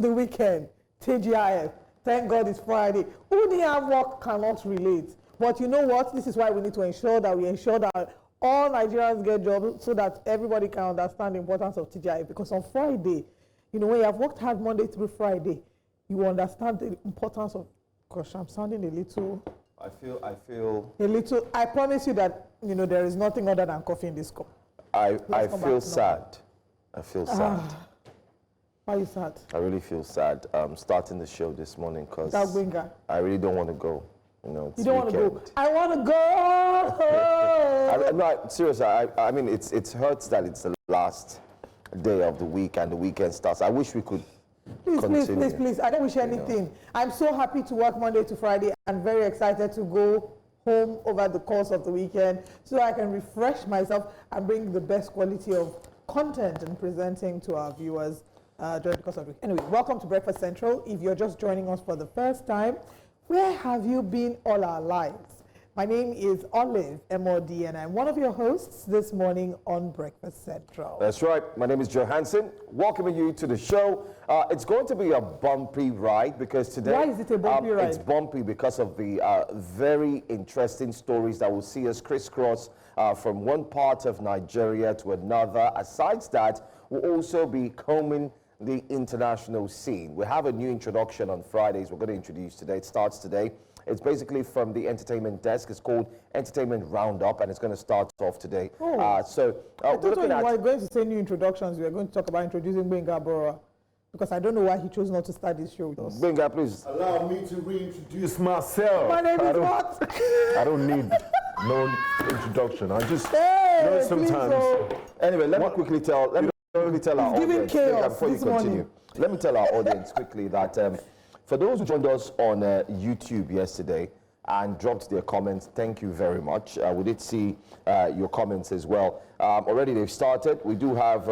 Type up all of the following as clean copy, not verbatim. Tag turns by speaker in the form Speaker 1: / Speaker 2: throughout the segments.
Speaker 1: to the weekend. TGIF. Thank God it's Friday. Who didn't have work cannot relate. But you know what? This is why we need to ensure that all Nigerians get jobs so that everybody can understand the importance of TGIF. Because on Friday, you know, when you have worked hard Monday through Friday, you will understand the importance of, gosh, I'm sounding a little...
Speaker 2: I feel...
Speaker 1: A little... I promise you that, you know, there is nothing other than coffee in this cup.
Speaker 2: I feel sad. I feel sad.
Speaker 1: Why are you sad?
Speaker 2: I really feel sad starting the show this morning because I really don't want to go. You know, it's
Speaker 1: you don't
Speaker 2: weekend.
Speaker 1: want to go. I want to go.
Speaker 2: No, seriously, I mean, it hurts that it's the last day of the week and the weekend starts. I wish we could continue.
Speaker 1: Please. I don't wish anything. You know. I'm so happy to work Monday to Friday and very excited to go home over the course of the weekend so I can refresh myself and bring the best quality of content and presenting to our viewers during the course of the week. Anyway, welcome to Breakfast Central. If you're just joining us for the first time, where have you been all our lives? My name is Olive, MOD, and I'm one of your hosts this morning on Breakfast Central.
Speaker 2: That's right. My name is Joe Hansen, welcoming you to the show. It's going to be a bumpy ride because today...
Speaker 1: Why is it a bumpy ride?
Speaker 2: It's bumpy because of the very interesting stories that will see us crisscross from one part of Nigeria to another. Aside that, we'll also be combing the international scene. We have a new introduction on Fridays we're going to introduce today. It starts today. It's basically from the entertainment desk. It's called Entertainment Roundup, and it's going to start off today.
Speaker 1: Oh. I thought when you were going to say new introductions, we were going to talk about introducing Benga Bora, because I don't know why he chose not to start this show with us.
Speaker 2: Benga, please.
Speaker 3: Allow me to reintroduce myself.
Speaker 1: My name is what?
Speaker 3: I don't need no introduction. I just know sometimes.
Speaker 2: Anyway, let me quickly tell our audience.
Speaker 1: Before you continue,
Speaker 2: let me tell our audience quickly that for those who joined us on YouTube yesterday and dropped their comments, thank you very much. We did see your comments as well. Already they've started. We do have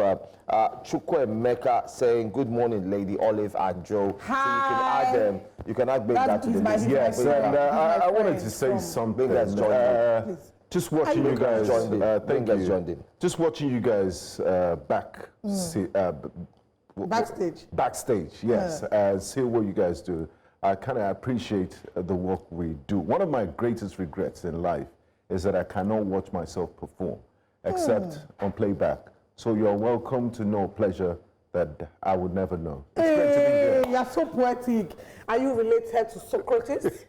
Speaker 2: Chukwemeka saying, good morning, Lady Olive and Joe.
Speaker 1: Hi.
Speaker 2: So you can add that to the list.
Speaker 3: Yes, and I wanted to say something. Just watching you guys, thank you. Just watching you guys backstage, yes, see what you guys do. I kind of appreciate the work we do. One of my greatest regrets in life is that I cannot watch myself perform, except on playback. So you're welcome to know pleasure that I would never know. It's great to be here.
Speaker 1: You're so poetic. Are you related to Socrates?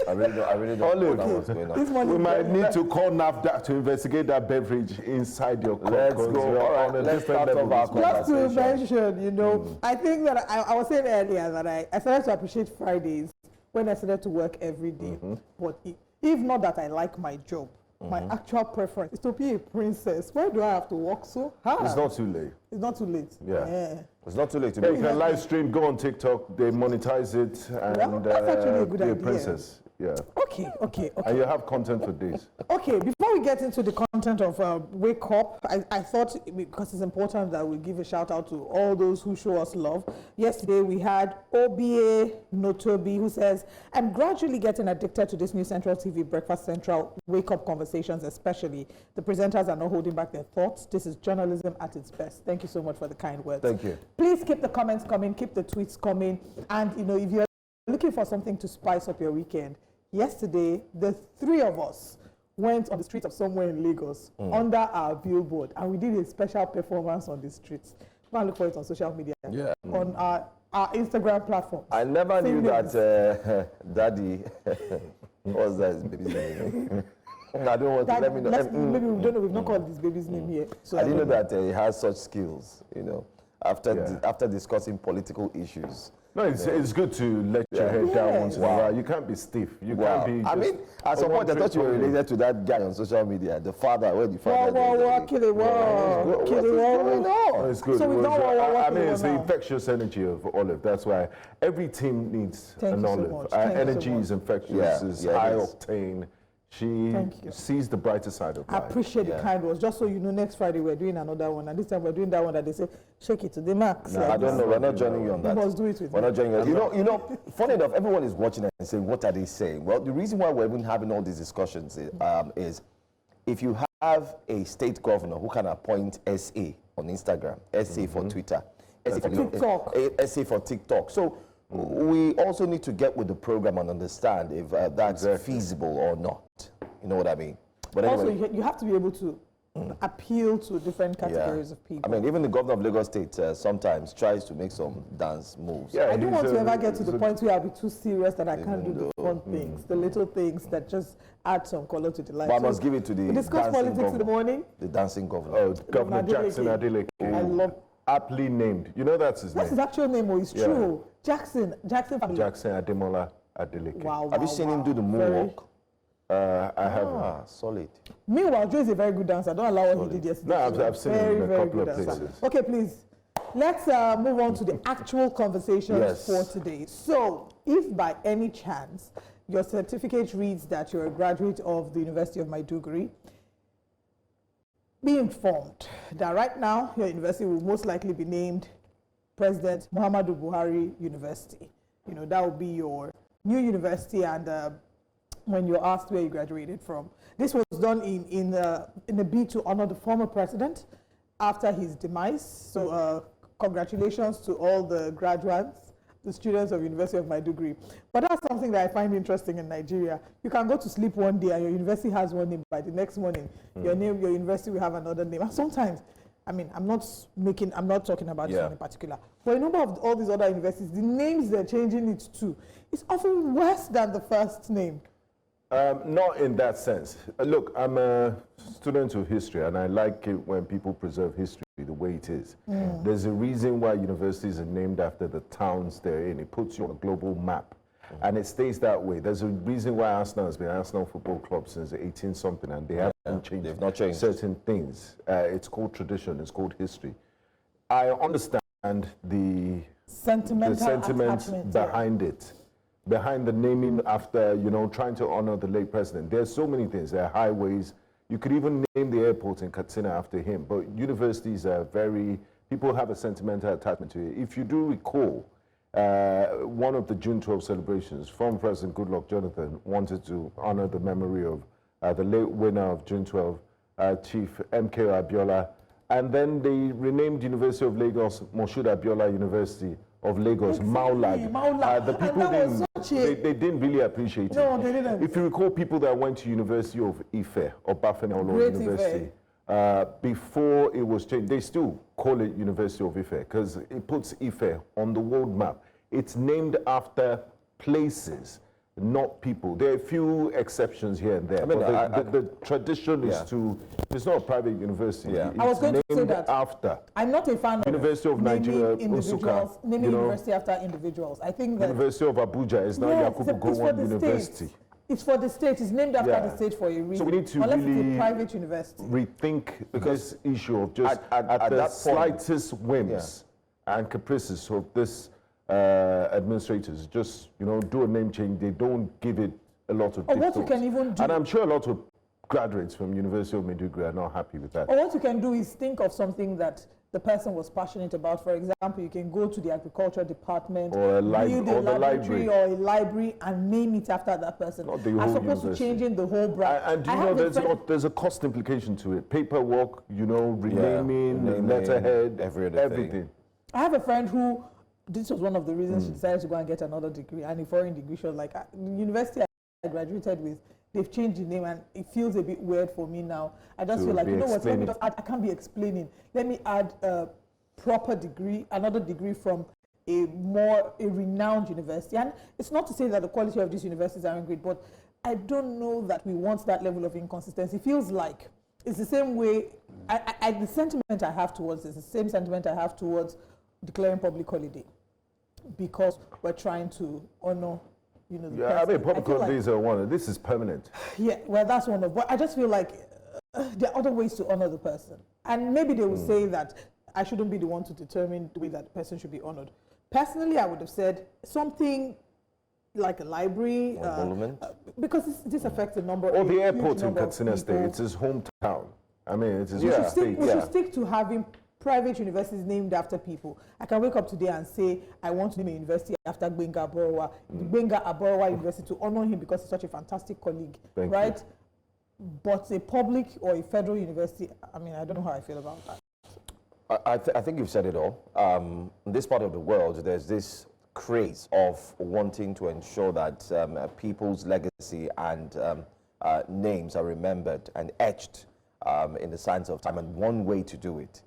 Speaker 2: I really don't know what's going on.
Speaker 3: We might need to call NAFDAC to investigate that beverage inside your cup.
Speaker 2: Let's go. All right, let's start off our conversation.
Speaker 1: Just to mention, you know, I think that I was saying earlier that I started to appreciate Fridays when I started to work every day. But if not that I like my job, my actual preference is to be a princess. Why do I have to work so hard?
Speaker 3: It's not too late.
Speaker 1: It's not too late.
Speaker 3: Yeah.
Speaker 2: It's not too late to be.
Speaker 3: You can live stream, go on TikTok, they monetize it, and
Speaker 1: that's actually a good
Speaker 3: be
Speaker 1: idea.
Speaker 3: a princess. Yeah.
Speaker 1: Okay.
Speaker 3: And you have content for this.
Speaker 1: Okay, before we get into the content of Wake Up, I thought, because it's important that we give a shout out to all those who show us love. Yesterday we had OBA Notobi, who says, I'm gradually getting addicted to this new Central TV Breakfast Central Wake Up conversations, especially. The presenters are not holding back their thoughts. This is journalism at its best. Thank you so much for the kind words.
Speaker 2: Thank you.
Speaker 1: Please keep the comments coming, keep the tweets coming. And, you know, if you're looking for something to spice up your weekend, yesterday, the three of us went on the streets of somewhere in Lagos under our billboard, and we did a special performance on the streets. Go and look for it on social media, on our Instagram platform.
Speaker 2: I never knew that Daddy, what's that his baby's name? I don't want to let me know.
Speaker 1: Maybe we don't know, we've not called this baby's name here. So
Speaker 2: I didn't know that he has such skills, you know, after discussing political issues.
Speaker 3: No, it's good to let your head down once in a while. You can't be stiff. You can't be.
Speaker 2: I mean, at some point I thought you were related to that guy on social media, the father. Where the father?
Speaker 1: Kill it,
Speaker 3: It's good.
Speaker 1: So
Speaker 3: I mean, it's the infectious energy of Olive. That's why every team needs an Olive. Our energy is infectious. It's high octane. She sees the brighter side of life.
Speaker 1: I appreciate the kind words. Just so you know, next Friday we're doing another one, and this time we're doing that one that they say, shake it to the max.
Speaker 2: No, I don't know. We're not joining you on that.
Speaker 1: You must do it with
Speaker 2: We're not joining you. You know, funny enough, everyone is watching and saying, what are they saying? Well, the reason why we're even having all these discussions is if you have a state governor who can appoint SA on Instagram, SA for Twitter,
Speaker 1: TikTok.
Speaker 2: Essay for TikTok. So we also need to get with the program and understand if that's feasible or not. You know what I mean? But anyway,
Speaker 1: also, you have to be able to appeal to different categories of people.
Speaker 2: I mean, even the governor of Lagos State sometimes tries to make some dance moves.
Speaker 1: I don't want to ever get to the point where I'll be too serious that I can't do the fun things, the little things that just add some color to the life.
Speaker 2: But I must give it to the
Speaker 1: we discuss politics
Speaker 2: governor,
Speaker 1: in the morning.
Speaker 2: The dancing governor.
Speaker 3: Oh, Governor Jackson Adeleke.
Speaker 1: I love.
Speaker 3: Aptly named. You know that's his name.
Speaker 1: That's his actual name, or it's true. Jackson family.
Speaker 3: Jackson Ademola Adeleke.
Speaker 1: Wow.
Speaker 2: Have you seen him do the moonwalk?
Speaker 3: I haven't.
Speaker 2: Solid.
Speaker 1: Meanwhile, Joe is a very good dancer. Don't allow what he did yesterday.
Speaker 3: No, I've seen him in a couple of places.
Speaker 1: Okay, please. Let's move on to the actual conversations for today. So, if by any chance your certificate reads that you're a graduate of the University of Maiduguri, be informed that right now your university will most likely be named President Muhammadu Buhari University. You know, that will be your new university, and when you're asked where you graduated from. This was done in a bid to honor the former president after his demise. So congratulations to all the graduates, the students of University of Maiduguri. But that's something that I find interesting in Nigeria. You can go to sleep one day and your university has one name. By the next morning, your university will have another name. And sometimes, I mean, I'm not talking about this one in particular. For a number of all these other universities, the names they're changing it to is often worse than the first name.
Speaker 3: Not in that sense. Look, I'm a student of history, and I like it when people preserve history the way it is. There's a reason why universities are named after the towns they're in. It puts you on a global map, and it stays that way. There's a reason why Arsenal has been Arsenal Football Club since 18-something, and they haven't changed.
Speaker 2: They've not changed
Speaker 3: certain things. It's called tradition. It's called history. I understand the sentiment behind it. Behind the naming after, trying to honor the late president. There's so many things. There are highways. You could even name the airport in Katsina after him. But universities are people have a sentimental attachment to it. If you do recall, one of the June 12 celebrations, former President Goodluck Jonathan wanted to honor the memory of the late winner of June 12, Chief M.K. Abiola. And then they renamed University of Lagos, Moshood Abiola University of Lagos, Maulag. The people they didn't really appreciate it.
Speaker 1: No, they didn't.
Speaker 3: If you recall, people that went to University of Ife or Bafenolo University, before it was changed, they still call it University of Ife because it puts Ife on the world map. It's named after places, not people. There are a few exceptions here and there. I mean, but the tradition is it's not a private university.
Speaker 1: I was going to say that.
Speaker 3: After.
Speaker 1: I'm not a fan of
Speaker 3: University of Nigeria,
Speaker 1: naming university after individuals. I think that
Speaker 3: University of Abuja is now Yakubu Gowon University.
Speaker 1: It's for the state. It's named after the state for a reason.
Speaker 3: So we need to
Speaker 1: unless
Speaker 3: really
Speaker 1: it's a private university.
Speaker 3: Rethink this issue of just at the slightest whims and caprices of this administrators. Just do a name change. They don't give it a lot of.
Speaker 1: Or what you can even do.
Speaker 3: And I'm sure a lot of graduates from University of Maiduguri are not happy with that.
Speaker 1: Or what you can do is think of something that the person was passionate about. For example, you can go to the agriculture department,
Speaker 3: or a library,
Speaker 1: or a library, and name it after that person.
Speaker 3: Not the whole
Speaker 1: as opposed to changing the whole brand.
Speaker 3: And do you know there's a cost implication to it. Paperwork, renaming, letterhead, everything.
Speaker 1: I have a friend who, this was one of the reasons she decided to go and get another degree, and a foreign degree. She was like, the university I graduated with, they've changed the name and it feels a bit weird for me now. I just feel like, you know what, let me just add, I can't be explaining. Let me add a proper degree, another degree from a renowned university. And it's not to say that the quality of these universities aren't great, but I don't know that we want that level of inconsistency. It feels like it's the same way, the sentiment I have towards this, the same sentiment I have towards declaring public holiday, because we're trying to honor
Speaker 3: I mean, public holidays are one. This is permanent.
Speaker 1: Yeah, well, that's one of. But I just feel like there are other ways to honor the person, and maybe they will say that I shouldn't be the one to determine the way that the person should be honored. Personally, I would have said something like a library, because this affects a number.
Speaker 3: Or the airport in Katsina State. It's his hometown. I mean, it's his state.
Speaker 1: We should stick to having private universities named after people. I can wake up today and say, I want to name a university after Gbenga Aborowa, Gbenga Aborowa University, to honor him because he's such a fantastic colleague, right? But a public or a federal university, I mean, I don't know how I feel about that.
Speaker 2: I think you've said it all. In this part of the world, there's this craze of wanting to ensure that people's legacy and names are remembered and etched in the sands of time. And one way to do it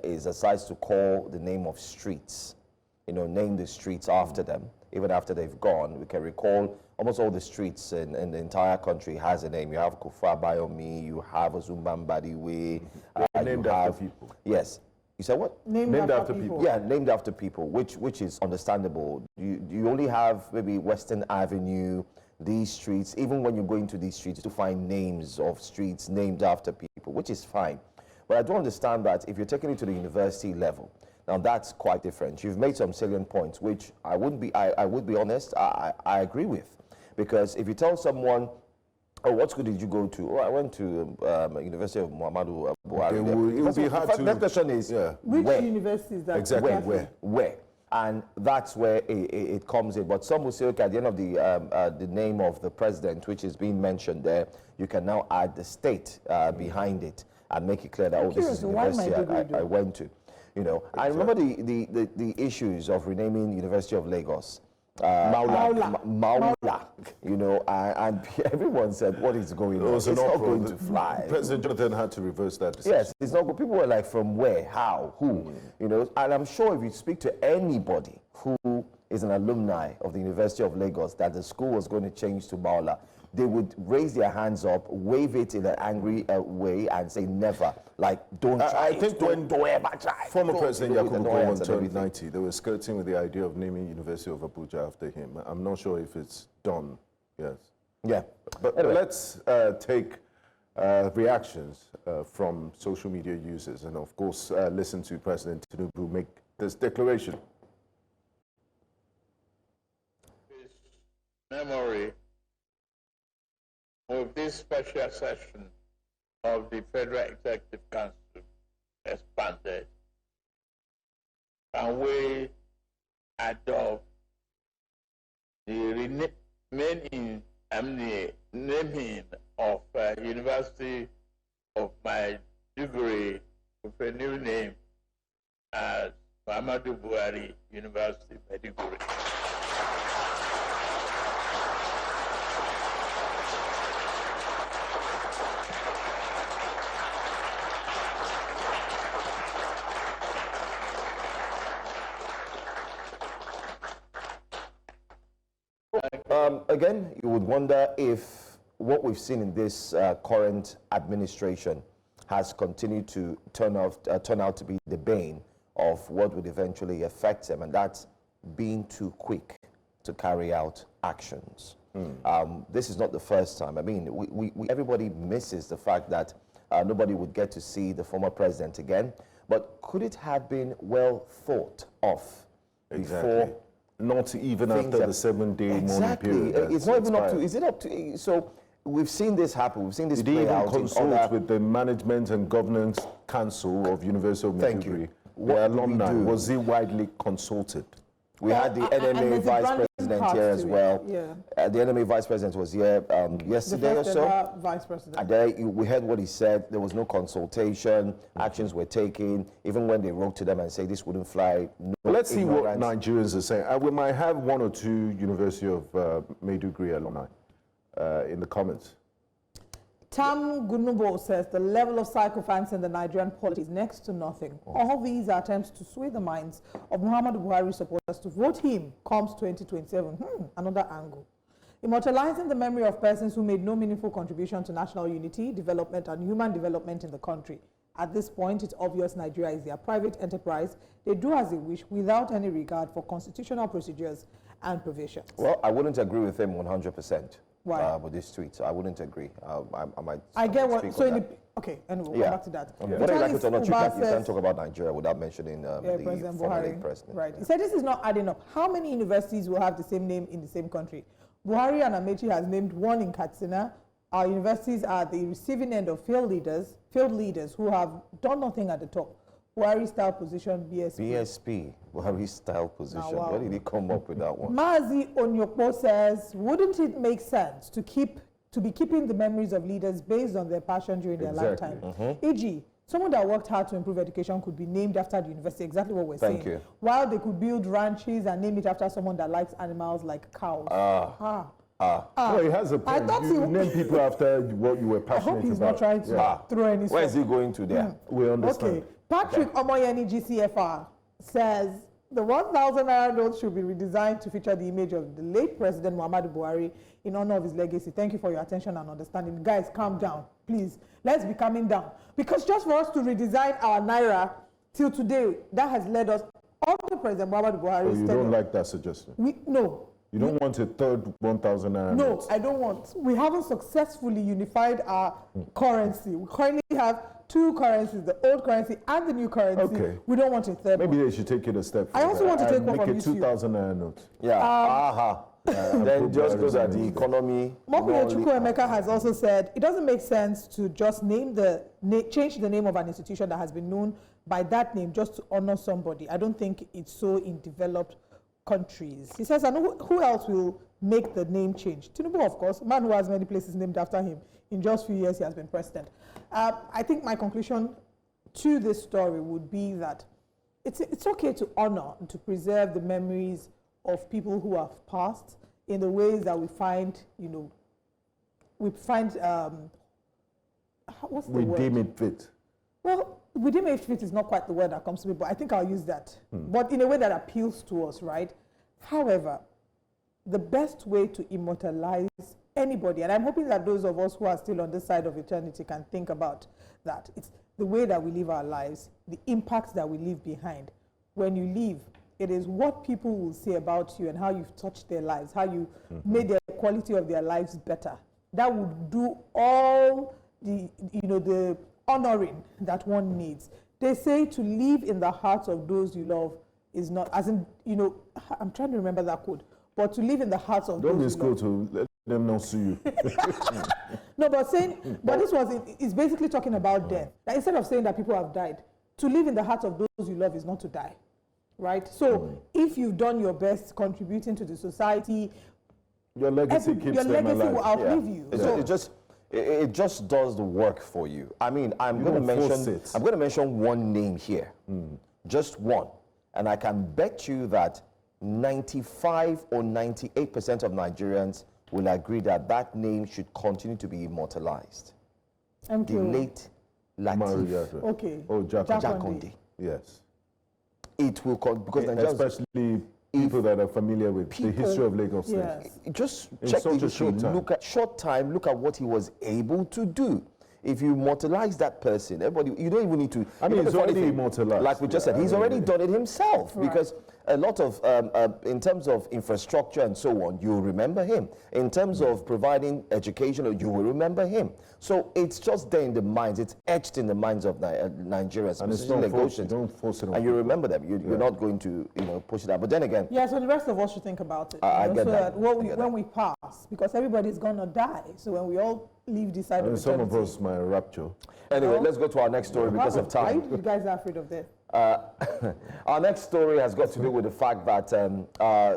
Speaker 2: is aside to call the name of streets, name the streets after them. Even after they've gone, we can recall almost all the streets in the entire country has a name. You have Kufa Bayomi, you have Ozumbambadi Way.
Speaker 3: Named after people.
Speaker 2: Yes. You said what?
Speaker 1: Named after people.
Speaker 2: Yeah, named after people, which is understandable. You only have maybe Western Avenue, these streets. Even when you go into these streets, to find names of streets named after people, which is fine. But I do understand that if you're taking it to the university level, now that's quite different. You've made some salient points, which I would be honest, I agree with. Because if you tell someone, oh, what school did you go to? Oh, I went to University of Muhammadu Buhari.
Speaker 3: It would be hard to...
Speaker 2: The next question is,
Speaker 1: which
Speaker 2: where?
Speaker 1: university is that?
Speaker 3: Exactly,
Speaker 2: Where? And that's where it comes in. But some will say, okay, at the end of the name of the president, which is being mentioned there, you can now add the state behind it and make it clear that, this is the university I went to. I remember the issues of renaming University of Lagos. Maula. And everyone said, what is going on? It's not going to fly.
Speaker 3: President Jonathan had to reverse that decision.
Speaker 2: Yes, it's not good. People were like, from where, how, who? And I'm sure if you speak to anybody who is an alumni of the University of Lagos that the school was going to change to Maula, they would raise their hands up, wave it in an angry way, and say never. Like, don't try.
Speaker 3: I think when
Speaker 2: ever try.
Speaker 3: Former President Yakubu Gowon turned 90, they were skirting with the idea of naming University of Abuja after him. I'm not sure if it's done. Yes.
Speaker 2: Yeah.
Speaker 3: But anyway, let's take reactions from social media users, and of course, listen to President Tinubu make this declaration.
Speaker 4: His memory of this special session of the Federal Executive Council expanded, and we adopt the naming of University of Maiduguri with a new name as Muhammadu Buhari University, Maiduguri.
Speaker 2: Again, you would wonder if what we've seen in this current administration has continued to turn out to be the bane of what would eventually affect them, and that's being too quick to carry out actions. This is not the first time. I mean, everybody misses the fact that nobody would get to see the former president again, but could it have been well thought of before?
Speaker 3: Not even after the 7-day mourning period.
Speaker 2: It's not even up to. Is it up to? So we've seen this happen. We've seen this play out.
Speaker 3: Did he even consult with the Management and Governance Council of University of Maiduguri? The alumni, was he widely consulted?
Speaker 2: We had the NMA Vice President here as well. Yeah. The NMA Vice President was here yesterday or so.
Speaker 1: Vice President.
Speaker 2: And there we heard what he said. There was no consultation. Actions were taken. Even when they wrote to them and say this wouldn't fly. No,
Speaker 3: let's see what Nigerians are saying. We might have one or two University of Maiduguri alumni in the comments.
Speaker 1: Tam Gunubo says the level of sycophants in the Nigerian politics is next to nothing. All these are attempts to sway the minds of Muhammadu Buhari supporters to vote him comes 2027. Another angle. Immortalizing the memory of persons who made no meaningful contribution to national unity, development, and human development in the country. At this point, it's obvious Nigeria is their private enterprise. They do as they wish without any regard for constitutional procedures and provisions.
Speaker 2: Well, I wouldn't agree with him 100%.
Speaker 1: Why?
Speaker 2: With this tweet, so I wouldn't agree.
Speaker 1: I get what. So okay, and we'll come back to that.
Speaker 2: Whether you like it or not, you can't talk about Nigeria without mentioning the
Speaker 1: President
Speaker 2: former
Speaker 1: Buhari.
Speaker 2: president.
Speaker 1: Right. He said this is not adding up. How many universities will have the same name in the same country? Buhari and Amechi has named one in Katsina. Our universities are the receiving end of field leaders who have done nothing at the top. Buhari style position, BSP.
Speaker 2: BSP, Buhari style position.
Speaker 1: Wow.
Speaker 2: Where did he come up with that one?
Speaker 1: Mazi Onyokpo says, wouldn't it make sense to be keeping the memories of leaders based on their passion during their lifetime? E.g., someone that worked hard to improve education could be named after the university, exactly what we're saying.
Speaker 2: Thank you.
Speaker 1: While they could build ranches and name it after someone that likes animals like cows.
Speaker 3: No, he has a point.
Speaker 1: I thought
Speaker 3: You name people after what you were
Speaker 1: I
Speaker 3: passionate
Speaker 1: hope he's
Speaker 3: about.
Speaker 1: not trying to throw any
Speaker 2: Where is
Speaker 1: stuff.
Speaker 2: he going to there?
Speaker 3: We understand.
Speaker 1: Okay. Patrick Omoyeni, GCFR, says the 1,000 naira note should be redesigned to feature the image of the late President Muhammadu Buhari in honor of his legacy. Thank you for your attention and understanding. Guys, calm down, please. Let's be calming down. Because just for us to redesign our naira till today, that has led us up to President Muhammadu Buhari.
Speaker 3: So you don't like that suggestion?
Speaker 1: No.
Speaker 3: You don't want a third 1,000 naira
Speaker 1: No,
Speaker 3: note?
Speaker 1: I don't want. We haven't successfully unified our currency. We currently have two currencies, the old currency and the new currency.
Speaker 3: Okay.
Speaker 1: We don't want a third
Speaker 3: Maybe
Speaker 1: one.
Speaker 3: they should take it a step
Speaker 1: I
Speaker 3: further.
Speaker 1: also want to take one
Speaker 3: make
Speaker 1: from
Speaker 3: a
Speaker 1: YouTube.
Speaker 3: 2,000 naira note.
Speaker 2: Yeah. Then just go that the
Speaker 3: Buhari.
Speaker 2: economy.
Speaker 1: Mokuye Chukwuemeka has also said it doesn't make sense to just change the name of an institution that has been known by that name just to honor somebody. I don't think it's so in developed countries. He says, and who else will make the name change? Tinubu, of course, man who has many places named after him. In just a few years, he has been president. I think my conclusion to this story would be that it's okay to honor and to preserve the memories of people who have passed in the ways that we find, what's the
Speaker 3: We
Speaker 1: word?
Speaker 3: deem it fit.
Speaker 1: Well, we deem it fit is not quite the word that comes to me, but I think I'll use that. But in a way that appeals to us, right? However, the best way to immortalize anybody, and I'm hoping that those of us who are still on this side of eternity can think about that. It's the way that we live our lives, the impact that we leave behind. When you leave, it is what people will say about you and how you've touched their lives, how you made the quality of their lives better. That would do all the, the honoring that one needs. They say to live in the hearts of those you love is not, as in, I'm trying to remember that quote, but to live in the hearts of
Speaker 3: Don't be
Speaker 1: those you love.
Speaker 3: school to let them not sue you.
Speaker 1: No, but it's basically talking about death. Like, instead of saying that people have died, to live in the hearts of those you love is not to die, right? So if you've done your best contributing to the society,
Speaker 3: Your legacy keeps
Speaker 1: your
Speaker 3: them
Speaker 1: legacy
Speaker 3: alive.
Speaker 1: will outlive you.
Speaker 2: It just does the work for you. I mean, I'm going to mention one name here, just one, and I can bet you that 95 or 98% of Nigerians will agree that that name should continue to be immortalized.
Speaker 1: MKO.
Speaker 2: The late Latif
Speaker 1: Okay.
Speaker 3: Oh,
Speaker 2: Jakonde.
Speaker 3: Yes.
Speaker 2: It will because Nigerians,
Speaker 3: Especially people that are familiar with the history of Lagos State.
Speaker 1: Yes.
Speaker 2: just
Speaker 3: In
Speaker 2: check
Speaker 3: such
Speaker 2: the
Speaker 3: a short
Speaker 2: history.
Speaker 3: time.
Speaker 2: Look at what he was able to do. If you immortalize that person, everybody, you don't even need to.
Speaker 3: I mean,
Speaker 2: you know,
Speaker 3: he's
Speaker 2: the funny
Speaker 3: already
Speaker 2: thing,
Speaker 3: immortalized.
Speaker 2: Like we just said, he's already done it himself because a lot of, in terms of infrastructure and so on, you'll remember him. In terms of providing education, you will remember him. So it's just there in the minds, it's etched in the minds of Nigerians.
Speaker 3: And it's
Speaker 2: especially
Speaker 3: not forced,
Speaker 2: Lagosians.
Speaker 3: don't force it on
Speaker 2: And you
Speaker 3: people.
Speaker 2: remember them. You're not going to, push it out. But then again,
Speaker 1: Yeah, so the rest of us should think about it.
Speaker 2: I get
Speaker 1: so
Speaker 2: that.
Speaker 1: when we pass, because everybody's gonna die. So when we all leave this side of
Speaker 3: And some of
Speaker 1: eternity,
Speaker 3: us might rapture.
Speaker 2: anyway, let's go to our next story because of
Speaker 1: Why
Speaker 2: time.
Speaker 1: you guys are afraid of death?
Speaker 2: Our next story has got to do with the fact that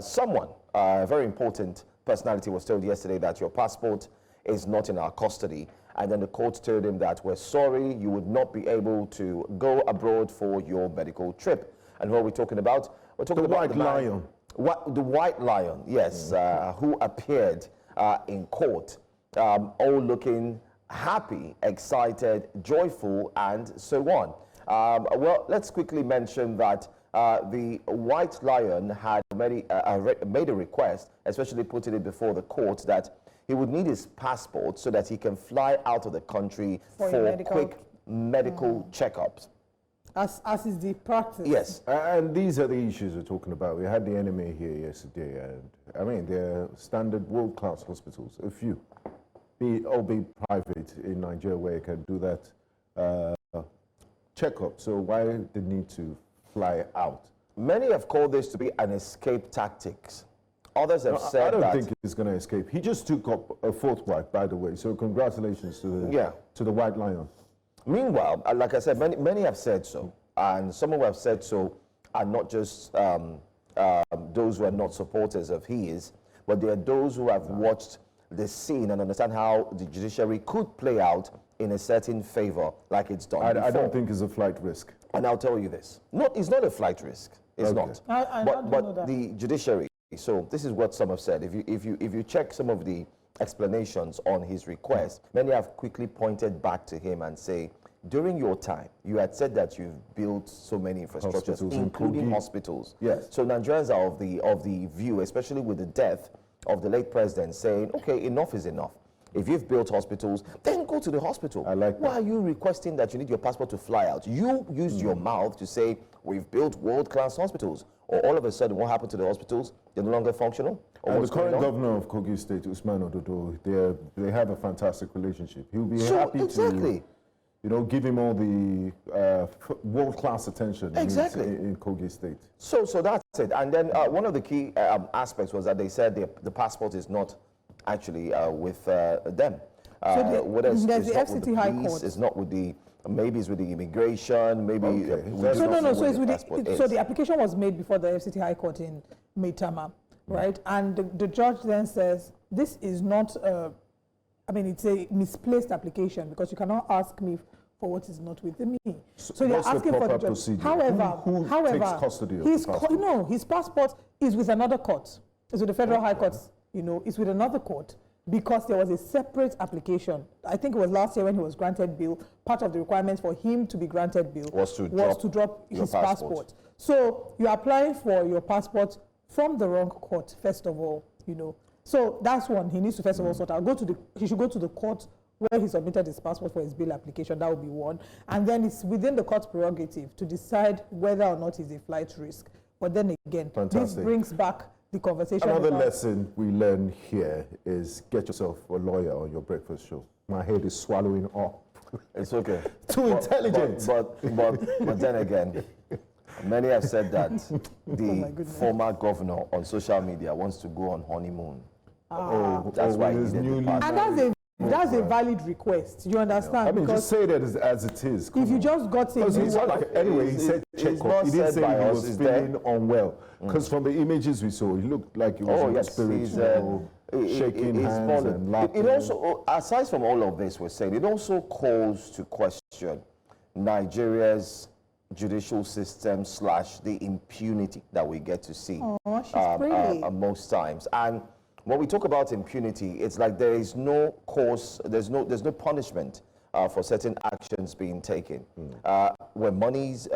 Speaker 2: someone, a very important personality, was told yesterday that your passport is not in our custody. And then the court told him that we're sorry, you would not be able to go abroad for your medical trip. And what are we talking about? We're talking
Speaker 3: The
Speaker 2: about
Speaker 3: White Lion.
Speaker 2: The White Lion, yes, who appeared in court, all looking happy, excited, joyful, and so on. Well, let's quickly mention that the White Lion had made a request, especially putting it before the court, that he would need his passport so that he can fly out of the country for quick medical checkups.
Speaker 1: As is the practice.
Speaker 2: Yes.
Speaker 3: And these are the issues we're talking about. We had the enemy here yesterday, and I mean, they're standard world-class hospitals, a few, albeit private in Nigeria, where you can do that checkup. So why the need to fly out?
Speaker 2: Many have called this to be an escape tactics. Others have said
Speaker 3: I don't
Speaker 2: that
Speaker 3: think he's going to escape. He just took up a fourth wife, by the way. So congratulations to the White Lion.
Speaker 2: Meanwhile, like I said, many have said so, and some who have said so are not just those who are not supporters of his, but they are those who have watched the scene and understand how the judiciary could play out in a certain favor like it's done
Speaker 3: I don't
Speaker 2: before.
Speaker 3: think it's a flight risk.
Speaker 2: And I'll tell you this. No, it's not a flight risk. It's
Speaker 3: Okay.
Speaker 2: not.
Speaker 1: I don't know that.
Speaker 2: The judiciary, so this is what some have said. If you check some of the explanations on his request, many have quickly pointed back to him and say, during your time, you had said that you've built so many infrastructures,
Speaker 3: Hospitals,
Speaker 2: including
Speaker 3: including-
Speaker 2: hospitals.
Speaker 3: Yes.
Speaker 2: So Nigerians are of the view, especially with the death of the late president, saying, okay, enough is enough. If you've built hospitals, then go to the hospital.
Speaker 3: I like that.
Speaker 2: Why are you requesting that you need your passport to fly out? You used your mouth to say, we've built world-class hospitals. Or all of a sudden, what happened to the hospitals? They're no longer functional? Or
Speaker 3: And
Speaker 2: what's
Speaker 3: the current
Speaker 2: going on?
Speaker 3: governor of Kogi State, Usman Ododo, they have a fantastic relationship. He'll be
Speaker 2: So,
Speaker 3: happy
Speaker 2: exactly.
Speaker 3: to, give him all the world-class attention he needs
Speaker 2: Exactly.
Speaker 3: in Kogi State.
Speaker 2: So that's it. And then one of the key aspects was that they said the passport is not actually with them. Whether it's
Speaker 1: there's the
Speaker 2: not with
Speaker 1: FCT High
Speaker 2: police,
Speaker 1: Court.
Speaker 2: it's not with the, maybe it's with the immigration, maybe.
Speaker 3: Okay.
Speaker 2: we
Speaker 3: So
Speaker 2: don't
Speaker 1: No,
Speaker 2: know
Speaker 1: so
Speaker 2: what
Speaker 1: it's with
Speaker 2: passport
Speaker 1: so
Speaker 2: is.
Speaker 1: the application was made before the FCT High Court in Maitama, right? And the judge then says, this is not, it's a misplaced application because you cannot ask me for what is not within me. So they're
Speaker 3: what's the
Speaker 1: asking for the
Speaker 3: proper
Speaker 1: judge.
Speaker 3: procedure?
Speaker 1: However,
Speaker 3: Who takes custody of the passport?
Speaker 1: his passport is with another court. It's with the Federal High Court, it's with another court because there was a separate application. I think it was last year when he was granted bail. Part of the requirements for him to be granted bail
Speaker 2: Was to drop your
Speaker 1: his
Speaker 2: passport.
Speaker 1: passport. So you're applying for your passport from the wrong court, first of all, So that's one. He needs to first of all sort out. He should go to the court where he submitted his passport for his bail application. That would be one. And then it's within the court's prerogative to decide whether or not he's a flight risk. But then again, this
Speaker 3: Fantastic.
Speaker 1: brings back the conversation.
Speaker 3: Another
Speaker 1: about-
Speaker 3: lesson we learn here is get yourself a lawyer on your breakfast show. My head is swallowing up.
Speaker 2: It's okay.
Speaker 3: Too intelligent.
Speaker 2: But then again, many have said that the
Speaker 1: my goodness.
Speaker 2: former governor on social media wants to go on honeymoon.
Speaker 3: Oh,
Speaker 2: That's why
Speaker 3: with his
Speaker 2: he needed the
Speaker 3: newly-
Speaker 2: passport.
Speaker 1: And that's a valid request. You understand?
Speaker 3: I mean,
Speaker 1: because
Speaker 3: just say that as it is. Come
Speaker 1: if you
Speaker 3: on.
Speaker 1: just got a
Speaker 3: Because he's
Speaker 1: new-
Speaker 3: like, anyway, he said
Speaker 2: it's
Speaker 3: check
Speaker 2: not
Speaker 3: up. He didn't
Speaker 2: said
Speaker 3: say
Speaker 2: by
Speaker 3: he
Speaker 2: us,
Speaker 3: was
Speaker 2: it's there.
Speaker 3: feeling unwell. Because from the images we saw, he looked like he was
Speaker 2: Oh
Speaker 3: in
Speaker 2: yes,
Speaker 3: spirit,
Speaker 2: he's,
Speaker 3: shaking
Speaker 2: he's
Speaker 3: hands
Speaker 2: fallen.
Speaker 3: and laughing.
Speaker 2: It also, aside from all of this, we're saying it also calls to question Nigeria's judicial system / the impunity that we get to see
Speaker 1: Oh, she's pretty.
Speaker 2: most times. And when we talk about impunity, it's like there is no cause, there's no punishment for certain actions being taken. When money's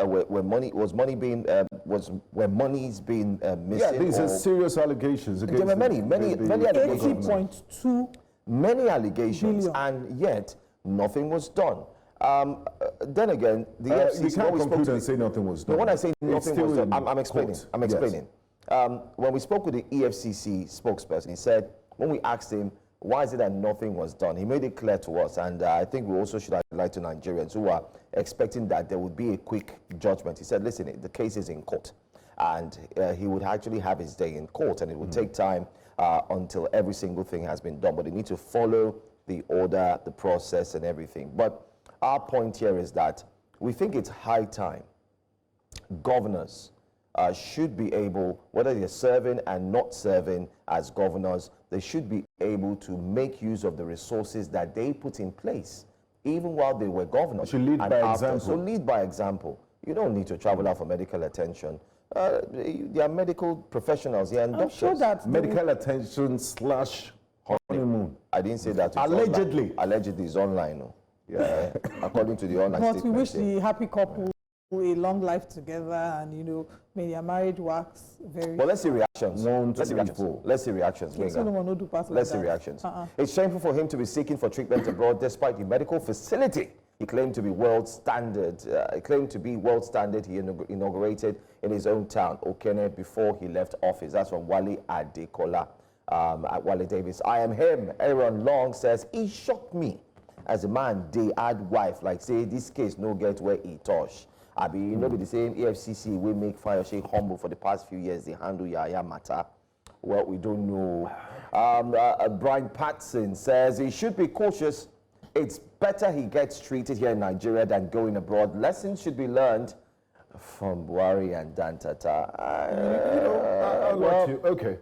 Speaker 2: being missing.
Speaker 3: Yeah, these are
Speaker 2: or-
Speaker 3: serious allegations against
Speaker 2: there were many allegations.
Speaker 1: 80.2.
Speaker 2: Many allegations,
Speaker 1: Billion.
Speaker 2: and yet nothing was done. Then again, the
Speaker 3: You
Speaker 2: FCC.
Speaker 3: can't
Speaker 2: when we spoke
Speaker 3: conclude
Speaker 2: to
Speaker 3: and
Speaker 2: the-
Speaker 3: say nothing was
Speaker 2: No,
Speaker 3: done.
Speaker 2: when I say
Speaker 3: It's
Speaker 2: nothing
Speaker 3: still
Speaker 2: was done,
Speaker 3: in
Speaker 2: I'm explaining.
Speaker 3: court.
Speaker 2: I'm
Speaker 3: Yes.
Speaker 2: explaining. When we spoke with the EFCC spokesperson, he said, when we asked him, why is it that nothing was done? He made it clear to us, and I think we also should highlight to Nigerians who are expecting that there would be a quick judgment. He said, listen, the case is in court, and he would actually have his day in court, and it would take time until every single thing has been done, but they need to follow the order, the process, and everything. But our point here is that we think it's high time governors should be able, whether they're serving and not serving as governors, they should be able to make use of the resources that they put in place, even while they were governors.
Speaker 3: Should lead
Speaker 2: and
Speaker 3: by
Speaker 2: after.
Speaker 3: example.
Speaker 2: So lead by example. You don't need to travel out for medical attention. There are medical professionals here and
Speaker 1: I'm
Speaker 2: doctors.
Speaker 1: sure that
Speaker 3: Medical attention / honeymoon.
Speaker 2: I didn't say that. It's
Speaker 3: Allegedly.
Speaker 2: online. Allegedly is online. No? Yeah, according to the online
Speaker 1: But we
Speaker 2: statement.
Speaker 1: wish
Speaker 2: yeah.
Speaker 1: the happy couple a long life together, and may their marriage works very.
Speaker 2: But let's see reactions.
Speaker 3: One,
Speaker 2: Let's see
Speaker 3: two,
Speaker 2: reactions.
Speaker 3: four.
Speaker 2: Let's see reactions.
Speaker 1: So no one will do pass like
Speaker 2: Let's see
Speaker 1: that.
Speaker 2: reactions. It's shameful for him to be seeking for treatment abroad despite the medical facility he claimed to be world standard. He inaugurated in his own town, Okene, before he left office. That's from Wale Adekola at Wale Davis. I am him. Aaron Long says, he shocked me as a man, they add wife, like say this case no get where he touch. I be be the same EFCC we make fire shake humble for the past few years. They handle Yaya matter. Well, we don't know. Brian Patson says he should be cautious. It's better he gets treated here in Nigeria than going abroad. Lessons should be learned from Buhari and Dantata.
Speaker 3: I got you. Okay.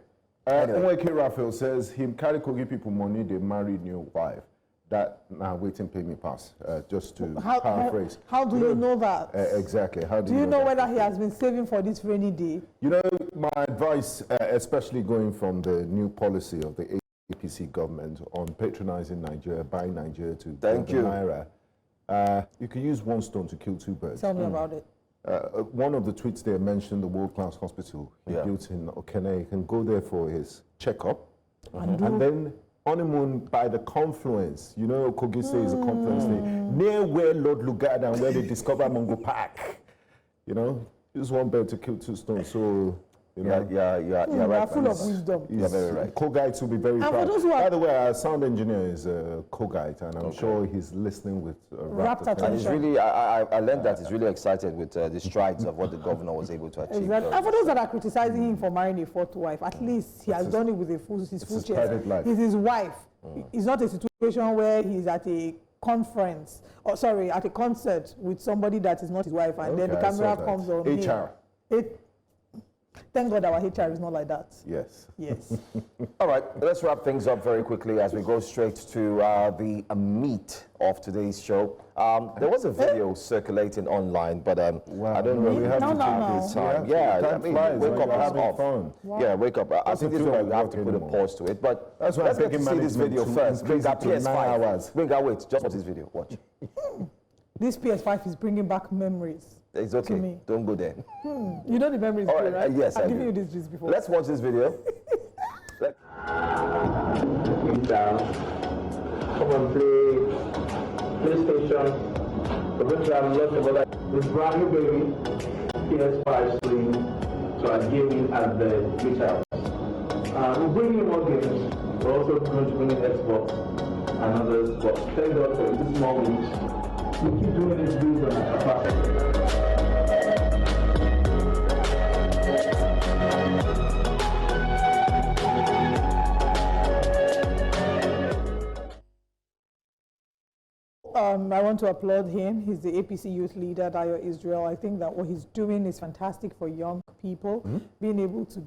Speaker 3: Nweke Raphael says him carry Kogi people money, they marry new wife. That now waiting pay me pass. Just to paraphrase.
Speaker 1: How do you know that?
Speaker 3: Exactly. How
Speaker 1: do you know whether he has been saving for this rainy day?
Speaker 3: You know, my advice, especially going from the new policy of the APC government on patronizing Nigeria, buying Nigeria to Naira, you can use one stone to kill two birds.
Speaker 1: Tell me about it.
Speaker 3: One of the tweets there mentioned the world-class hospital he built in Okene. He can go there for his checkup, and then honeymoon by the confluence. You know, Kogi State is a confluence thing. Near where Lord Lugard and where they discover Mongo Park. You know, use one bird to kill two stones. So, you know.
Speaker 1: You're right. Full of wisdom.
Speaker 3: You're very right. Co-guides will be very proud. By the way, our sound engineer is a co-guide, and I'm sure he's listening with rapt attention.
Speaker 2: And he's really, I learned that he's really excited with the strides of what the governor was able to achieve.
Speaker 1: Exactly. And for those that are criticizing him for marrying a fourth wife, at least he has done it with his full chest. He's his wife. It's not a situation where he's at a conference, or sorry, at a concert with somebody that is not his wife, and then the camera comes on
Speaker 3: HR.
Speaker 1: Thank God our HR is not like that.
Speaker 3: Yes.
Speaker 1: Yes.
Speaker 2: All right, let's wrap things up very quickly as we go straight to the meat of today's show. There was a video circulating online, but I don't know.
Speaker 3: We have to
Speaker 1: take
Speaker 3: this
Speaker 2: time. Yeah, I mean, wake up is off.
Speaker 3: Fun.
Speaker 1: Wow.
Speaker 2: Yeah, wake up. I think this one we have to put a pause to it. But
Speaker 3: that's why
Speaker 2: let's get to see this video first. Bring our PS5. Bring our wait. Just watch this video. Watch.
Speaker 1: This PS5 is bringing back memories.
Speaker 2: It's okay.
Speaker 1: Me.
Speaker 2: Don't go there.
Speaker 1: You know the memories, right?
Speaker 2: Yes,
Speaker 1: I've given you this just before.
Speaker 2: Let's watch this video.
Speaker 5: Down. Come on, PlayStation. We're going to have lots of other. This brand new baby, PS5 Slim, so I'm gaming at the Beach House. We're bringing more games. We're also going to bring in Xbox and others, but thank God for this small weeks. We keep doing this based on our capacity.
Speaker 1: I want to applaud him. He's the APC youth leader, Dayo Israel. I think that what he's doing is fantastic for young people, being able to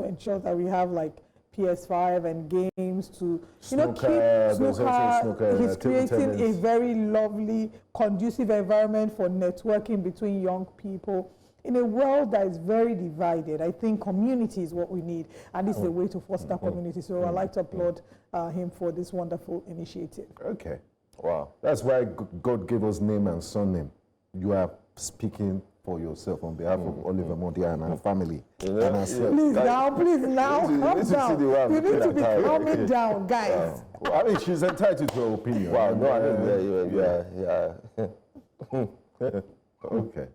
Speaker 1: ensure that we have like PS5 and games to,
Speaker 3: snooker,
Speaker 1: keep snooker. He's creating
Speaker 3: tennis.
Speaker 1: a very lovely, conducive environment for networking between young people. In a world that is very divided, I think community is what we need, and this is a way to foster community. So I'd like to applaud him for this wonderful initiative.
Speaker 3: Okay.
Speaker 2: Wow.
Speaker 3: That's why God gave us name and surname. You are speaking for yourself on behalf of Oliver Mondia and our family. And ourselves.
Speaker 1: Please now, calm down. You need to be calming down, guys.
Speaker 3: I mean, she's entitled to her opinion.
Speaker 2: Wow, no, I mean, yeah.
Speaker 3: Okay.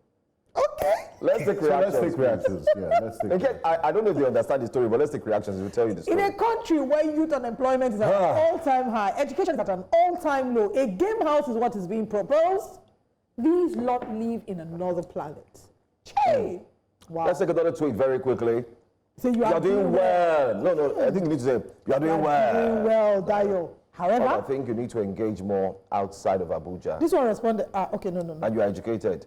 Speaker 2: Let's take reactions.
Speaker 3: So let's take reactions. Yeah, let's take
Speaker 2: Again, I don't know if you understand the story, but let's take reactions. We'll tell you the story.
Speaker 1: In a country where youth unemployment is at an all-time high, education is at an all-time low, a game house is what is being proposed. These lot live in another planet. Hey! Wow.
Speaker 2: Let's take another tweet very quickly.
Speaker 1: So you are
Speaker 2: doing well. No, I think you need to say, you are doing well.
Speaker 1: Doing well, Dayo. However,
Speaker 2: I think you need to engage more outside of Abuja.
Speaker 1: This one responded, okay, no.
Speaker 2: And you are educated.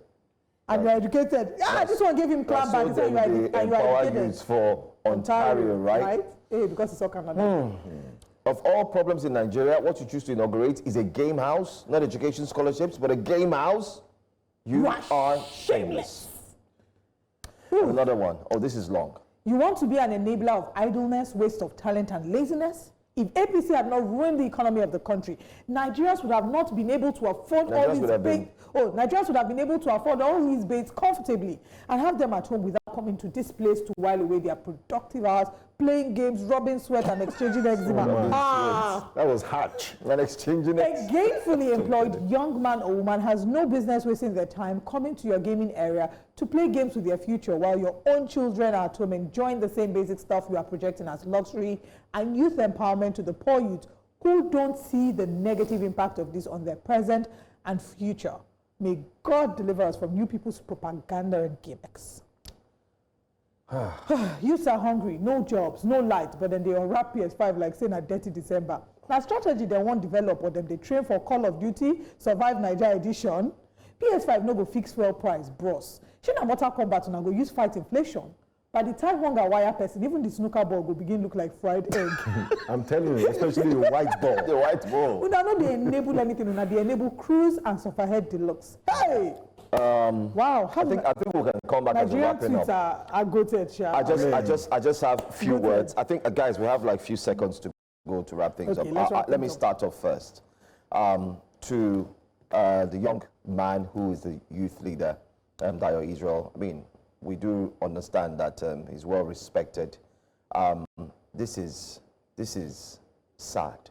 Speaker 1: And you are educated. Yeah, this one gave him clap back.
Speaker 2: So
Speaker 1: you are educated.
Speaker 2: For Ontario, right?
Speaker 1: Hey, because it's all Canada.
Speaker 2: Of all problems in Nigeria, what you choose to inaugurate is a game house, not education scholarships, but a game house. You are shameless. Another one. Oh, this is long.
Speaker 1: You want to be an enabler of idleness, waste of talent, and laziness? If APC had not ruined the economy of the country, Nigerians would have not been able to afford all these baits. Nigerians would have been able to afford all these baits comfortably and have them at home without coming to this place to while away their productive hours, playing games, rubbing sweat, and exchanging eczema.
Speaker 3: That was hatch.
Speaker 2: And exchanging
Speaker 1: A gainfully employed young man or woman has no business wasting their time coming to your gaming area to play games with their future while your own children are at home enjoying the same basic stuff you are projecting as luxury and youth empowerment to the poor youth who don't see the negative impact of this on their present and future. May God deliver us from you people's propaganda and gimmicks. Youths are hungry, no jobs, no light, but then they unwrap PS5 like saying a dirty December. Now strategy they won't develop, or them they train for Call of Duty, Survive Nigeria Edition. PS5 no go fix fuel price, bros. She na Mortal Kombat and go use fight inflation. by the time hunger wire person, even the snooker ball will begin look like fried egg.
Speaker 3: I'm telling you, especially the white ball.
Speaker 2: The white ball.
Speaker 1: We don't know they enable anything. They enable cruise and Sufferhead Deluxe. Hey! Wow.
Speaker 2: I think we can come back as we're
Speaker 1: Nigerian
Speaker 2: wrapping
Speaker 1: tweets
Speaker 2: up.
Speaker 1: are goated, Sha.
Speaker 2: I just have a few words. I think, guys, we have like few seconds to go to wrap things
Speaker 1: Okay,
Speaker 2: up. Let me start off first. To the young man who is the youth leader, Dayo Israel. I mean, we do understand that he's well respected. This is sad.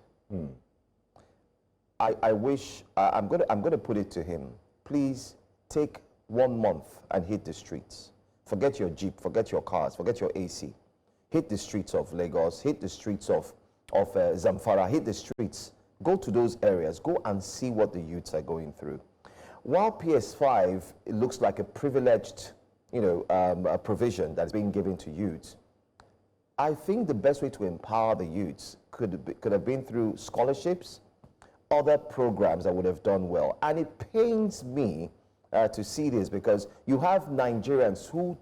Speaker 2: I wish I'm gonna put it to him. Please take 1 month and hit the streets. Forget your Jeep, forget your cars, forget your AC. Hit the streets of Lagos, hit the streets of Zamfara, hit the streets. Go to those areas, go and see what the youths are going through. While PS5, it looks like a privileged, a provision that's being given to youths, I think the best way to empower the youths could have been through scholarships, other programs that would have done well. And it pains me to see this, because you have Nigerians who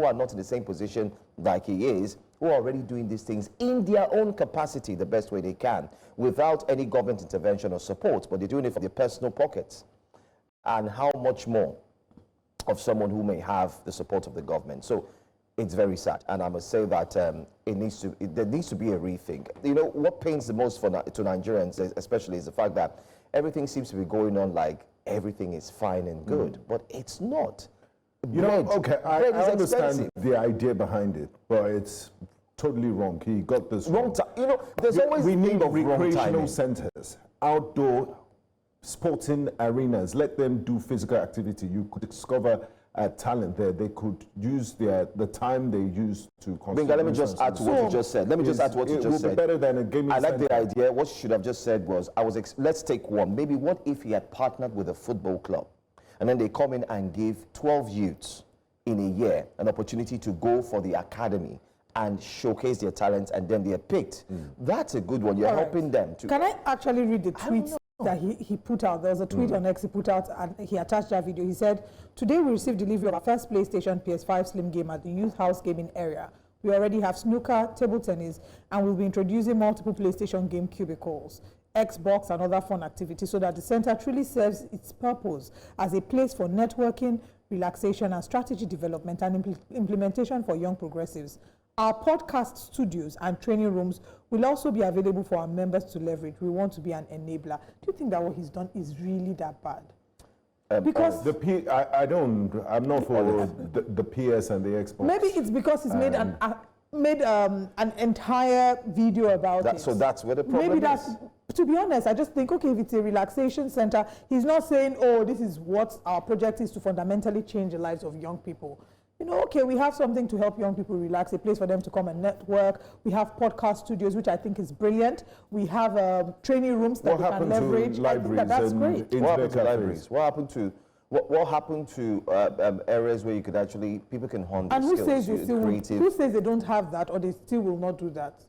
Speaker 2: are not in the same position like he is, who are already doing these things in their own capacity the best way they can, without any government intervention or support, but they're doing it from their personal pockets. And how much more of someone who may have the support of the government? So it's very sad, and I must say that there needs to be a rethink. What pains the most to Nigerians, especially, is the fact that everything seems to be going on like everything is fine and good, but it's not.
Speaker 3: Okay, I understand the idea behind it, but it's totally wrong. He got this wrong.
Speaker 2: There's always
Speaker 3: we need
Speaker 2: wrong
Speaker 3: recreational
Speaker 2: timing.
Speaker 3: centers, outdoor sporting arenas. Let them do physical activity. You could discover talent there. They could use the time they use to.
Speaker 2: Binga, let me just add to what you just said. It will be
Speaker 3: better than a gaming
Speaker 2: I like
Speaker 3: center.
Speaker 2: the idea. What you should have just said was, let's take one. Maybe what if he had partnered with a football club, and then they come in and give 12 youths in a year an opportunity to go for the academy and showcase their talents, and then they're picked. That's a good one. You're helping them to.
Speaker 1: Can I actually read the tweet that he put out? There was a tweet on X he put out, and he attached that video. He said, "Today we received delivery of our first PlayStation PS5 Slim game at the Youth House Gaming area. We already have snooker, table tennis, and we'll be introducing multiple PlayStation game cubicles, Xbox, and other fun activities, so that the center truly serves its purpose as a place for networking, relaxation, and strategy development and implementation for young progressives. Our podcast studios and training rooms will also be available for our members to leverage. We want to be an enabler." Do you think that what he's done is really that bad? Because
Speaker 3: I'm not for the PS and the Xbox.
Speaker 1: maybe it's because he's made an entire video about it.
Speaker 2: So that's where the problem
Speaker 1: Maybe
Speaker 2: is.
Speaker 1: that's, to be honest, I just think, okay, if it's a relaxation center, he's not saying, oh, this is what our project is to fundamentally change the lives of young people. Okay, we have something to help young people relax, a place for them to come and network. We have podcast studios, which I think is brilliant. We have training rooms that they can leverage. I think that's great.
Speaker 2: What happened to libraries? What happened to areas where you could people can hone their skills?
Speaker 1: Who says they don't have that, or they still will not do that?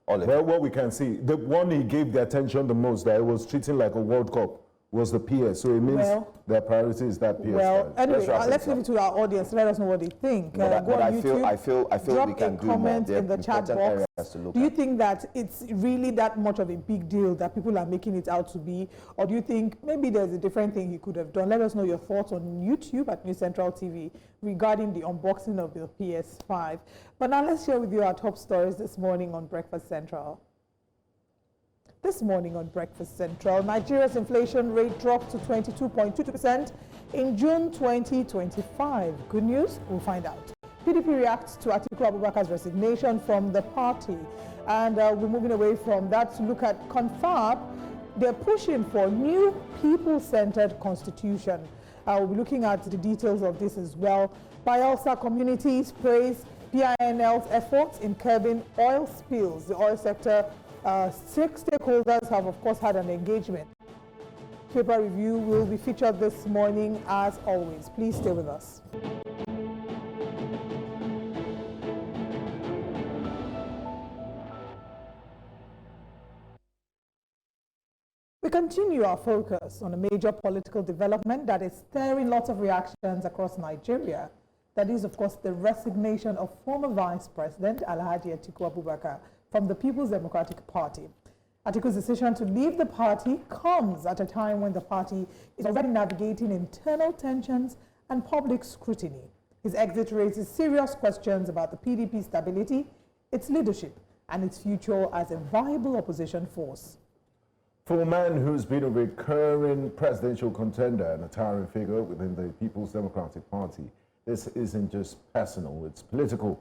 Speaker 3: Well, what we can see, the one he gave the attention the most, that it was treating like a World Cup, was the PS. So it means their priority is that PS.
Speaker 1: Well, anyway, let's leave it to our audience. Let us know what they think.
Speaker 2: But I feel
Speaker 1: drop
Speaker 2: we can
Speaker 1: a
Speaker 2: do more.
Speaker 1: comment in the chat box. Do you think that it's really that much of a big deal that people are making it out to be? Or do you think maybe there's a different thing he could have done? Let us know your thoughts on YouTube at News Central TV regarding the unboxing of the PS5. But now let's share with you our top stories this morning on Breakfast Central. This morning on Breakfast Central, Nigeria's inflation rate dropped to 22.22% in June 2025. Good news? We'll find out. PDP reacts to Atiku Abubakar's resignation from the party. And we're moving away from that to look at Confab. They're pushing for new people-centered constitution. We'll be looking at the details of this as well. Bayelsa communities praise PINL's efforts in curbing oil spills. The oil sector 6 stakeholders have, of course, had an engagement. Paper review will be featured this morning, as always. Please stay with us. We continue our focus on a major political development that is stirring lots of reactions across Nigeria. That is, of course, the resignation of former Vice President Alhaji Atiku Abubakar from the People's Democratic Party. Atiku's decision to leave the party comes at a time when the party is already navigating internal tensions and public scrutiny. His exit raises serious questions about the PDP stability, its leadership, and its future as a viable opposition force.
Speaker 3: For a man who's been a recurring presidential contender and a towering figure within the People's Democratic Party, this isn't just personal, it's political.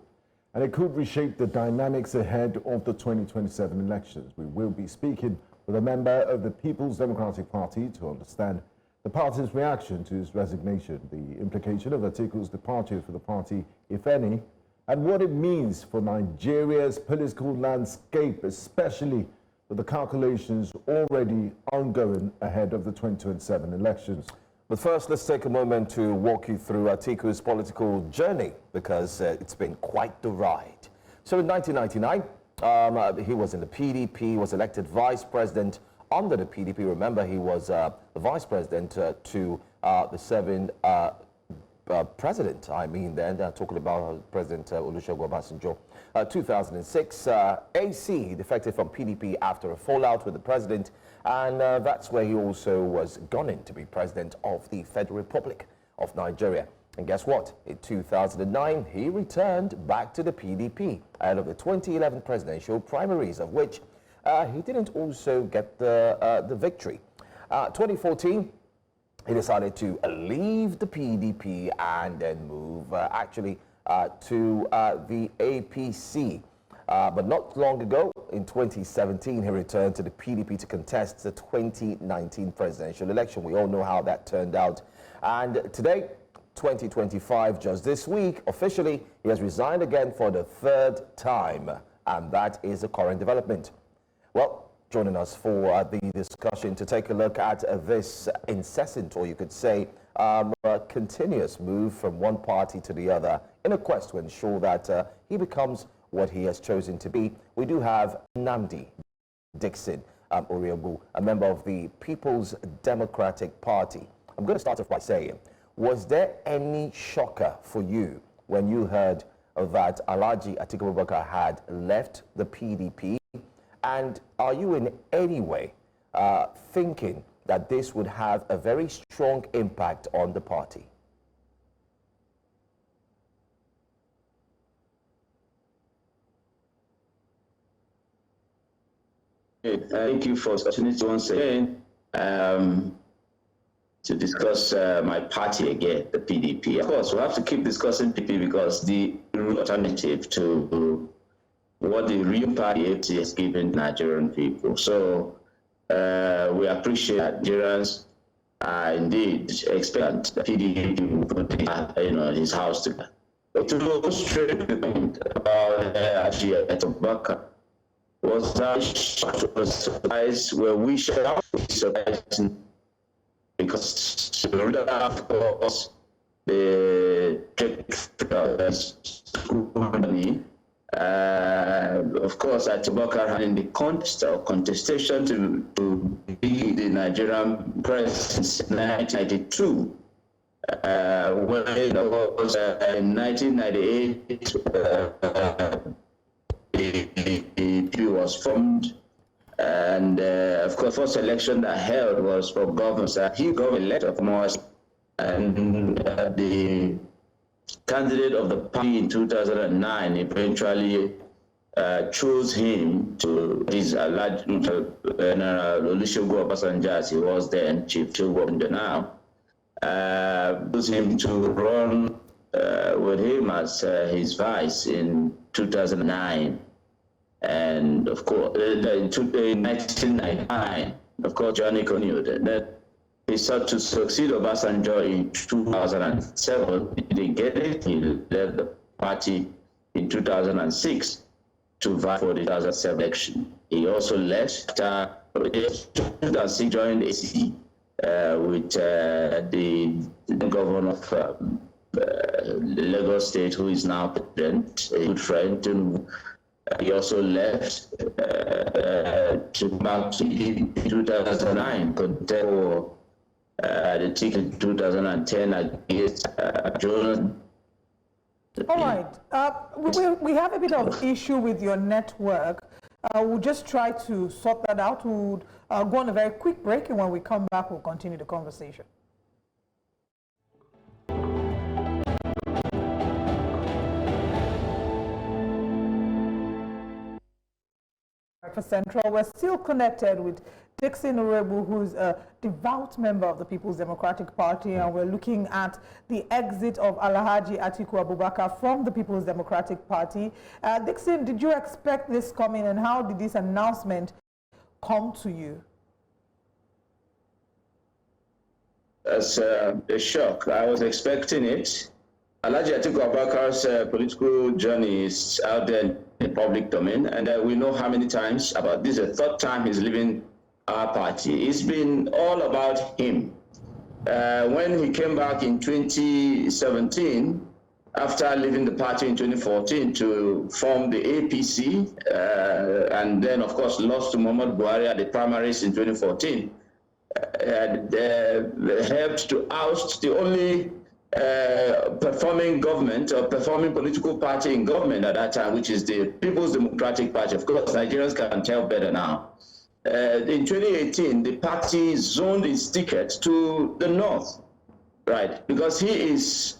Speaker 3: And it could reshape the dynamics ahead of the 2027 elections. We will be speaking with a member of the People's Democratic Party to understand the party's reaction to his resignation, the implication of Atiku's departure for the party, if any, and what it means for Nigeria's political landscape, especially with the calculations already ongoing ahead of the 2027 elections.
Speaker 2: But first, let's take a moment to walk you through Atiku's political journey, because it's been quite the ride. So in 1999, he was in the PDP, was elected vice president under the PDP. Remember, he was the vice president to the serving president. I mean, then talking about President Olusegun Obasanjo. 2006, AC defected from PDP after a fallout with the president, and that's where he also was gunning to be president of the Federal Republic of Nigeria. And guess what? In 2009, he returned back to the PDP ahead of the 2011 presidential primaries, of which he didn't also get the victory. 2014, he decided to leave the PDP and then move to the APC. But not long ago, in 2017, he returned to the PDP to contest the 2019 presidential election. We all know how that turned out. And today, 2025, just this week, officially, he has resigned again for the third time. And that is the current development. Well, joining us for the discussion to take a look at this incessant, or you could say, continuous move from one party to the other in a quest to ensure that he becomes what he has chosen to be. We do have Nnamdi Dickson Iroegbu, a member of the People's Democratic Party. I'm going to start off by saying, was there any shocker for you when you heard that Alhaji Atiku Abubakar had left the PDP? And are you in any way thinking that this would have a very strong impact on the party?
Speaker 6: Thank you for the opportunity once again to discuss my party again, the PDP. Of course, we have to keep discussing PDP because the alternative to what the real party has given Nigerian people. So we appreciate Nigerians indeed expect the PDP will put his house together. But to go straight to the point about Alhaji Abubakar, was I surprised? Were we surprised? Because of course the company. Of course, Abubakar had in the contestation to be the Nigerian president since 1992. When it was in 1998, PDP was formed, and of course, the first election that held was for governor. He got elected from us, and the candidate of the party in 2009 eventually chose him to his Olusegun Obasanjo, as he was then Chief Chilwell now, chose him to run with him as his vice in 2009. And of course, in 1999, of course, Johnny continued that he sought to succeed Obasanjo in 2007. He didn't get it. He left the party in 2006 to vie for the 2007 election. He also left after 2006, joined AC with the governor of Lagos State, who is now president, a good friend. And he also left to back to 2009, contest for the ticket in 2010 against Jonathan.
Speaker 1: All right. We have a bit of issue with your network. We'll just try to sort that out. We'll go on a very quick break, and when we come back, we'll continue the conversation. For Central, we're still connected with Dickson Iroegbu, who's a devout member of the People's Democratic Party, and we're looking at the exit of Alhaji Atiku Abubakar from the People's Democratic Party. Dickson, did you expect this coming, and how did this announcement come to you?
Speaker 6: As a shock. I was expecting it. Alhaji Atiku Abubakar's political journey is out there in the public domain, and we know how many times about this. The third time he's leaving our party. It's been all about him. When he came back in 2017, after leaving the party in 2014 to form the APC, and then of course lost to Muhammad Buhari at the primaries in 2014, helped to oust the only performing government or performing political party in government at that time, which is the People's Democratic Party. Of course, Nigerians can tell better now. In 2018, the party zoned its ticket to the north, right? Because he is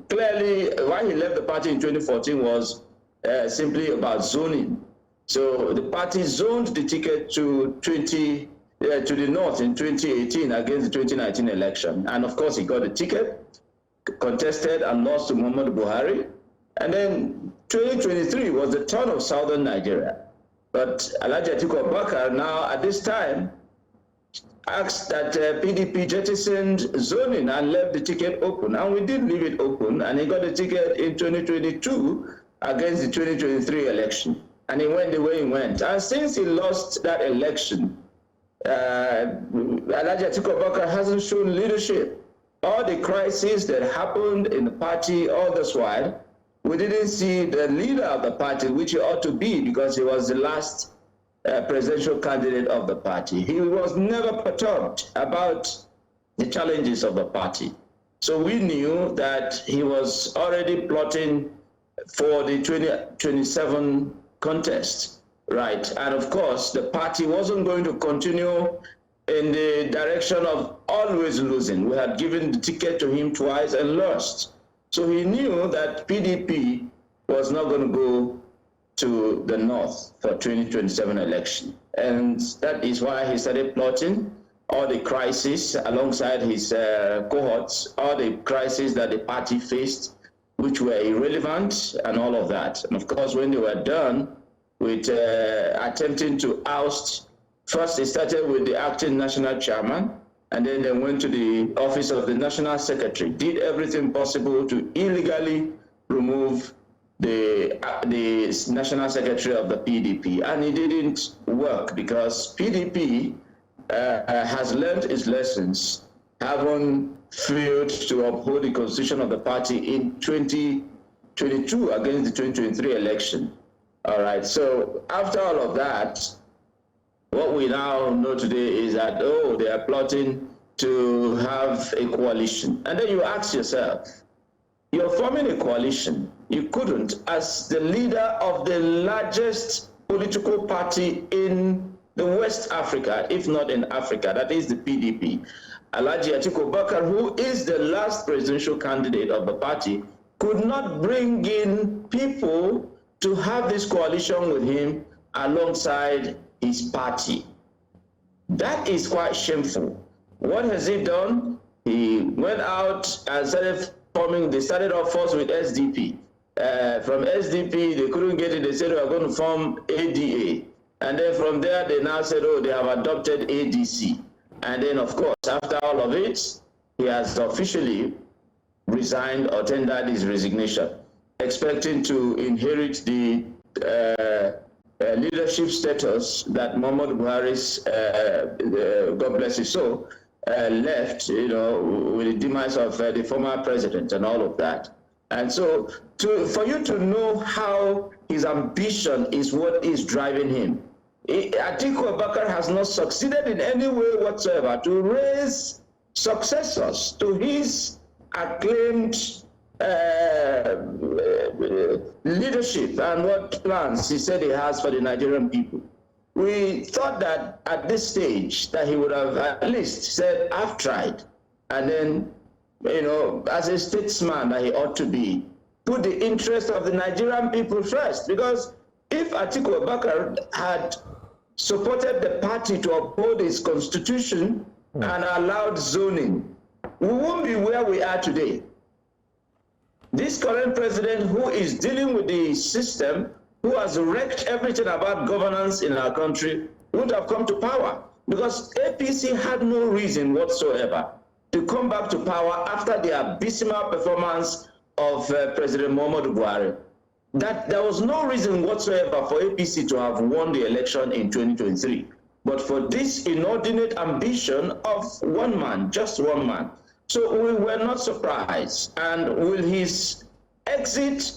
Speaker 6: clearly, why he left the party in 2014 was simply about zoning. So the party zoned the ticket to the north in 2018 against the 2019 election. And of course, he got the ticket, contested and lost to Muhammad Buhari. And then 2023 was the turn of southern Nigeria. But Alhaji Atiku Abubakar now at this time asked that PDP jettisoned zoning and left the ticket open. And we did leave it open, and he got the ticket in 2022 against the 2023 election. And he went the way he went. And since he lost that election, Alhaji Atiku Abubakar hasn't shown leadership. All the crises that happened in the party all this while, we didn't see the leader of the party, which he ought to be, because he was the last presidential candidate of the party. He was never perturbed about the challenges of the party. So we knew that he was already plotting for the 2027 contest, right? And of course, the party wasn't going to continue in the direction of always losing. We had given the ticket to him twice and lost. So he knew that PDP was not going to go to the north for 2027 election. And that is why he started plotting all the crises alongside his cohorts, all the crises that the party faced, which were irrelevant and all of that. And of course, when they were done with attempting to oust, first they started with the acting national chairman, and then they went to the office of the national secretary, did everything possible to illegally remove the national secretary of the PDP. And it didn't work because PDP has learned its lessons, having failed to uphold the constitution of the party in 2022 against the 2023 election. All right, so after all of that, what we now know today is that, oh, they are plotting to have a coalition. And then you ask yourself, you're forming a coalition. You couldn't, as the leader of the largest political party in the West Africa, if not in Africa, that is the PDP. Alhaji Atiku Abubakar, who is the last presidential candidate of the party, could not bring in people to have this coalition with him alongside his party. That is quite shameful. What has he done? He went out and started forming, they started off first with SDP. From SDP, they couldn't get it, they said they were going to form ADA. And then from there, they now said, oh, they have adopted ADC. And then, of course, after all of it, he has officially resigned or tendered his resignation, expecting to inherit the leadership status that Muhammad Buhari's, God bless his soul, left, you know, with the demise of the former president and all of that. And so for you to know how his ambition is what is driving him, Atiku Abubakar has not succeeded in any way whatsoever to raise successors to his acclaimed leadership and what plans he said he has for the Nigerian people. We thought that at this stage that he would have at least said, I've tried, and then, you know, as a statesman that he ought to be, put the interest of the Nigerian people first. Because if Atiku Abubakar had supported the party to uphold its constitution and allowed zoning, we won't be where we are today. This current president, who is dealing with the system, who has wrecked everything about governance in our country, would have come to power, because APC had no reason whatsoever to come back to power after the abysmal performance of President Muhammadu Buhari. That there was no reason whatsoever for APC to have won the election in 2023, but for this inordinate ambition of one man, just one man. So we were not surprised. And will his exit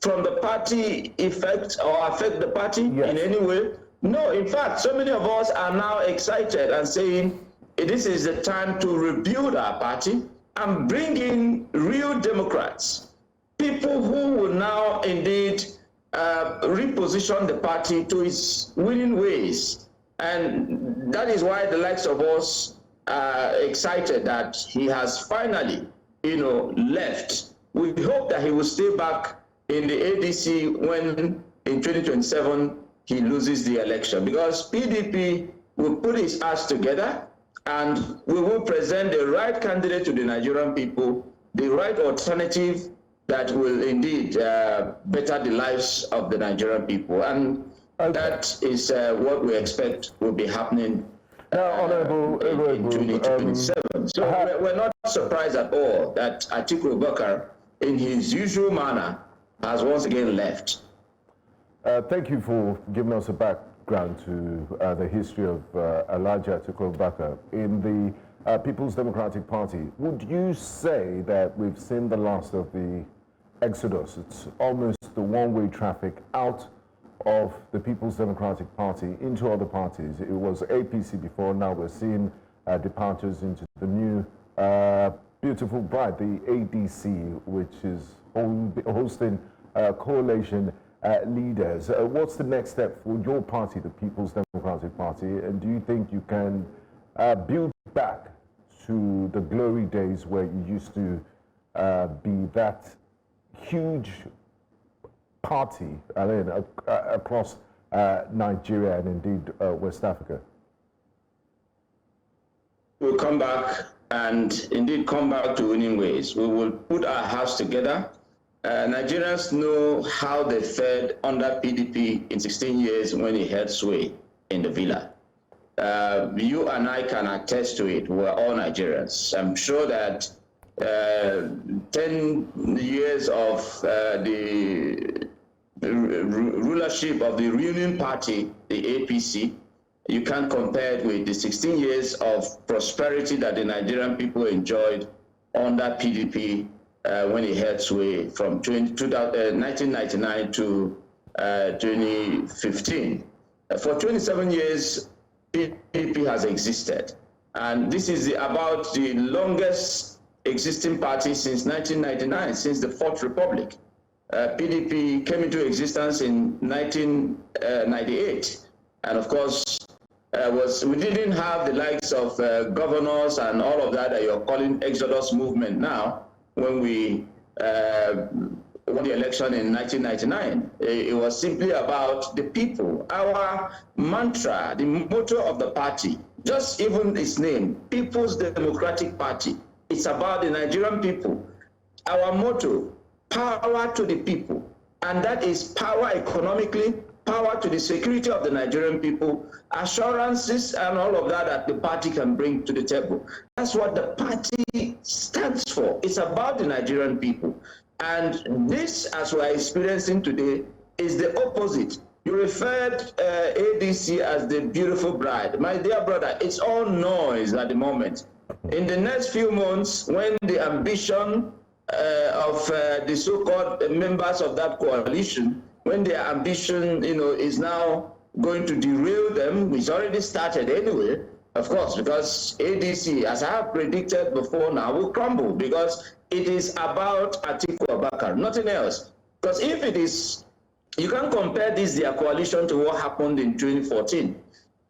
Speaker 6: from the party affect the party in any way? No, in fact, so many of us are now excited and saying this is the time to rebuild our party and bring in real Democrats, people who will now indeed reposition the party to its winning ways. And that is why the likes of us are excited that he has finally, you know, left. We hope that he will stay back in the ADC when in 2027 he loses the election, because PDP will put his ass together and we will present the right candidate to the Nigerian people, the right alternative that will indeed better the lives of the Nigerian people. And that is what we expect will be happening
Speaker 3: Honorable
Speaker 6: in 2027. So we're not surprised at all that Atiku Abubakar, in his usual manner, has once again left.
Speaker 3: Thank you for giving us a background to the history of Elijah Atiku Abubakar. In the People's Democratic Party, would you say that we've seen the last of the exodus? It's almost the one-way traffic out of the People's Democratic Party into other parties. It was APC before, now we're seeing departures into the new beautiful bride, the ADC, which is hosting coalition leaders. What's the next step for your party, the People's Democratic Party, and do you think you can build back to the glory days where you used to be that huge party, I mean, across Nigeria and indeed West Africa?
Speaker 6: We'll come back and indeed come back to winning ways. We will put our house together. Nigerians know how they fared under PDP in 16 years when he held sway in the villa. You and I can attest to it. We're all Nigerians. I'm sure that 10 years of the rulership of the ruling party, the APC, you can't compare it with the 16 years of prosperity that the Nigerian people enjoyed under PDP when he held sway from 1999 to 2015. For 27 years, PDP has existed. And this is about the longest existing party since 1999, since the Fourth Republic. PDP came into existence in 1998. And of course, we didn't have the likes of governors and all of that you're calling Exodus movement now. When we won the election in 1999, it was simply about the people. Our mantra, the motto of the party, just even its name, People's Democratic Party, it's about the Nigerian people. Our motto, power to the people, and that is power economically, power to the security of the Nigerian people, assurances and all of that that the party can bring to the table. That's what the party stands for. It's about the Nigerian people. And this, as we're experiencing today, is the opposite. You referred ADC as the beautiful bride. My dear brother, it's all noise at the moment. In the next few months, when the ambition of the so-called members of that coalition, when their ambition, is now going to derail them, which already started anyway, of course, because ADC, as I have predicted before now, will crumble, because it is about Atiku Abubakar, nothing else. Because if it is, you can compare their coalition to what happened in 2014.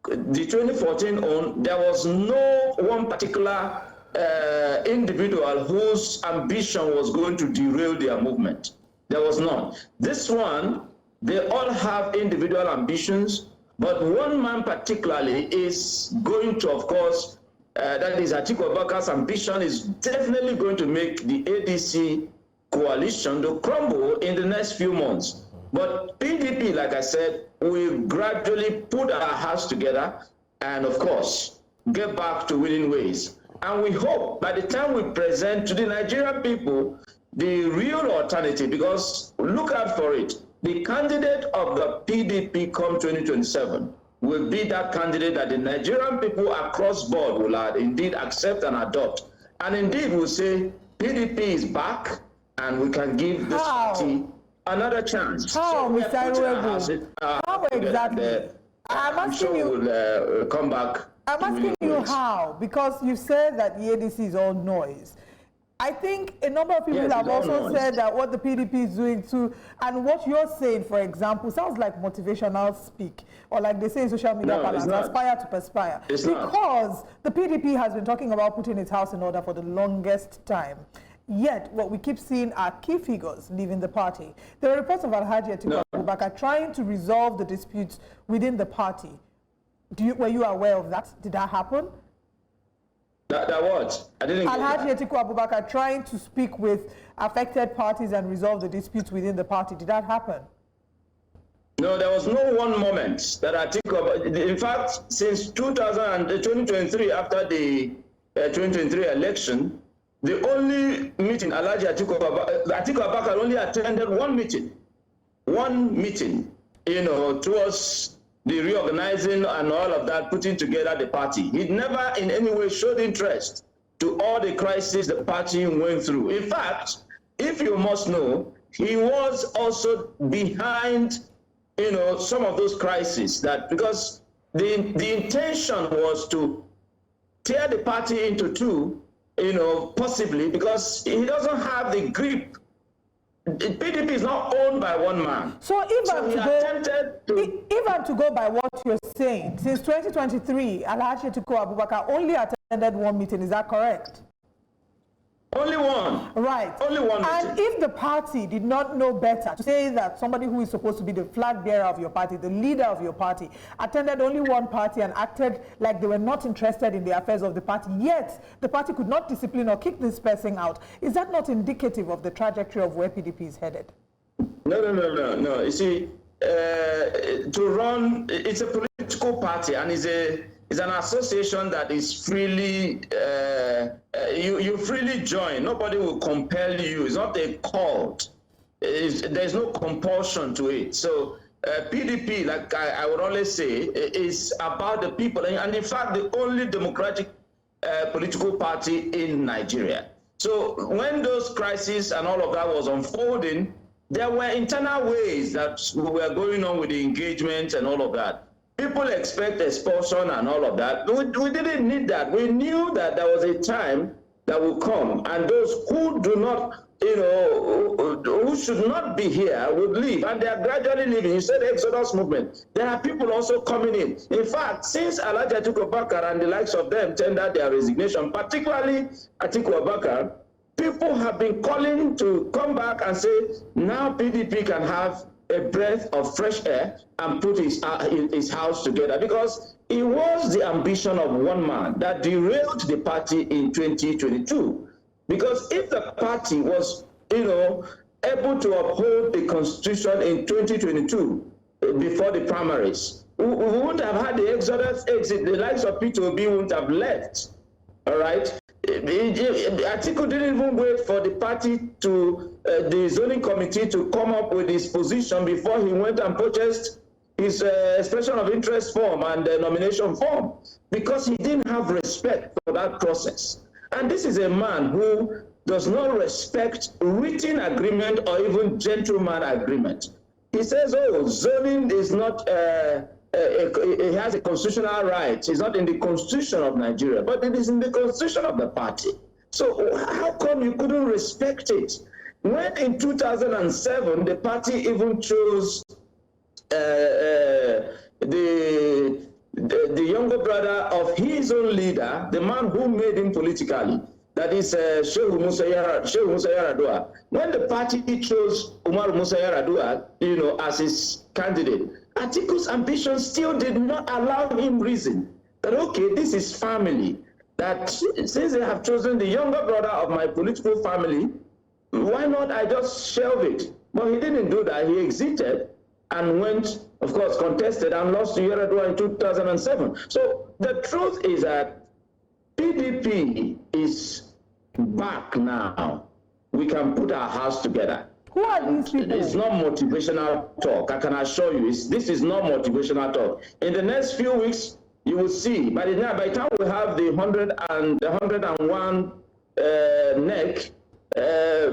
Speaker 6: The 2014 there was no one particular individual whose ambition was going to derail their movement. There was none. This one, they all have individual ambitions, but one man particularly is going to, of course, that is Atiku Abubakar's ambition is definitely going to make the ADC coalition to crumble in the next few months. But PDP, like I said, will gradually put our hearts together and, of course, get back to winning ways. And we hope by the time we present to the Nigerian people the real alternative, because look out for it, the candidate of the PDP come 2027 will be that candidate that the Nigerian people across board will indeed accept and adopt. And indeed will say, PDP is back and we can give this party another chance.
Speaker 1: How,
Speaker 6: so
Speaker 1: Mr. Iroegbu? How exactly? I'm asking you.
Speaker 6: Will come back.
Speaker 1: I'm asking you how, because you said that the ADC is all noise. I think a number of people have also said that what the PDP is doing too, and what you're saying, for example, sounds like motivational speak, or like they say in social media, aspire to perspire. Because the PDP has been talking about putting its house in order for the longest time. Yet, what we keep seeing are key figures leaving the party. There are reports of Alhaji Atiku Abubakar trying to resolve the disputes within the party. Were you aware of that? Did that happen?
Speaker 6: That what? I didn't get that.
Speaker 1: Alhaji Atiku Abubakar trying to speak with affected parties and resolve the disputes within the party. Did that happen?
Speaker 6: No, there was no one moment that Atiku, in fact, since 2023, after the 2023 election, the only meeting Alhaji Atiku Abubakar only attended one meeting, you know, towards the reorganizing and all of that, putting together the party. He never in any way showed interest to all the crises the party went through. In fact, if you must know, he was also behind, you know, some of those crises, that because the intention was to tear the party into two, you know, possibly because he doesn't have the grip. The PDP is not owned by one man.
Speaker 1: So even to go by what you're saying, since 2023, Alhaji Atiku Abubakar only attended one meeting. Is that correct?
Speaker 6: Only one.
Speaker 1: Right.
Speaker 6: Only one
Speaker 1: and
Speaker 6: meeting.
Speaker 1: If the party did not know better to say that somebody who is supposed to be the flag bearer of your party, the leader of your party, attended only one party and acted like they were not interested in the affairs of the party, yet the party could not discipline or kick this person out, is that not indicative of the trajectory of where PDP is headed?
Speaker 6: No. You see, to run, it's a political party and it's an association that is freely, you freely join. Nobody will compel you. It's not a cult. There's no compulsion to it. So PDP, like I would always say, is about the people. And in fact, the only democratic political party in Nigeria. So when those crises and all of that was unfolding, there were internal ways that were going on with the engagement and all of that. People expect expulsion and all of that. We didn't need that. We knew that there was a time that will come, and those who do not, you know, who should not be here would leave, and they are gradually leaving. You said the Exodus movement. There are people also coming in. In fact, since Alhaji Atiku Abubakar and the likes of them tendered their resignation, particularly Atiku Abubakar, people have been calling to come back and say, now PDP can have a breath of fresh air and put his house together, because it was the ambition of one man that derailed the party in 2022. Because if the party was, you know, able to uphold the constitution in 2022 before the primaries, we wouldn't have had the Exodus exit. The likes of P2B wouldn't have left. All right. Atiku didn't even wait for the party to the zoning committee to come up with his position before he went and purchased his expression of interest form and nomination form, because he didn't have respect for that process. And this is a man who does not respect written agreement or even gentleman agreement. He says, oh, zoning is not it has a constitutional right. It's not in the constitution of Nigeria, but it is in the constitution of the party. So how come you couldn't respect it? When in 2007, the party even chose the younger brother of his own leader, the man who made him politically, that is Shehu Musa Yar'Adua. When the party chose Umar Musa Yar'Adua, as his candidate, Atiku's ambition still did not allow him reason that, okay, this is family, that since they have chosen the younger brother of my political family, why not I just shelve it? But he didn't do that. He exited and went, of course, contested and lost to Yar'Adua in 2007. So the truth is that PDP is back now. We can put our house together.
Speaker 1: Who are these people?
Speaker 6: It's not motivational talk. I can assure you, this is not motivational talk. In the next few weeks, you will see. By the time we have the 101 neck,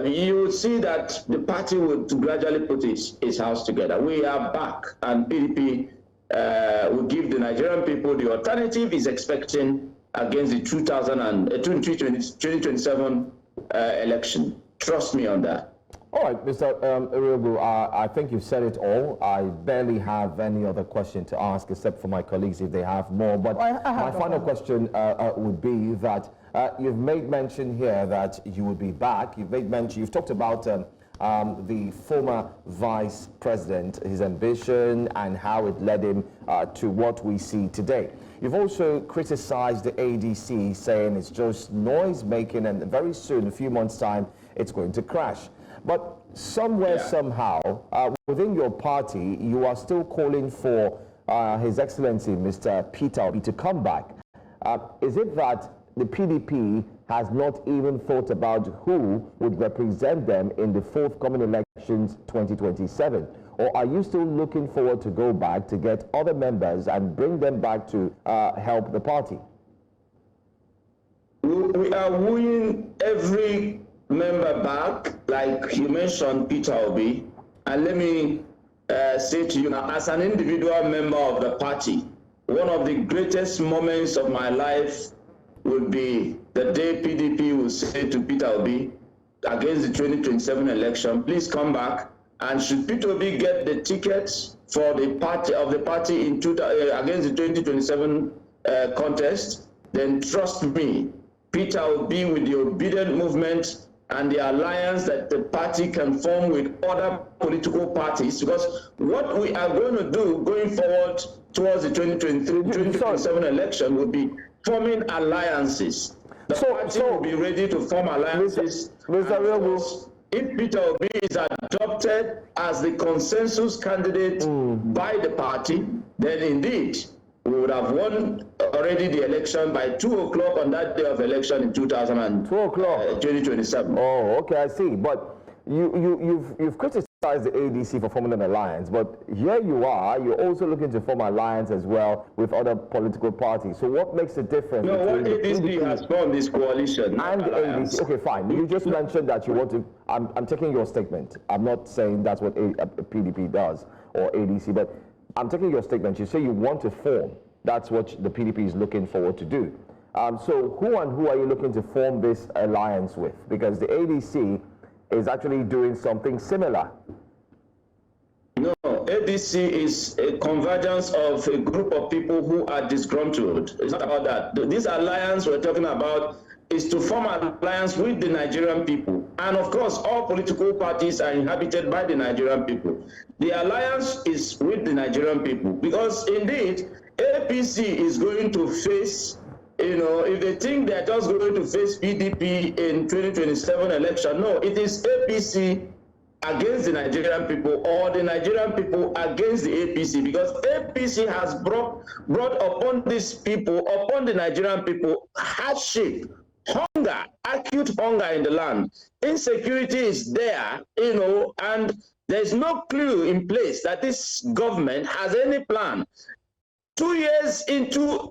Speaker 6: you will see that the party will gradually put its house together. We are back, and PDP will give the Nigerian people the alternative is expecting against the 2027 election. Trust me on that.
Speaker 2: All right, Mr. Iroegbu, I think you've said it all. I barely have any other question to ask except for my colleagues if they have more. But my final question would be that you've made mention here that you would be back. You've talked about the former vice president, his ambition and how it led him to what we see today. You've also criticized the ADC, saying it's just noise making and very soon, a few months' time, it's going to crash. But somewhere, somehow, within your party, you are still calling for His Excellency, Mr. Peter Obi, to come back. Is it that the PDP has not even thought about who would represent them in the forthcoming elections 2027? Or are you still looking forward to go back to get other members and bring them back to help the party?
Speaker 6: We are wooing every member back, like you mentioned, Peter Obi. And let me say to you now, as an individual member of the party, one of the greatest moments of my life would be the day PDP will say to Peter Obi, against the 2027 election, please come back. And should Peter Obi get the tickets for the party in against the 2027 contest, then trust me, Peter Obi with the obedient movement and the alliance that the party can form with other political parties, because what we are going to do going forward towards the 2027 election will be forming alliances. The party will be ready to form alliances.
Speaker 2: Mr. Iroegbu,
Speaker 6: if Peter Obi is adopted as the consensus candidate by the party, then indeed we would have won already the election by 2 o'clock on that day of election in 2027.
Speaker 2: Oh, okay, I see. But you've criticized the ADC for forming an alliance, but here you are, you're also looking to form an alliance as well with other political parties. So what makes the difference?
Speaker 6: No, what ADC has formed this coalition
Speaker 2: and the ADC. Okay, fine. You just mentioned that you want to. I'm taking your statement. I'm not saying that's what PDP does or ADC, but I'm taking your statement. You say you want to form. That's what the PDP is looking forward to do. So who are you looking to form this alliance with? Because the ADC is actually doing something similar.
Speaker 6: No, ADC is a convergence of a group of people who are disgruntled. It's not about that. This alliance we're talking about is to form an alliance with the Nigerian people. And of course, all political parties are inhabited by the Nigerian people. The alliance is with the Nigerian people because indeed, APC is going to face, if they think they're just going to face PDP in 2027 election, no, it is APC against the Nigerian people or the Nigerian people against the APC, because APC has brought upon these people, upon the Nigerian people, hardship, hunger, acute hunger in the land. Insecurity is there, and there's no clue in place that this government has any plan. 2 years into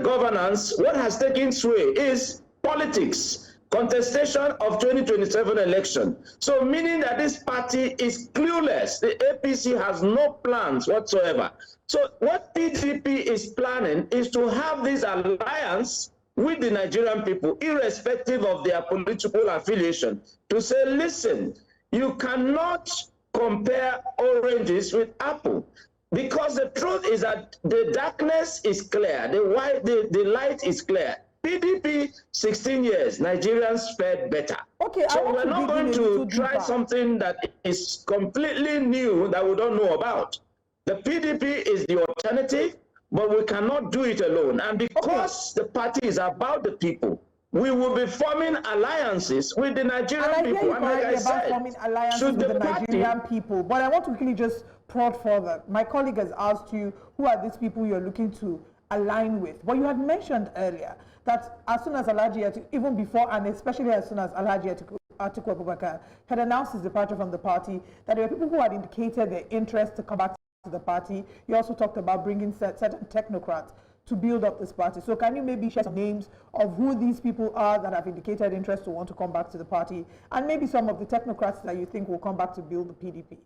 Speaker 6: governance, what has taken sway is politics, contestation of 2027 election. So meaning that this party is clueless. The APC has no plans whatsoever. So what PDP is planning is to have this alliance with the Nigerian people, irrespective of their political affiliation, to say, listen, you cannot compare oranges with apple. Because the truth is that the darkness is clear, the light is clear. PDP, 16 years, Nigerians fared better.
Speaker 1: Okay,
Speaker 6: so we're not going to try something that is completely new that we don't know about. The PDP is the alternative, but we cannot do it alone. And because the party is about the people, we will be forming alliances with the Nigerian people.
Speaker 1: And like I said, forming alliances with the Nigerian people. But I want to quickly just prod further. My colleague has asked you, who are these people you're looking to align with? But you had mentioned earlier that as soon as Alhaji, even before and especially as soon as Alhaji Atiku Abubakar had announced his departure from the party, that there were people who had indicated their interest to come back to the party. You also talked about bringing certain technocrats to build up this party. So can you maybe share some names of who these people are that have indicated interest to want to come back to the party, and maybe some of the technocrats that you think will come back to build the PDP?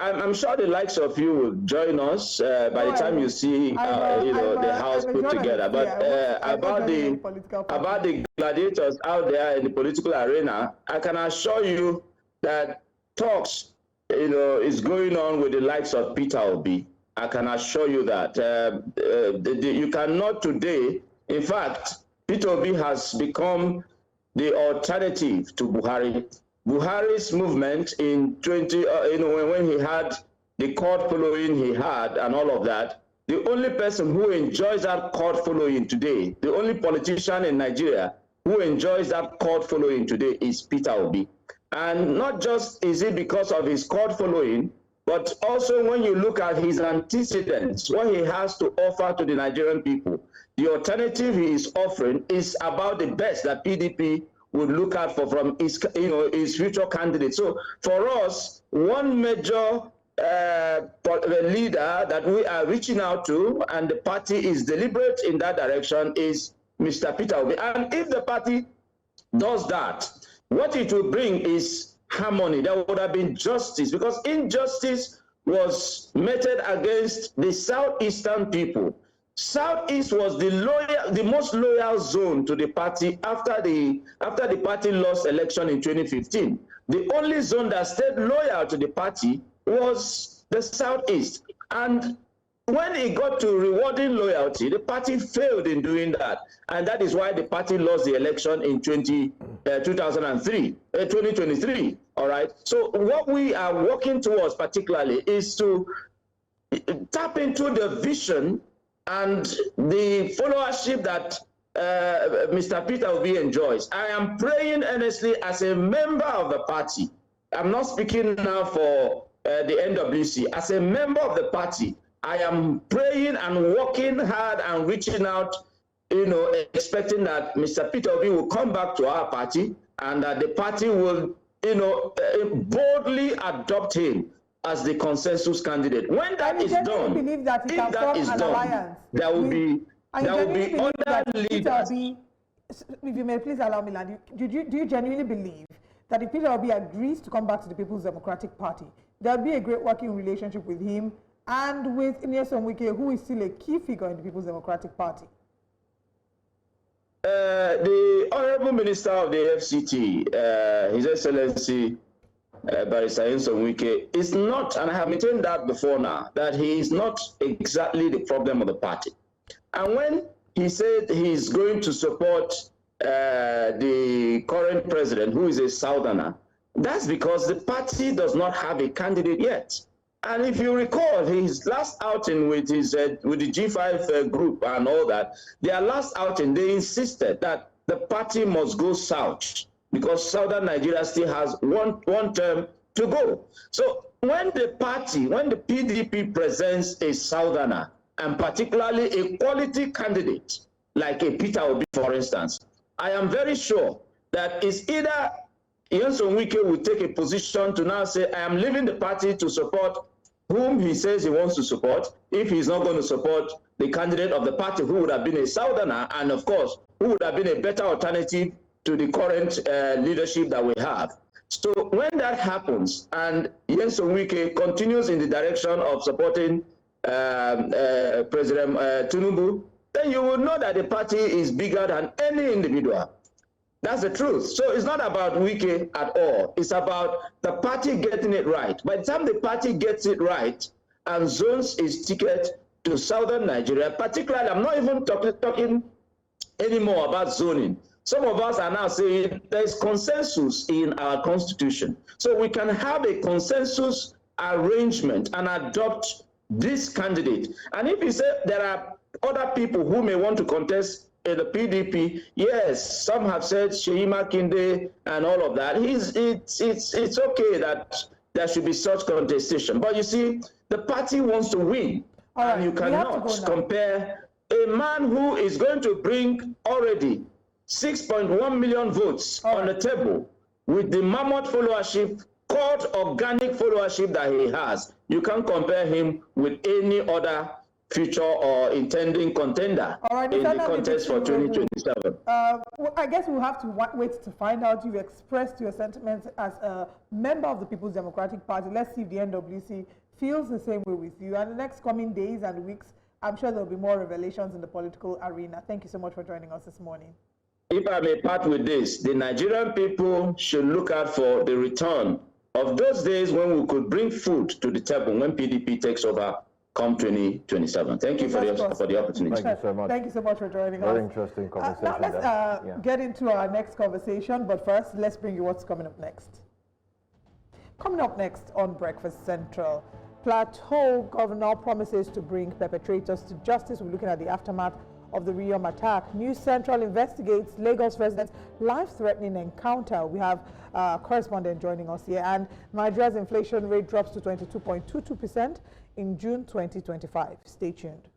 Speaker 6: I'm sure the likes of you will join us by the time you see the house put together. But about the gladiators out there in the political arena, I can assure you that talks is going on with the likes of Peter Obi. I can assure you that you cannot today. In fact, Peter Obi has become the alternative to Buhari. Buhari's movement in when he had the court following he had and all of that, the only person who enjoys that court following today, the only politician in Nigeria who enjoys that court following today is Peter Obi. And not just is it because of his court following, but also when you look at his antecedents, what he has to offer to the Nigerian people, the alternative he is offering is about the best that PDP would look out for from his future candidate. So for us, one major leader that we are reaching out to, and the party is deliberate in that direction, is Mr. Peter Obi. And if the party does that, what it will bring is harmony. There would have been justice, because injustice was meted against the southeastern people. Southeast was the most loyal zone to the party after the party lost election in 2015. The only zone that stayed loyal to the party was the Southeast. And when it got to rewarding loyalty, the party failed in doing that. And that is why the party lost the election in 2023. All right. So what we are working towards particularly is to tap into the vision and the followership that Mr. Peter Obi enjoys. I am praying earnestly as a member of the party. I'm not speaking now for the NWC. As a member of the party, I am praying and working hard and reaching out, expecting that Mr. Peter Obi will come back to our party and that the party will, boldly adopt him as the consensus candidate. When that is done,
Speaker 1: believe that if that is done,
Speaker 6: there will be other leaders.
Speaker 1: If you may please allow me, Landi, do you genuinely believe that if Peter Obi agrees to come back to the People's Democratic Party, there'll be a great working relationship with him and with Nyesom Wike, who is still a key figure in the People's Democratic Party?
Speaker 6: The Honorable Minister of the FCT, His Excellency Barrister Nyesom Wike, is not, and I have maintained that before now, that he is not exactly the problem of the party. And when he said he's going to support the current president, who is a Southerner, that's because the party does not have a candidate yet. And if you recall his last outing with his with the G5 group and all that, their last outing, they insisted that the party must go south because southern Nigeria still has one term to go. So when the PDP presents a Southerner, and particularly a quality candidate like a Peter Obi, for instance, I am very sure that it's either Nyesom Wike will take a position to now say, I am leaving the party to support whom he says he wants to support, if he's not going to support the candidate of the party who would have been a Southerner, and of course, who would have been a better alternative to the current leadership that we have. So when that happens, and Nyesom Wike continues in the direction of supporting President Tinubu, then you will know that the party is bigger than any individual. That's the truth. So it's not about Wike at all. It's about the party getting it right. By the time the party gets it right and zones its ticket to southern Nigeria, particularly, I'm not even talking anymore about zoning. Some of us are now saying there's consensus in our constitution. So we can have a consensus arrangement and adopt this candidate. And if you say there are other people who may want to contest in the PDP, yes, some have said Sheyi Makinde and all of that. It's okay that there should be such contestation. But you see, the party wants to win. Right, and you cannot compare a man who is going to bring already 6.1 million votes on the table with the mammoth followership, called organic followership that he has. You can't compare him with any other future or intending contender in the contest for 2027.
Speaker 1: Well, I guess we'll have to wait to find out. You've expressed your sentiments as a member of the People's Democratic Party. Let's see if the NWC feels the same way with you. And the next coming days and weeks, I'm sure there'll be more revelations in the political arena. Thank you so much for joining us this morning.
Speaker 6: If I may part with this, the Nigerian people should look out for the return of those days when we could bring food to the table when PDP takes over come 2027. Thank you for the opportunity.
Speaker 2: Thank you so much.
Speaker 1: Thank you so much for joining us.
Speaker 2: Very interesting conversation.
Speaker 1: Now let's get into our next conversation, but first, let's bring you what's coming up next. Coming up next on Breakfast Central, Plateau Governor promises to bring perpetrators to justice. We're looking at the aftermath of the Riom attack. News Central investigates Lagos residents' life-threatening encounter. We have a correspondent joining us here. And Nigeria's inflation rate drops to 22.22% in June 2025. Stay tuned.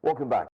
Speaker 2: Welcome back.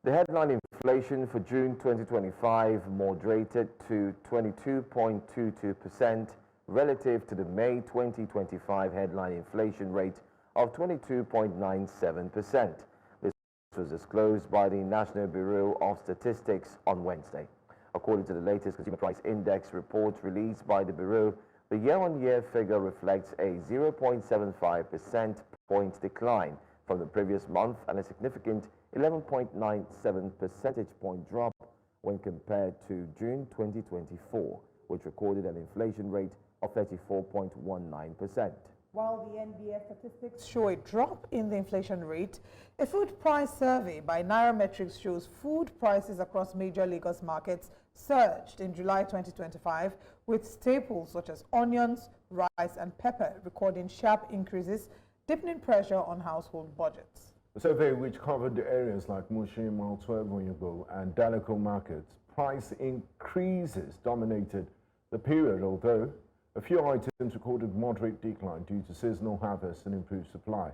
Speaker 2: The headline inflation for June 2025 moderated to 22.22% relative to the May 2025 headline inflation rate of 22.97%. This was disclosed by the National Bureau of Statistics on Wednesday. According to the latest Consumer Price Index report released by the Bureau, the year-on-year figure reflects a 0.75% point decline from the previous month and a significant 11.97 percentage point drop when compared to June 2024, which recorded an inflation rate of 34.19%.
Speaker 1: While the NBS statistics show a drop in the inflation rate, a food price survey by Nairametrics shows food prices across major Lagos markets surged in July 2025, with staples such as onions, rice, and pepper recording sharp increases, deepening pressure on household budgets.
Speaker 3: The survey, which covered the areas like Mushin, Mount 12, Oyinbo, and Daleko markets, price increases dominated the period, although A few items recorded moderate decline due to seasonal harvest and improved supply.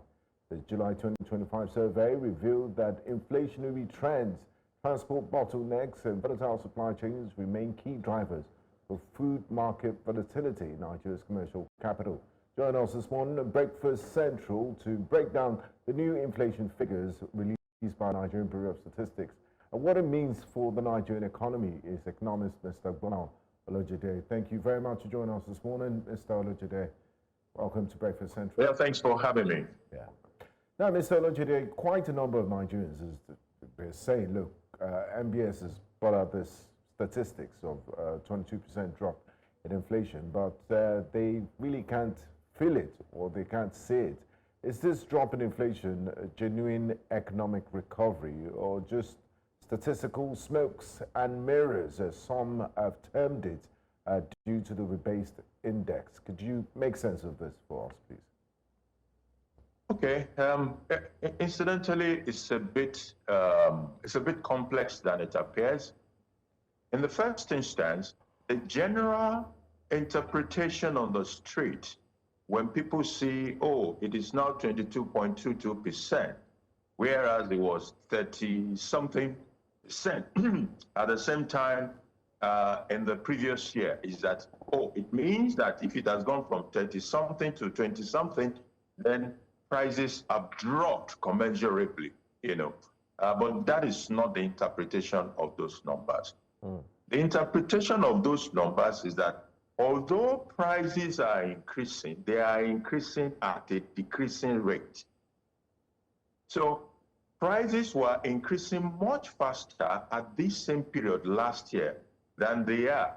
Speaker 3: The July 2025 survey revealed that inflationary trends, transport bottlenecks, and volatile supply chains remain key drivers of food market volatility in Nigeria's commercial capital. Join us this morning at Breakfast Central to break down the new inflation figures released by Nigerian Bureau of Statistics and what it means for the Nigerian economy is economist Mr. Gbona Olojide. Thank you very much for joining us this morning, Mr. Olojide. Welcome to Breakfast Central.
Speaker 7: Yeah, thanks for having me.
Speaker 3: Yeah. Now, Mr. Olojide, quite a number of Nigerians are saying, look, MBS has brought out this statistics of 22% drop in inflation, but they really can't feel it or they can't see it. Is this drop in inflation a genuine economic recovery or just statistical smokes and mirrors, as some have termed it, due to the rebased index? Could you make sense of this for us, please?
Speaker 7: Okay. Incidentally, it's a bit complex than it appears. In the first instance, the general interpretation on the street, when people see, oh, it is now 22.22%, whereas it was 30-something% at the same time in the previous year, is that, oh, it means that if it has gone from 30-something to 20-something, then prices have dropped commensurably, but that is not the interpretation of those numbers. The interpretation of those numbers is that although prices are increasing, they are increasing at a decreasing rate. So prices were increasing much faster at this same period last year than they are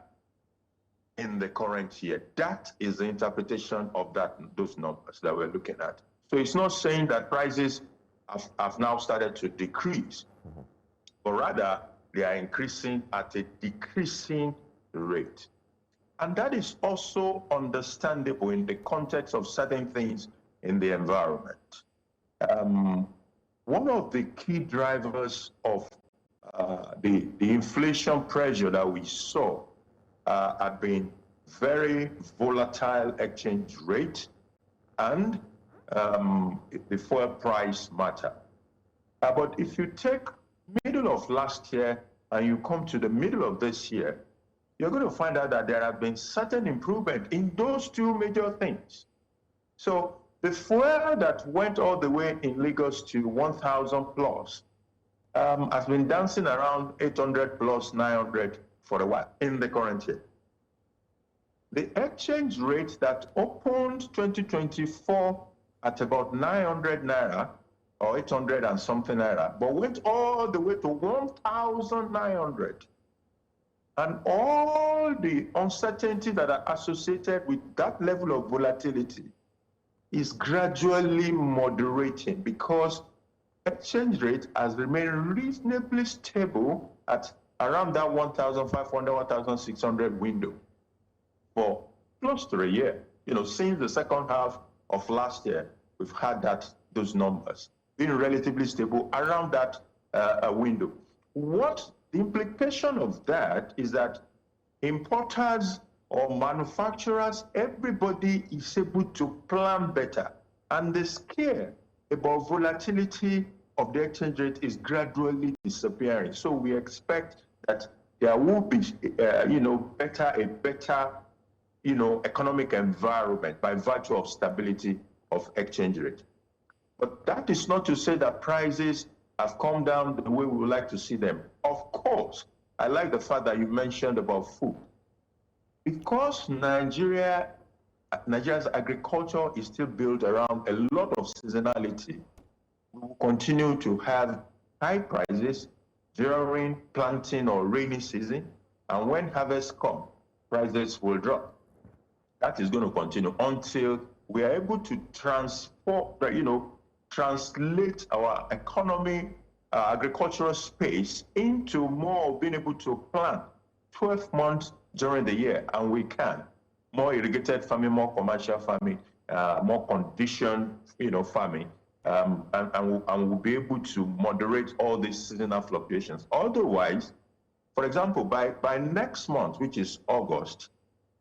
Speaker 7: in the current year. That is the interpretation of those numbers that we're looking at. So it's not saying that prices have now started to decrease, but rather they are increasing at a decreasing rate. And that is also understandable in the context of certain things in the environment. One of the key drivers of the inflation pressure that we saw had been very volatile exchange rate and the fuel price matter. But if you take middle of last year and you come to the middle of this year, you're going to find out that there have been certain improvement in those two major things. So the fuel that went all the way in Lagos to 1,000 plus has been dancing around 800 plus 900 for a while in the current year. The exchange rate that opened 2024 at about 900 naira or 800 and something naira, but went all the way to 1,900. And all the uncertainty that are associated with that level of volatility is gradually moderating because exchange rate has remained reasonably stable at around that 1,500, 1,600 window for close to a year. Since the second half of last year, we've had those numbers being relatively stable around that window. What the implication of that is that importers or manufacturers, everybody is able to plan better. And the scare about volatility of the exchange rate is gradually disappearing. So we expect that there will be, a better, economic environment by virtue of stability of exchange rate. But that is not to say that prices have come down the way we would like to see them. Of course, I like the fact that you mentioned about food. Because Nigeria's agriculture is still built around a lot of seasonality, we will continue to have high prices during planting or rainy season, and when harvest comes, prices will drop. That is going to continue until we are able to translate our economy, agricultural space into more being able to plant 12 months during the year, and we can. More irrigated farming, more commercial farming, more conditioned, farming, and we'll be able to moderate all these seasonal fluctuations. Otherwise, for example, by next month, which is August,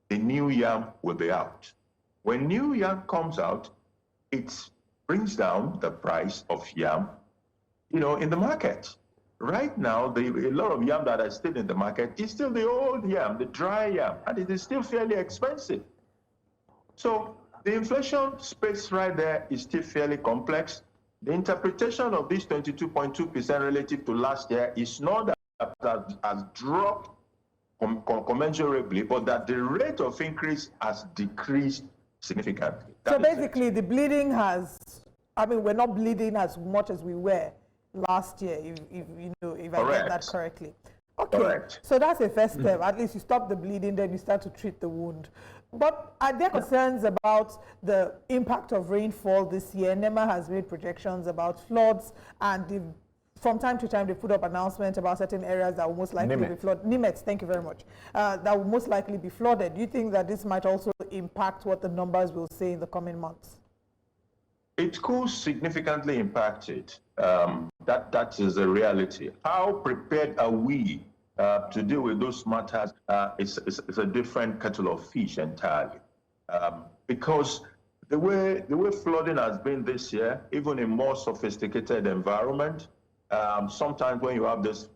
Speaker 7: the new yam will be out. When new yam comes out, it brings down the price of yam, in the market. Right now, a lot of yam that is still in the market is still the old yam, the dry yam, and it is still fairly expensive. So the inflation space right there is still fairly complex. The interpretation of this 22.2% relative to last year is not that has dropped commensurably, but that the rate of increase has decreased significantly.
Speaker 1: So basically, the bleeding we're not bleeding as much as we were last year, if I get that correctly. Okay, correct. So that's a first step. At least you stop the bleeding, then you start to treat the wound. But are there concerns about the impact of rainfall this year? NEMA has made projections about floods, and from time to time they put up announcements about certain areas that will most likely be flooded. Nimet, thank you very much. That will most likely be flooded. Do you think that this might also impact what the numbers will say in the coming months?
Speaker 7: It could significantly impact it. That is a reality. How prepared are we to deal with those matters? It's a different kettle of fish entirely. Because the way flooding has been this year, even in more sophisticated environment, sometimes when you have this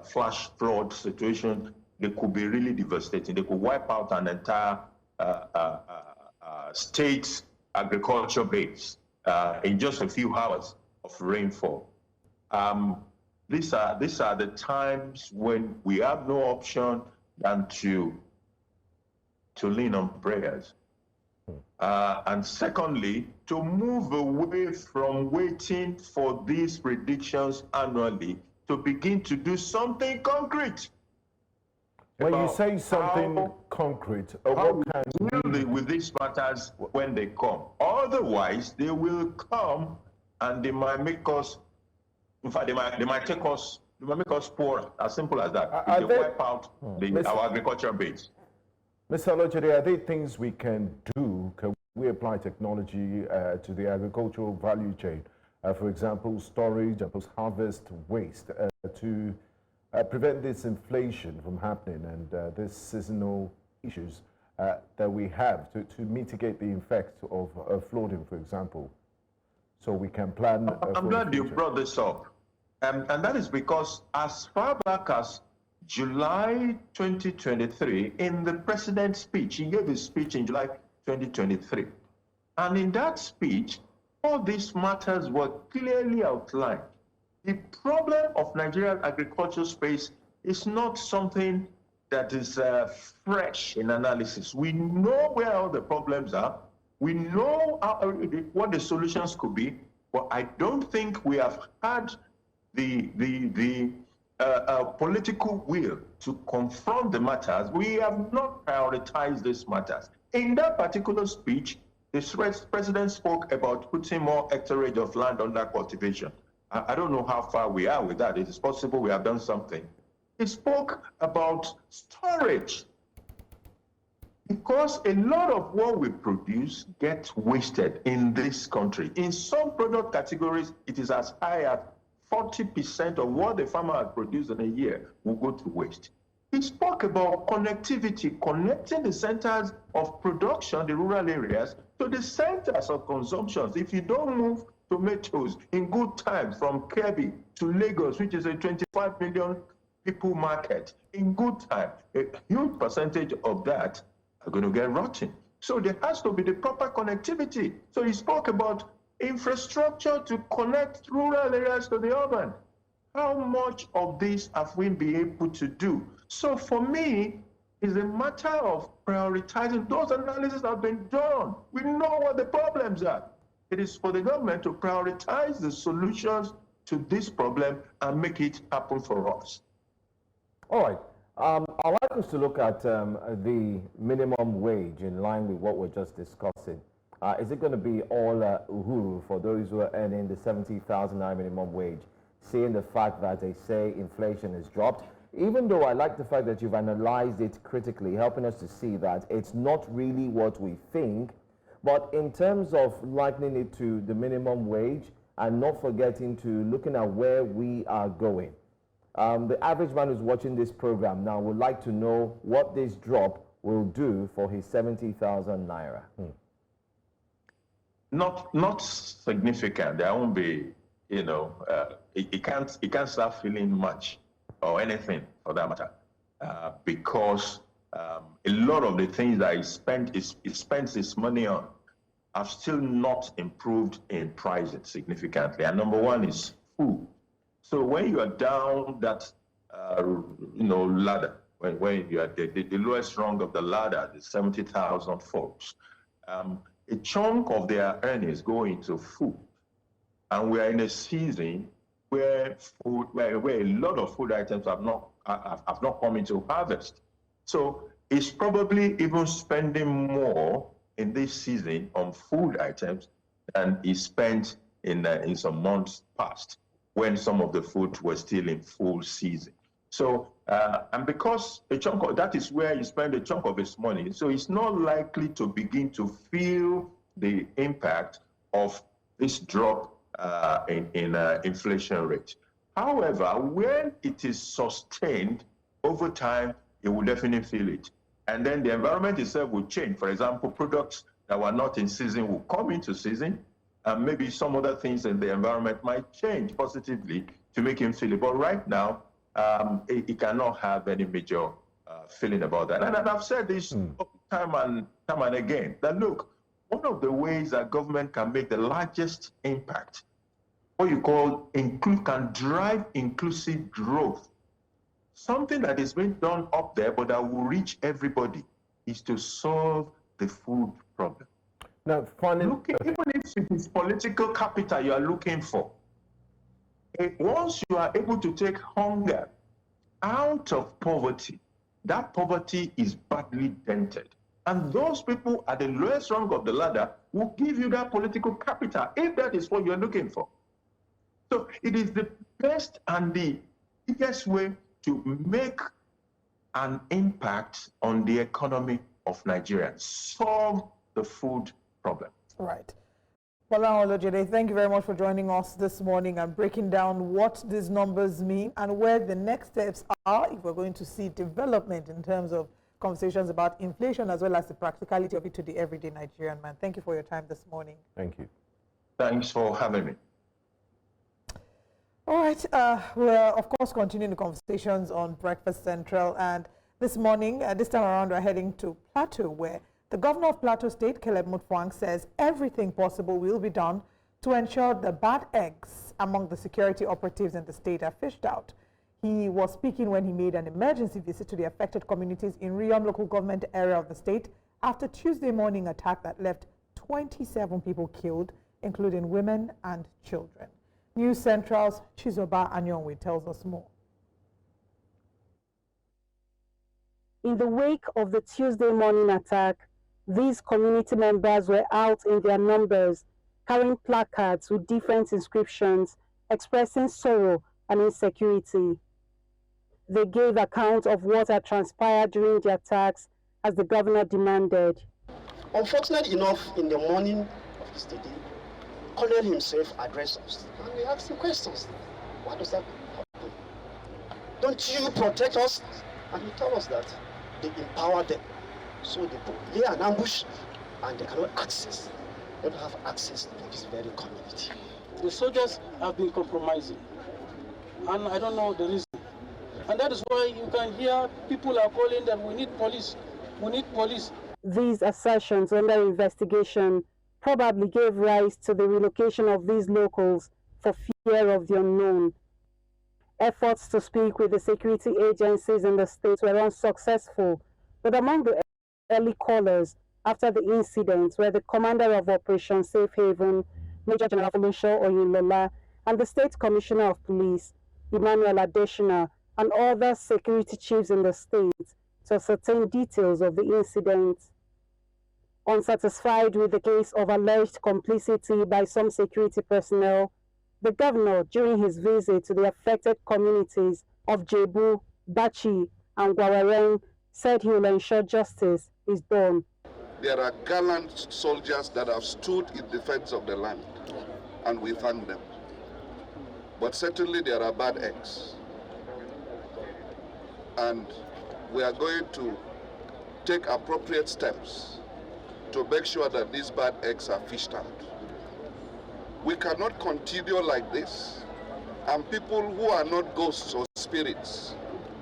Speaker 7: flash flood situation, they could be really devastating. They could wipe out an entire state's agriculture base in just a few hours of rainfall. These are the times when we have no option than to lean on prayers. And secondly, to move away from waiting for these predictions annually to begin to do something concrete.
Speaker 3: When you say something concrete, what can
Speaker 7: we deal with these matters when they come? Otherwise, they will come and they might make us, in fact, they might make us poorer. As simple as that. They wipe out our agricultural base.
Speaker 3: Mr. Olojede, are there things we can do? Can we apply technology to the agricultural value chain? For example, storage, post-harvest waste to prevent this inflation from happening and these seasonal issues that we have to mitigate the effect of flooding, for example, so we can plan.
Speaker 7: I'm glad you brought this up. And that is because as far back as July 2023, in the president's speech, he gave his speech in July 2023. And in that speech, all these matters were clearly outlined. The problem of Nigeria's agricultural space is not something that is fresh in analysis. We know where all the problems are. We know what the solutions could be, but I don't think we have had the political will to confront the matters. We have not prioritized these matters. In that particular speech, the president spoke about putting more hectareage of land under cultivation. I don't know how far we are with that. It is possible we have done something. He spoke about storage, because a lot of what we produce gets wasted in this country. In some product categories, it is as high as 40% of what the farmer has produced in a year will go to waste. He spoke about connectivity, connecting the centers of production, the rural areas, to the centers of consumption. If you don't move tomatoes in good time from Kebbi to Lagos, which is a 25 million people market, in good time, a huge percentage of that are going to get rotten. So there has to be the proper connectivity. So he spoke about infrastructure to connect rural areas to the urban. How much of this have we been able to do? So for me, it's a matter of prioritizing. Those analyses have been done. We know what the problems are. It is for the government to prioritize the solutions to this problem and make it happen for us.
Speaker 2: All right. I'd like us to look at the minimum wage in line with what we're just discussing. Is it going to be all uhuru for those who are earning the 70,000 minimum wage, seeing the fact that they say inflation has dropped? Even though I like the fact that you've analyzed it critically, helping us to see that it's not really what we think, but in terms of likening it to the minimum wage and not forgetting to looking at where we are going. The average man who's watching this program now would like to know what this drop will do for his 70,000 naira?
Speaker 7: Not significant. There won't be, you know, he can't start feeling much or anything for that matter, because a lot of the things that he spends his money on have still not improved in pricing significantly. And number one is food. So when you are down that, you know, ladder, when you are the lowest rung of the ladder, the 70,000 folks, a chunk of their earnings go into food. And we are in a season where a lot of food items have not come into harvest. So it's probably even spending more in this season on food items than he spent in some months past, when some of the food was still in full season. So, and because a chunk of that is where you spend a chunk of his money, so it's not likely to begin to feel the impact of this drop in inflation rate. However, when it is sustained over time, it will definitely feel it. And then the environment itself will change. For example, products that were not in season will come into season, and maybe some other things in the environment might change positively to make him feel it. But right now, he cannot have any major feeling about that. And I've said this time and again, that look, one of the ways that government can make the largest impact, what you call can drive inclusive growth, something that is being done up there but that will reach everybody, is to solve the food problem.
Speaker 3: Now,
Speaker 7: even if it is political capital you are looking for, once you are able to take hunger out of poverty, that poverty is badly dented. And those people at the lowest rung of the ladder will give you that political capital if that is what you're looking for. So it is the best and the biggest way to make an impact on the economy of Nigeria, solve the food problem.
Speaker 1: Right. Bola Olojede, thank you very much for joining us this morning and breaking down what these numbers mean and where the next steps are if we're going to see development in terms of conversations about inflation as well as the practicality of it to the everyday Nigerian man. Thank you for your time this morning.
Speaker 3: Thank you.
Speaker 7: Thanks for having me.
Speaker 1: All right, we're of course continuing the conversations on Breakfast Central, and this morning, this time around, we're heading to Plateau, where the governor of Plateau State, Caleb Mutfwang, says everything possible will be done to ensure the bad eggs among the security operatives in the state are fished out. He was speaking when he made an emergency visit to the affected communities in Riyom local government area of the state after Tuesday morning attack that left 27 people killed, including women and children. News Central's Chizoba Anyonwe tells us more.
Speaker 8: In the wake of the Tuesday morning attack, these community members were out in their numbers, carrying placards with different inscriptions expressing sorrow and insecurity. They gave account of what had transpired during the attacks as the governor demanded.
Speaker 9: Unfortunately enough, in the morning of yesterday, Colonel himself addressed us and we asked him questions. Why does that happen? Don't you protect us? And he told us that they empower them. So they lay an ambush and they cannot access. They don't have access to this very community.
Speaker 10: The soldiers have been compromising, and I don't know the reason. And that is why you can hear people are calling that we need police, we need police.
Speaker 8: These assertions under investigation probably gave rise to the relocation of these locals for fear of the unknown. Efforts to speak with the security agencies in the state were unsuccessful, but among the early callers after the incident were the commander of Operation Safe Haven, Major General Funsho Oyinlola, and the State Commissioner of Police, Emmanuel Adeshina, and other security chiefs in the state to ascertain details of the incident. Unsatisfied with the case of alleged complicity by some security personnel, the governor, during his visit to the affected communities of Jebu, Bachi, and Gwawareng, said he will ensure justice is done.
Speaker 11: There are gallant soldiers that have stood in defense of the land, and we thank them. But certainly there are bad eggs. And we are going to take appropriate steps to make sure that these bad eggs are fished out. We cannot continue like this, and people who are not ghosts or spirits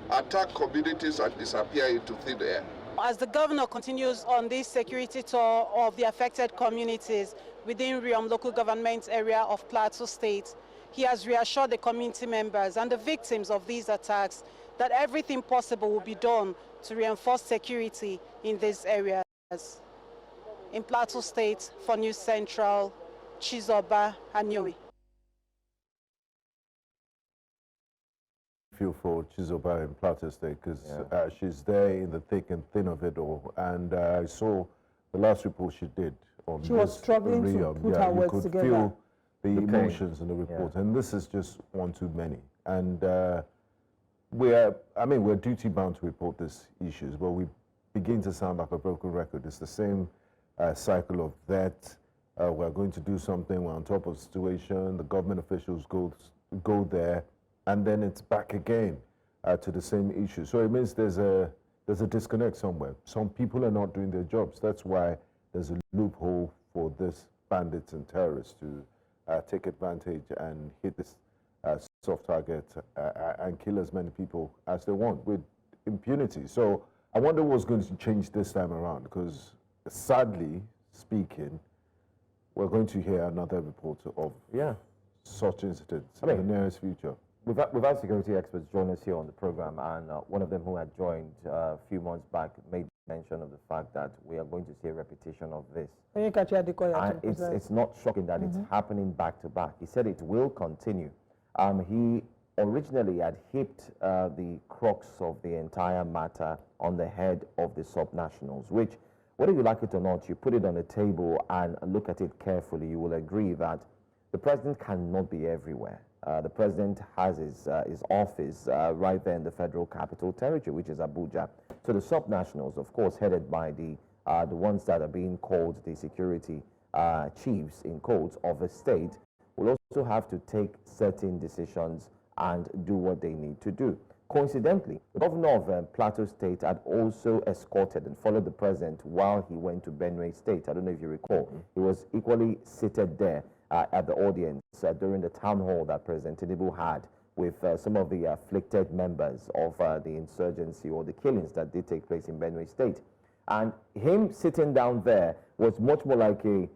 Speaker 11: attack communities and disappear into thin air.
Speaker 12: As the governor continues on this security tour of the affected communities within Riom local government area of Plateau State, he has reassured the community members and the victims of these attacks that everything possible will be done to reinforce security in these areas. In Plateau State, for News Central, Chizoba Anyowi.
Speaker 3: Feel for Chizoba in Plateau State because she's there in the thick and thin of it all. And I saw the last report she did on
Speaker 1: She was struggling to put her words together.
Speaker 3: You could feel the emotions in the report, and this is just one too many. And we're duty bound to report these issues, but we begin to sound like a broken record. It's the same cycle of that. We're going to do something. We're on top of the situation. The government officials go there, and then it's back again to the same issue. So it means there's a disconnect somewhere. Some people are not doing their jobs. That's why there's a loophole for this bandits and terrorists to take advantage and hit this soft target and kill as many people as they want with impunity. So I wonder what's going to change this time around, because sadly speaking, we're going to hear another report of such incidents in the nearest future.
Speaker 13: We've had security experts join us here on the program, and one of them who had joined a few months back made mention of the fact that we are going to see a repetition of this. And it's not shocking that it's happening back to back. He said it will continue. He originally had heaped the crux of the entire matter on the head of the subnationals, which, whether you like it or not, you put it on the table and look at it carefully, you will agree that the president cannot be everywhere. The president has his office right there in the Federal Capital Territory, which is Abuja. So the subnationals, of course, headed by the ones that are being called the security chiefs, in quotes, of a state, will also have to take certain decisions and do what they need to do. Coincidentally, the governor of Plateau State had also escorted and followed the president while he went to Benue State. I don't know if you recall. He was equally seated there at the audience during the town hall that President Tinubu had with some of the afflicted members of the insurgency or the killings that did take place in Benue State. And him sitting down there was much more like a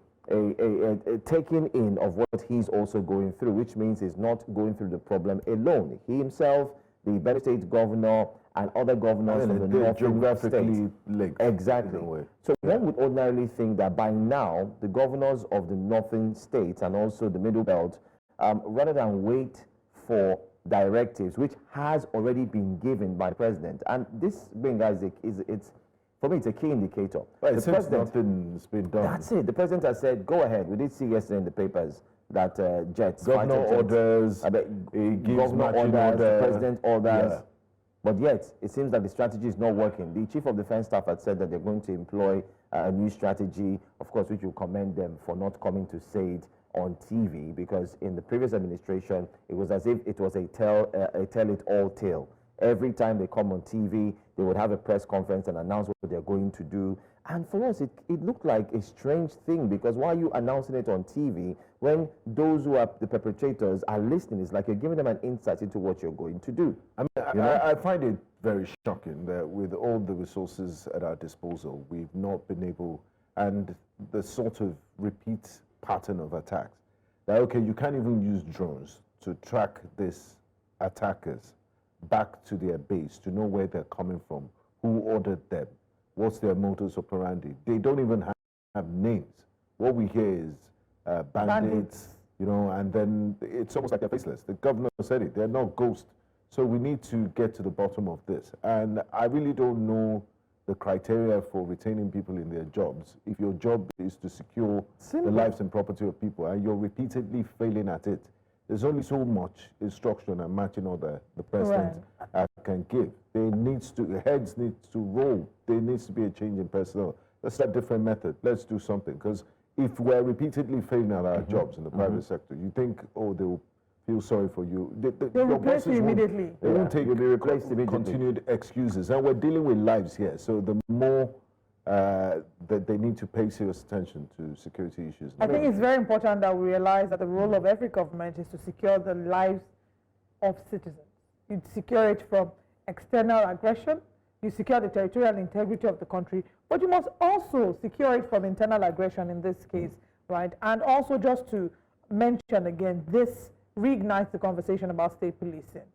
Speaker 13: taking in of what he's also going through, which means he's not going through the problem alone. He himself, the Benue State governor, and other governors from the northern states. Linked. Exactly. So one would ordinarily think that by now, the governors of the northern states and also the middle belt, rather than wait for directives, which has already been given by the president, and this, guys, for me, it's a key indicator.
Speaker 3: Well, it seems nothing's been done.
Speaker 13: That's it. The president has said, go ahead. We did see yesterday in the papers that jets,
Speaker 3: governor orders,
Speaker 13: governor orders, the president orders. Yeah. But yet, it seems that the strategy is not working. The chief of defense staff had said that they're going to employ a new strategy, of course, which will commend them for not coming to say it on TV, because in the previous administration, it was as if it was a tell-it-all tale. Every time they come on TV, they would have a press conference and announce what they're going to do. And for us, it looked like a strange thing, because why are you announcing it on TV when those who are the perpetrators are listening? It's like you're giving them an insight into what you're going to do.
Speaker 3: I mean, I find it very shocking that with all the resources at our disposal, we've not been able, and the sort of repeat pattern of attacks, that, okay, you can't even use drones to track these attackers back to their base, to know where they're coming from, who ordered them, what's their modus operandi. They don't even have names. What we hear is bandits, you know, and then it's almost like they're faceless. The governor said it, they're not ghosts. So we need to get to the bottom of this. And I really don't know the criteria for retaining people in their jobs. If your job is to secure the lives and property of people and you're repeatedly failing at it, there's only so much instruction and matching order the president can give. The heads need to roll. There needs to be a change in personnel. Let's have a different method. Let's do something. Because if we're repeatedly failing at our jobs in the private sector, you think, oh, they'll feel sorry for you.
Speaker 1: They'll replace you immediately.
Speaker 3: They won't take
Speaker 13: you'll be replaced immediately.
Speaker 3: continued excuses. And we're dealing with lives here. So the more that they need to pay serious attention to security issues.
Speaker 1: I think it's very important that we realize that the role of every government is to secure the lives of citizens. You secure it from external aggression, you secure the territorial integrity of the country, but you must also secure it from internal aggression in this case, right? And also, just to mention again, this reignites the conversation about state policing.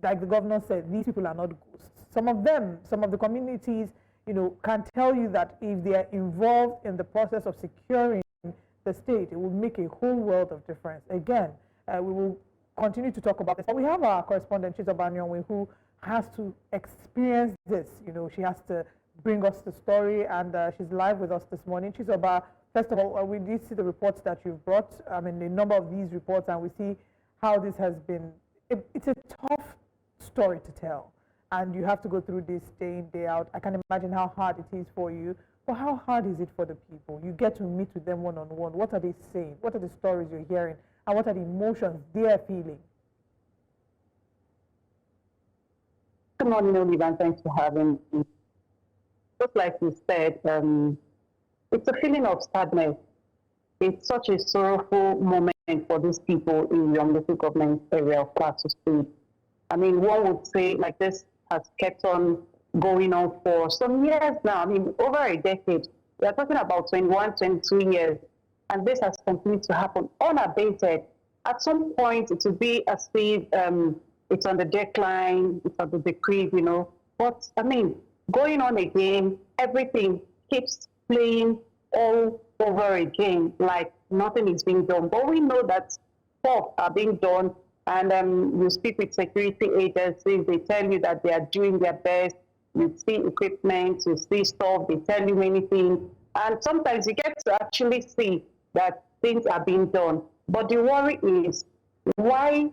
Speaker 1: Like the governor said, these people are not ghosts. Some of them, some of the communities, you know, can tell you that if they are involved in the process of securing the state, it will make a whole world of difference. Again, we will continue to talk about this. But we have our correspondent, Chizoba Nyonwe, who has to experience this. You know, she has to bring us the story, and she's live with us this morning. Chizoba, first of all, we did see the reports that you've brought. I mean, the number of these reports, and we see how this has been. It's a tough story to tell, and you have to go through this day in, day out. I can imagine how hard it is for you, but how hard is it for the people? You get to meet with them one-on-one. What are they saying? What are the stories you're hearing? And what are the emotions they're feeling?
Speaker 14: Good morning, Oliver, and thanks for having me. Just like you said, it's a feeling of sadness. It's such a sorrowful moment for these people in the local government area of Plateau State. I mean, one would say like this has kept on going on for some years now. I mean, over a decade. We are talking about 21, 22 years. And this has continued to happen unabated. At some point, it will be as if it's on the decline, it's on the decrease, you know. But, I mean, going on again, everything keeps playing all over again, like nothing is being done. But we know that stuff are being done, and you speak with security agencies, they tell you that they are doing their best. You see equipment, you see stuff, they tell you many things. And sometimes you get to actually see that things are being done. But the worry is, why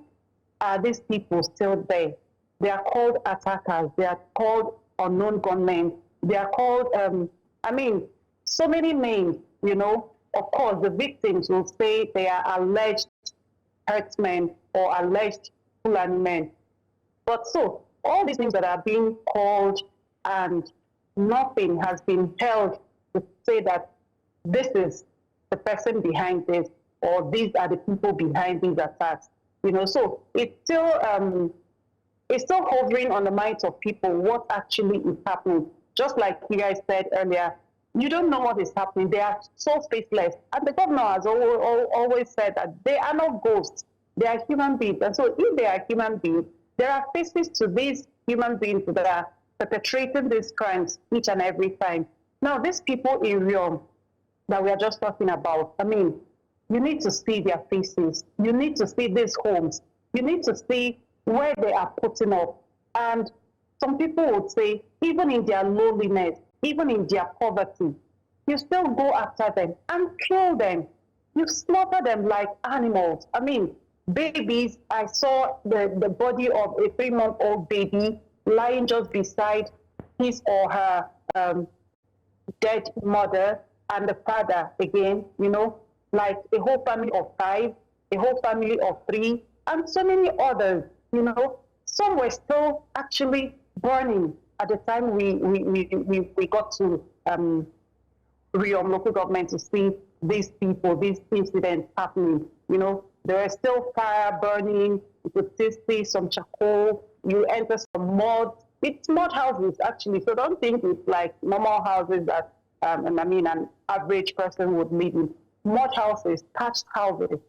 Speaker 14: are these people still there? They are called attackers. They are called unknown gunmen. They are called, I mean, so many names, you know. Of course, the victims will say they are alleged herdsmen or alleged Fulani men. But so, all these things that are being called, and nothing has been held to say that this is the person behind this, or these are the people behind these attacks. You know, so it's still hovering on the minds of people what actually is happening. Just like you guys said earlier, you don't know what is happening. They are so faceless. And the governor has always said that they are not ghosts. They are human beings. And so if they are human beings, there are faces to these human beings that are perpetrating these crimes each and every time. Now, these people in Riom that we are just talking about, I mean, you need to see their faces. You need to see these homes. You need to see where they are putting up. And some people would say, even in their lowliness, even in their poverty, you still go after them and kill them. You slaughter them like animals. I mean, babies, I saw the body of a 3-month-old baby lying just beside his or her dead mother, and the father again, you know, like a whole family of 5, a whole family of 3, and so many others, you know. Some were still actually burning at the time we got to Riom local government to see these people, these incidents happening. You know, there was still fire burning. You could still see some charcoal. You enter some mud. It's mud houses, actually. So don't think it's like normal houses that, and I mean, an average person would live in. Mud houses, thatched houses.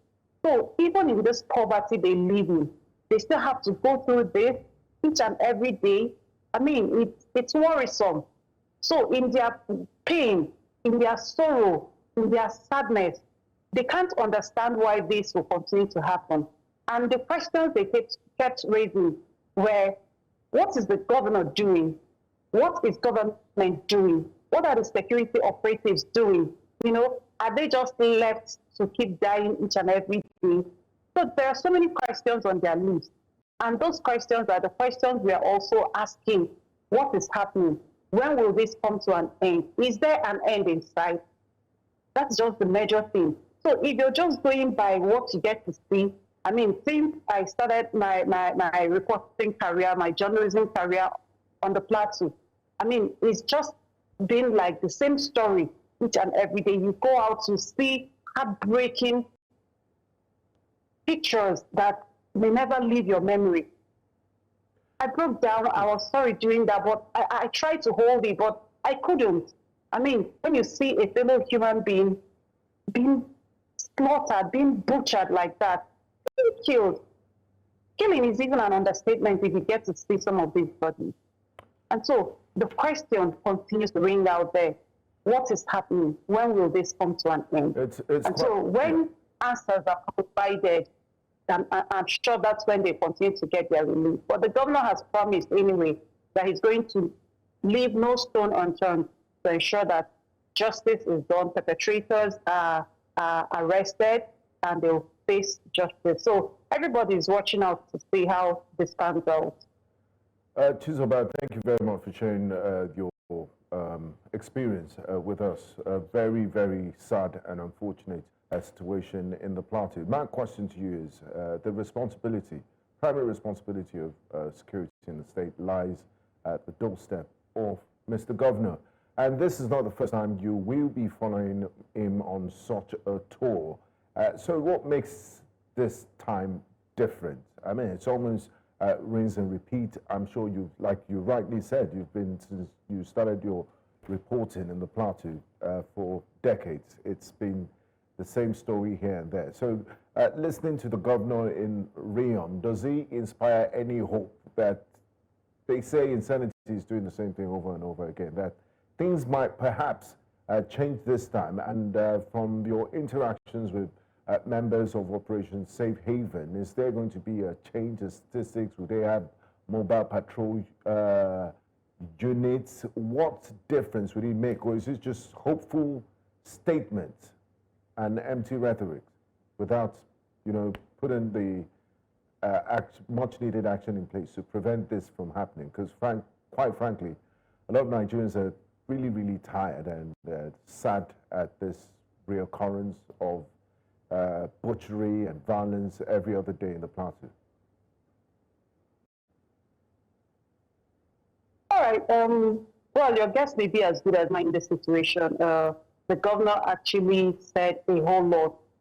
Speaker 14: So even in this poverty they live in, they still have to go through this each and every day. I mean, it's worrisome. So in their pain, in their sorrow, in their sadness, they can't understand why this will continue to happen. And the questions they kept raising were, what is the governor doing? What is government doing? What are the security operatives doing? You know, are they just left to keep dying each and every day? So there are so many questions on their list. And those questions are the questions we are also asking. What is happening? When will this come to an end? Is there an end in sight? That's just the major thing. So if you're just going by what you get to see, I mean, since I started my reporting career, my journalism career on the plateau, I mean, it's just been like the same story each and every day. You go out to see heartbreaking pictures that may never leave your memory. I broke down. I was sorry doing that, but I tried to hold it, but I couldn't. I mean, when you see a fellow human being being slaughtered, being butchered like that, being killed, killing is even an understatement if you get to see some of these bodies. And so the question continues to ring out there. What is happening? When will this come to an end? And so when answers are provided, I'm sure that's when they continue to get their relief. But the governor has promised anyway that he's going to leave no stone unturned to ensure that justice is done, perpetrators are arrested, and they'll face justice. So everybody is watching out to see how this pans out.
Speaker 3: Chizoba, thank you very much for sharing your experience with us. A very, very sad and unfortunate situation in the plateau. My question to you is, the responsibility, primary responsibility of security in the state lies at the doorstep of Mr. Governor. And this is not the first time you will be following him on such a tour. So what makes this time different? I mean, it's almost rinse and repeat. I'm sure you, like you rightly said, you've been, since you started your reporting in the plateau for decades. It's been the same story here and there. So listening to the governor in Riyadh, does he inspire any hope that they say insanity is doing the same thing over and over again, that things might perhaps change this time? And from your interactions with members of Operation Safe Haven, is there going to be a change in statistics? Will they have mobile patrol units? What difference would it make? Or is it just hopeful statements and empty rhetoric without, you know, putting the much needed action in place to prevent this from happening? Because quite frankly, a lot of Nigerians are really, really tired and sad at this reoccurrence of butchery and violence every other day in the plateau.
Speaker 14: All right. Well, your guess may be as good as mine in this situation. The governor actually said a whole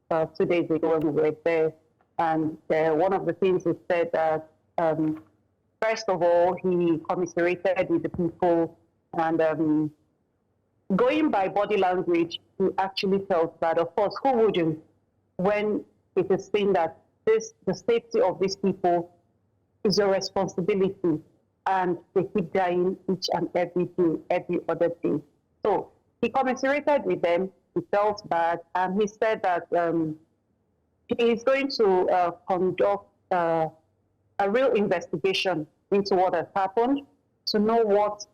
Speaker 14: lot 2 days ago when we were there. And one of the things he said that, first of all, he commiserated with the people. And going by body language, he actually felt that, of course, who wouldn't, when it is seen that the safety of these people is a responsibility, and they keep dying each and every day, every other day. So he commiserated with them, he felt bad, and he said that he is going to conduct a real investigation into what has happened to know what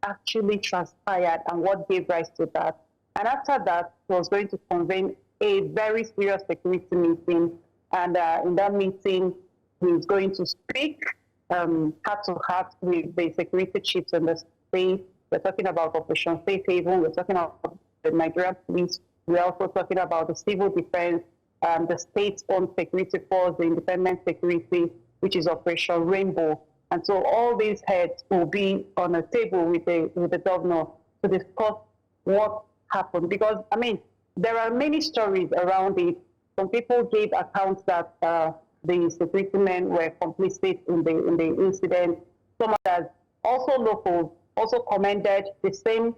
Speaker 14: actually transpired and what gave rise to that. And after that, he was going to convene a very serious security meeting. And in that meeting, he's going to speak heart to heart with the security chiefs in the state. We're talking about Operation Safe Haven. We're talking about the Nigerian police. We're also talking about the civil defense, the state-owned security force, the independent security, which is Operation Rainbow. And so all these heads will be on a table with the governor to discuss what happened. Because, I mean, there are many stories around it. Some people gave accounts that the security men were complicit in the incident. Some others, also locals, also commended the same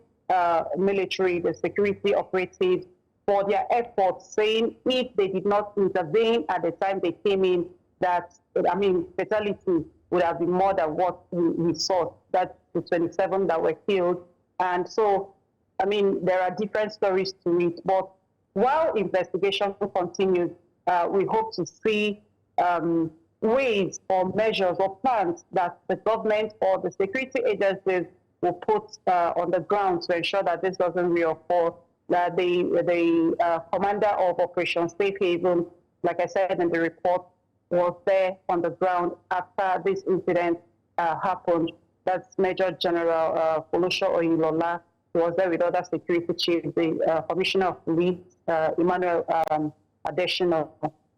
Speaker 14: military, the security operatives, for their efforts, saying if they did not intervene at the time they came in, that, I mean, fatality would have been more than what we saw, that the 27 that were killed. And so, I mean, there are different stories to it. But while investigation continues, we hope to see ways or measures or plans that the government or the security agencies will put on the ground to ensure that this doesn't reoccur. That the commander of Operation Safe Haven, like I said in the report, was there on the ground after this incident happened. That's Major General Folosho Oyilola. He was there with other security chiefs, the Commissioner of Police, Emmanuel Adesina,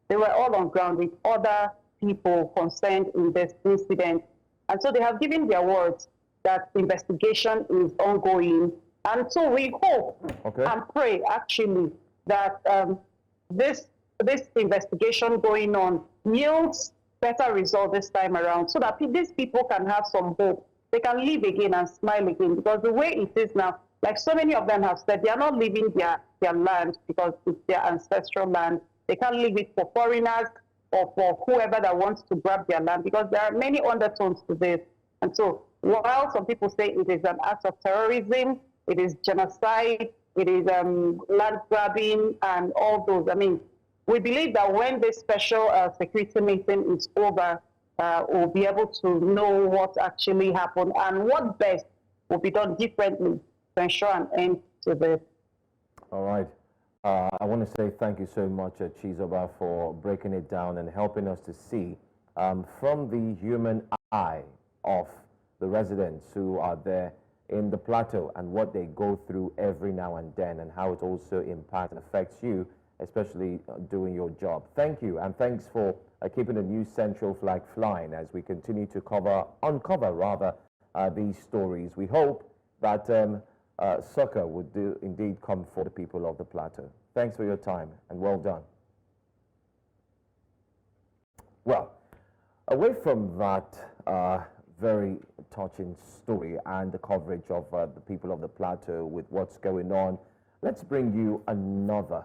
Speaker 14: They were all on ground with other people concerned in this incident. And so they have given their words that investigation is ongoing. And so we hope and pray, actually, that this investigation going on yields better result this time around, so that these people can have some hope. They can live again and smile again, because the way it is now, like so many of them have said, they are not leaving their land because it's their ancestral land. They can't leave it for foreigners or for whoever that wants to grab their land, because there are many undertones to this. And so while some people say it is an act of terrorism, it is genocide, it is land grabbing and all those, I mean, we believe that when this special security meeting is over, we'll be able to know what actually happened and what best will be done differently to ensure an end to this.
Speaker 13: All right. I want to say thank you so much, Chizoba, for breaking it down and helping us to see from the human eye of the residents who are there in the plateau and what they go through every now and then, and how it also impacts and affects you, especially doing your job. Thank you, and thanks for keeping the News Central flag flying as we continue to uncover these stories. We hope that succor would indeed come for the people of the plateau. Thanks for your time, and well done. Well, away from that very touching story and the coverage of the people of the plateau with what's going on, let's bring you another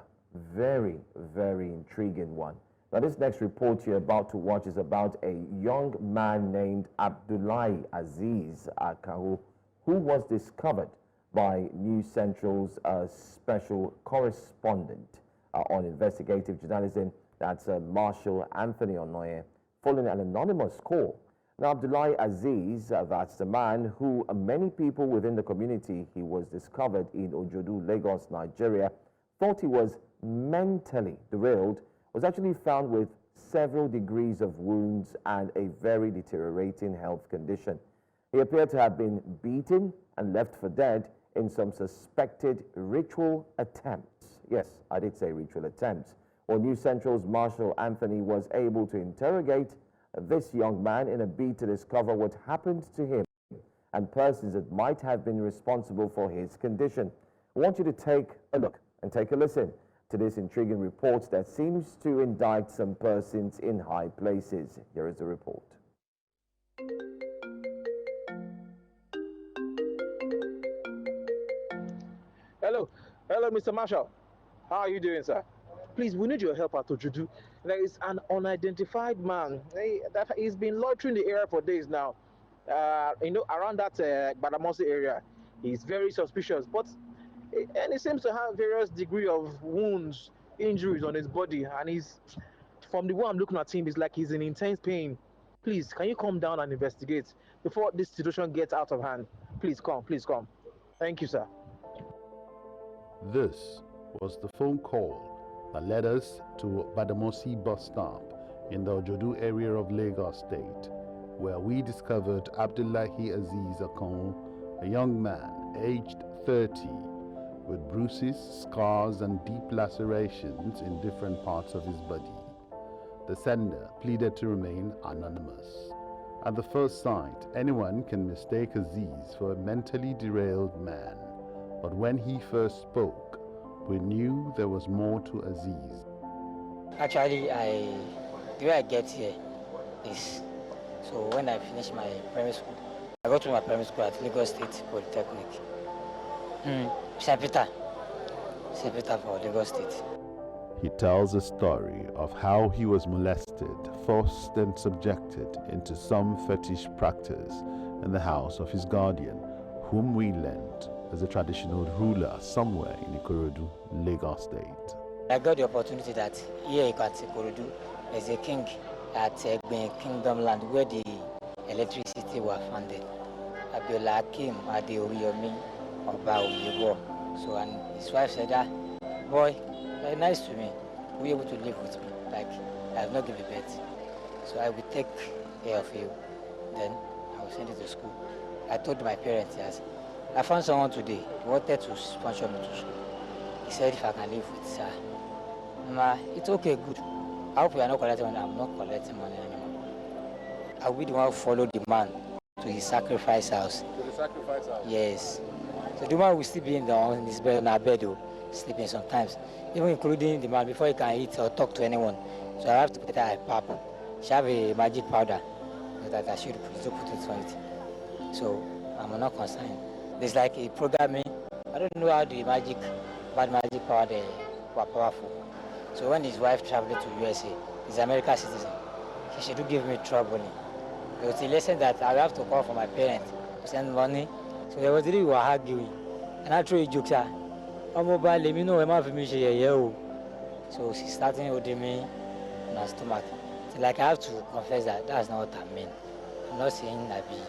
Speaker 13: very, very intriguing one. Now, this next report you're about to watch is about a young man named Abdullahi Aziz Akahu, who was discovered by News Central's special correspondent on investigative journalism, that's Marshal Anthony Onoye, following an anonymous call. Now, Abdullahi Aziz, that's the man who many people within the community, he was discovered in Ojodu, Lagos, Nigeria, thought he was mentally derailed, was actually found with several degrees of wounds and a very deteriorating health condition. He appeared to have been beaten and left for dead in some suspected ritual attempts. Yes, I did say ritual attempts. Well, News Central's Marshal Anthony was able to interrogate this young man in a bid to discover what happened to him and persons that might have been responsible for his condition. I want you to take a look and take a listen to this intriguing report that seems to indict some persons in high places. Here is the report.
Speaker 15: Hello, Mr. Marshall. How are you doing, sir? Please, we need your help at Ojudu. There is an unidentified man that he's been loitering the area for days now. Around that Badamosi area. He's very suspicious, and he seems to have various degree of wounds, injuries on his body, and he's, from the way I'm looking at him, it's like he's in intense pain. Please, can you come down and investigate before this situation gets out of hand? Please come, please come. Thank you, sir.
Speaker 16: This was the phone call that led us to Badamosi bus stop in the Ojodu area of Lagos State, where we discovered Abdullahi Aziz Akon, a young man aged 30, with bruises, scars, and deep lacerations in different parts of his body. The sender pleaded to remain anonymous. At the first sight, anyone can mistake Aziz for a mentally derailed man, but when he first spoke, we knew there was more to Aziz.
Speaker 17: Actually, the way I get here is, so when I finish my primary school, I go to my primary school at Lagos State Polytechnic. St. Peter for Lagos State.
Speaker 16: He tells a story of how he was molested, forced and subjected into some fetish practice in the house of his guardian, whom we learned as a traditional ruler somewhere in Ikorodu, Lagos State.
Speaker 17: I got the opportunity that here at Ikorodu, there's a king at Kingdom Land where the electricity was founded. Abiola Akim Adeoriyomi Oba Oyebo. So, and his wife said, boy, very nice to me. Will you able to live with me? Like, I have not given birth. So I will take care of you. Then I will send you to school. I told my parents, yes, I found someone today who wanted to sponsor me to school. He said if I can live with her. Mama, it's okay, good. I hope you are not collecting money. I'm not collecting money anymore. I will the one follow the man to his sacrifice house.
Speaker 15: To the sacrifice house?
Speaker 17: Yes. So the man will still be on his bed, on our bed, sleeping sometimes, even including the man before he can eat or talk to anyone. So I have to put her a pap. She have a magic powder that I should put it on it. So I'm not concerned. There's like a programming. I don't know how the bad magic powder were powerful. So when his wife traveled to USA, he's an American citizen. She should give me trouble. There was a lesson that I have to call for my parents to send money. So there was a day we were arguing. And I threw a joke. Let me know I'm So she started holding me on her stomach. So like I have to confess that that's not what I mean. I'm not saying I be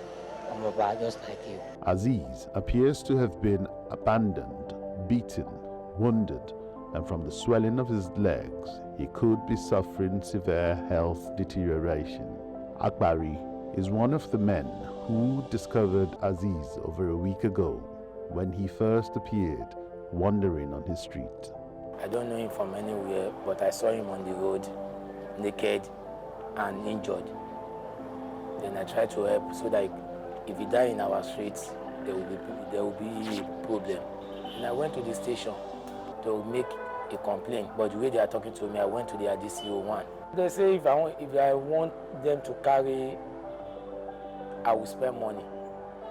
Speaker 17: mobile just like you.
Speaker 16: Aziz appears to have been abandoned, beaten, wounded, and from the swelling of his legs, he could be suffering severe health deterioration. Akbari is one of the men who discovered Aziz over a week ago when he first appeared wandering on his street.
Speaker 18: I don't know him from anywhere, but I saw him on the road, naked and injured. Then I tried to help so that if he died in our streets, there will be a problem. And I went to the station to make a complaint, but the way they are talking to me, I went to the DCO 1. They say if I want them to carry, I will spend money.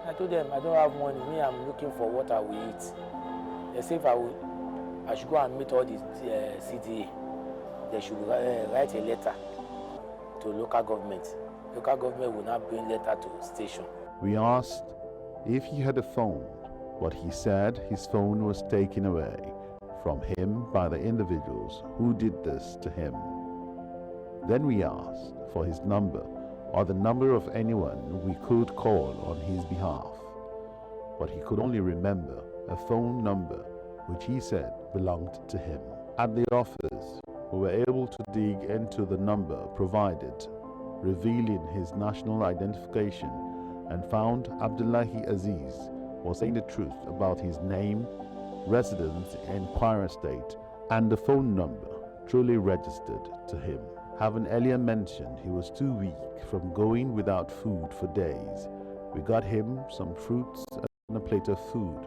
Speaker 18: I told them I don't have money. Me, I'm looking for what I will eat. They say if I should go and meet all the CDA. They should write a letter to local government. Local government will not bring letter to station.
Speaker 16: We asked if he had a phone, but he said his phone was taken away from him by the individuals who did this to him. Then we asked for his number or the number of anyone we could call on his behalf, but he could only remember a phone number which he said belonged to him. At the office, we were able to dig into the number provided, revealing his national identification, and found Abdullahi Aziz was saying the truth about his name, residence in Kwara State, and the phone number truly registered to him. Having earlier mentioned he was too weak from going without food for days, we got him some fruits and a plate of food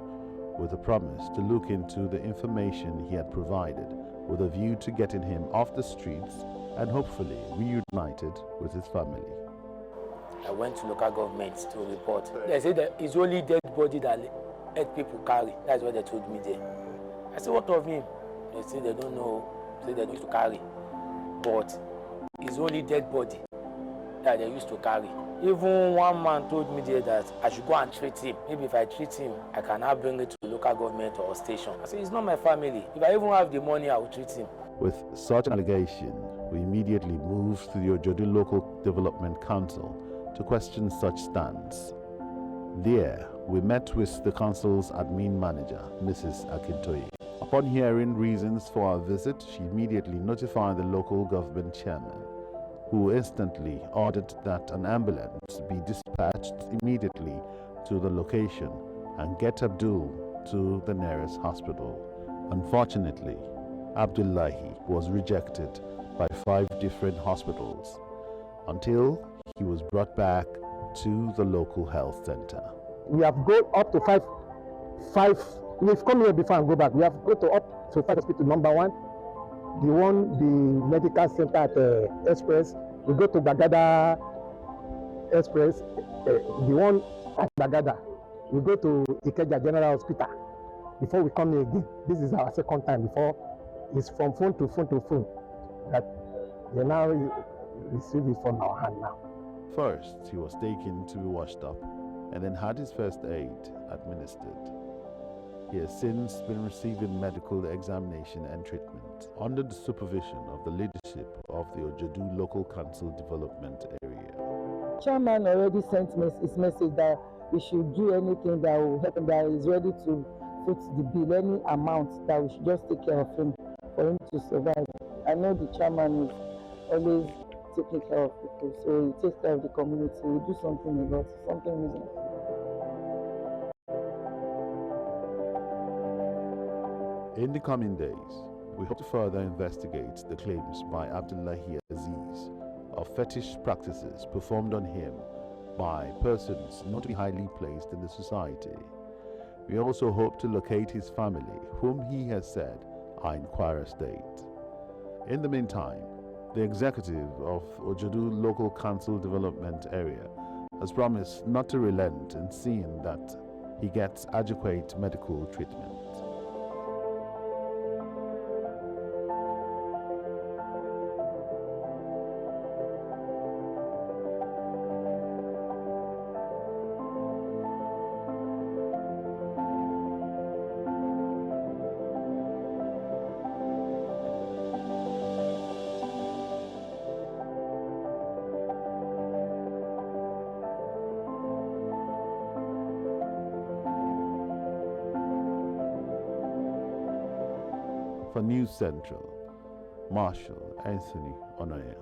Speaker 16: with a promise to look into the information he had provided with a view to getting him off the streets and hopefully reunited with his family.
Speaker 18: I went to local government to report. They said that it's only dead body that dead people carry. That's what they told me there. I said, what of him? They say they don't know, say they don't used to carry. But it's only dead body that they used to carry. Even one man told me there that I should go and treat him. Maybe if I treat him, I cannot bring it to local government or station. I said, it's not my family. If I even have the money, I will treat him.
Speaker 16: With such an allegation, we immediately moved to the Ojodu Local Development Council to question such stance. There, we met with the council's admin manager, Mrs. Akintoye. Upon hearing reasons for our visit, she immediately notified the local government chairman, who instantly ordered that an ambulance be dispatched immediately to the location and get Abdul to the nearest hospital. Unfortunately, Abdullahi was rejected by 5 different hospitals until he was brought back to the local health center.
Speaker 19: We have gone up to five. We've come here before and go back. We have gone to up to 5 hospitals. Number 1, the medical center at Express. We go to Bagada Express, the one at Bagada. We go to Ikeja General Hospital. Before we come here again, this is our second time. Before, it's from phone to phone to phone that they now receive it from our hand now.
Speaker 16: First, he was taken to be washed up and then had his first aid administered. He has since been receiving medical examination and treatment under the supervision of the leadership of the Ojodu Local Council Development Area.
Speaker 20: Chairman already sent his message that we should do anything that will help him, that is ready to put the bill, any amount that we should just take care of him for him to survive. I know the chairman is always taking care of people, so he takes care of the community. We do something about it, something reasonable.
Speaker 16: In the coming days, We hope to further investigate the claims by Abdullahi Aziz of fetish practices performed on him by persons not to be highly placed in the society. We also hope to locate his family, whom he has said are in Kwara State. In the meantime, the executive of Ojodu Local Council Development Area has promised not to relent in seeing that he gets adequate medical treatment. For News Central, Marshal Anthony Onoya.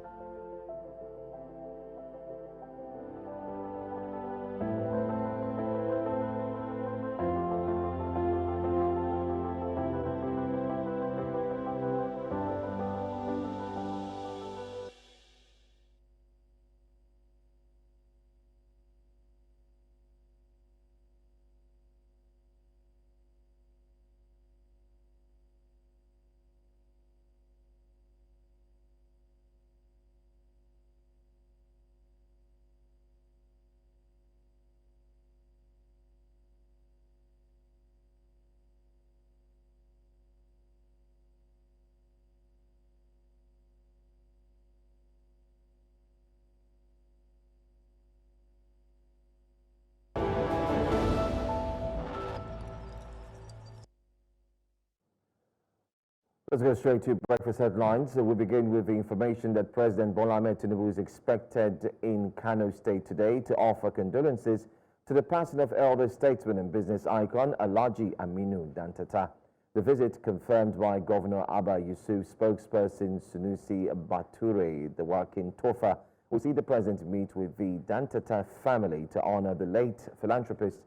Speaker 13: Let's go straight to breakfast headlines. We begin with the information that President Bola Ahmed Tinubu is expected in Kano State today to offer condolences to the passing of elder statesman and business icon Alhaji Aminu Dantata. The visit, confirmed by Governor Abba Yusuf spokesperson Sunusi Bature, the working Tofa, will see the president meet with the Dantata family to honor the late philanthropist's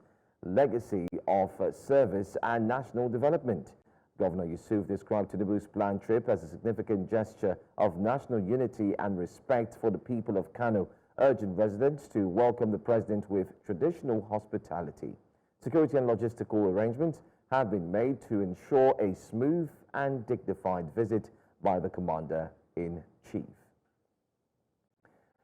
Speaker 13: legacy of service and national development. Governor Yusuf described Tinubu's planned trip as a significant gesture of national unity and respect for the people of Kano, urging residents to welcome the president with traditional hospitality. Security and logistical arrangements have been made to ensure a smooth and dignified visit by the Commander-in-Chief.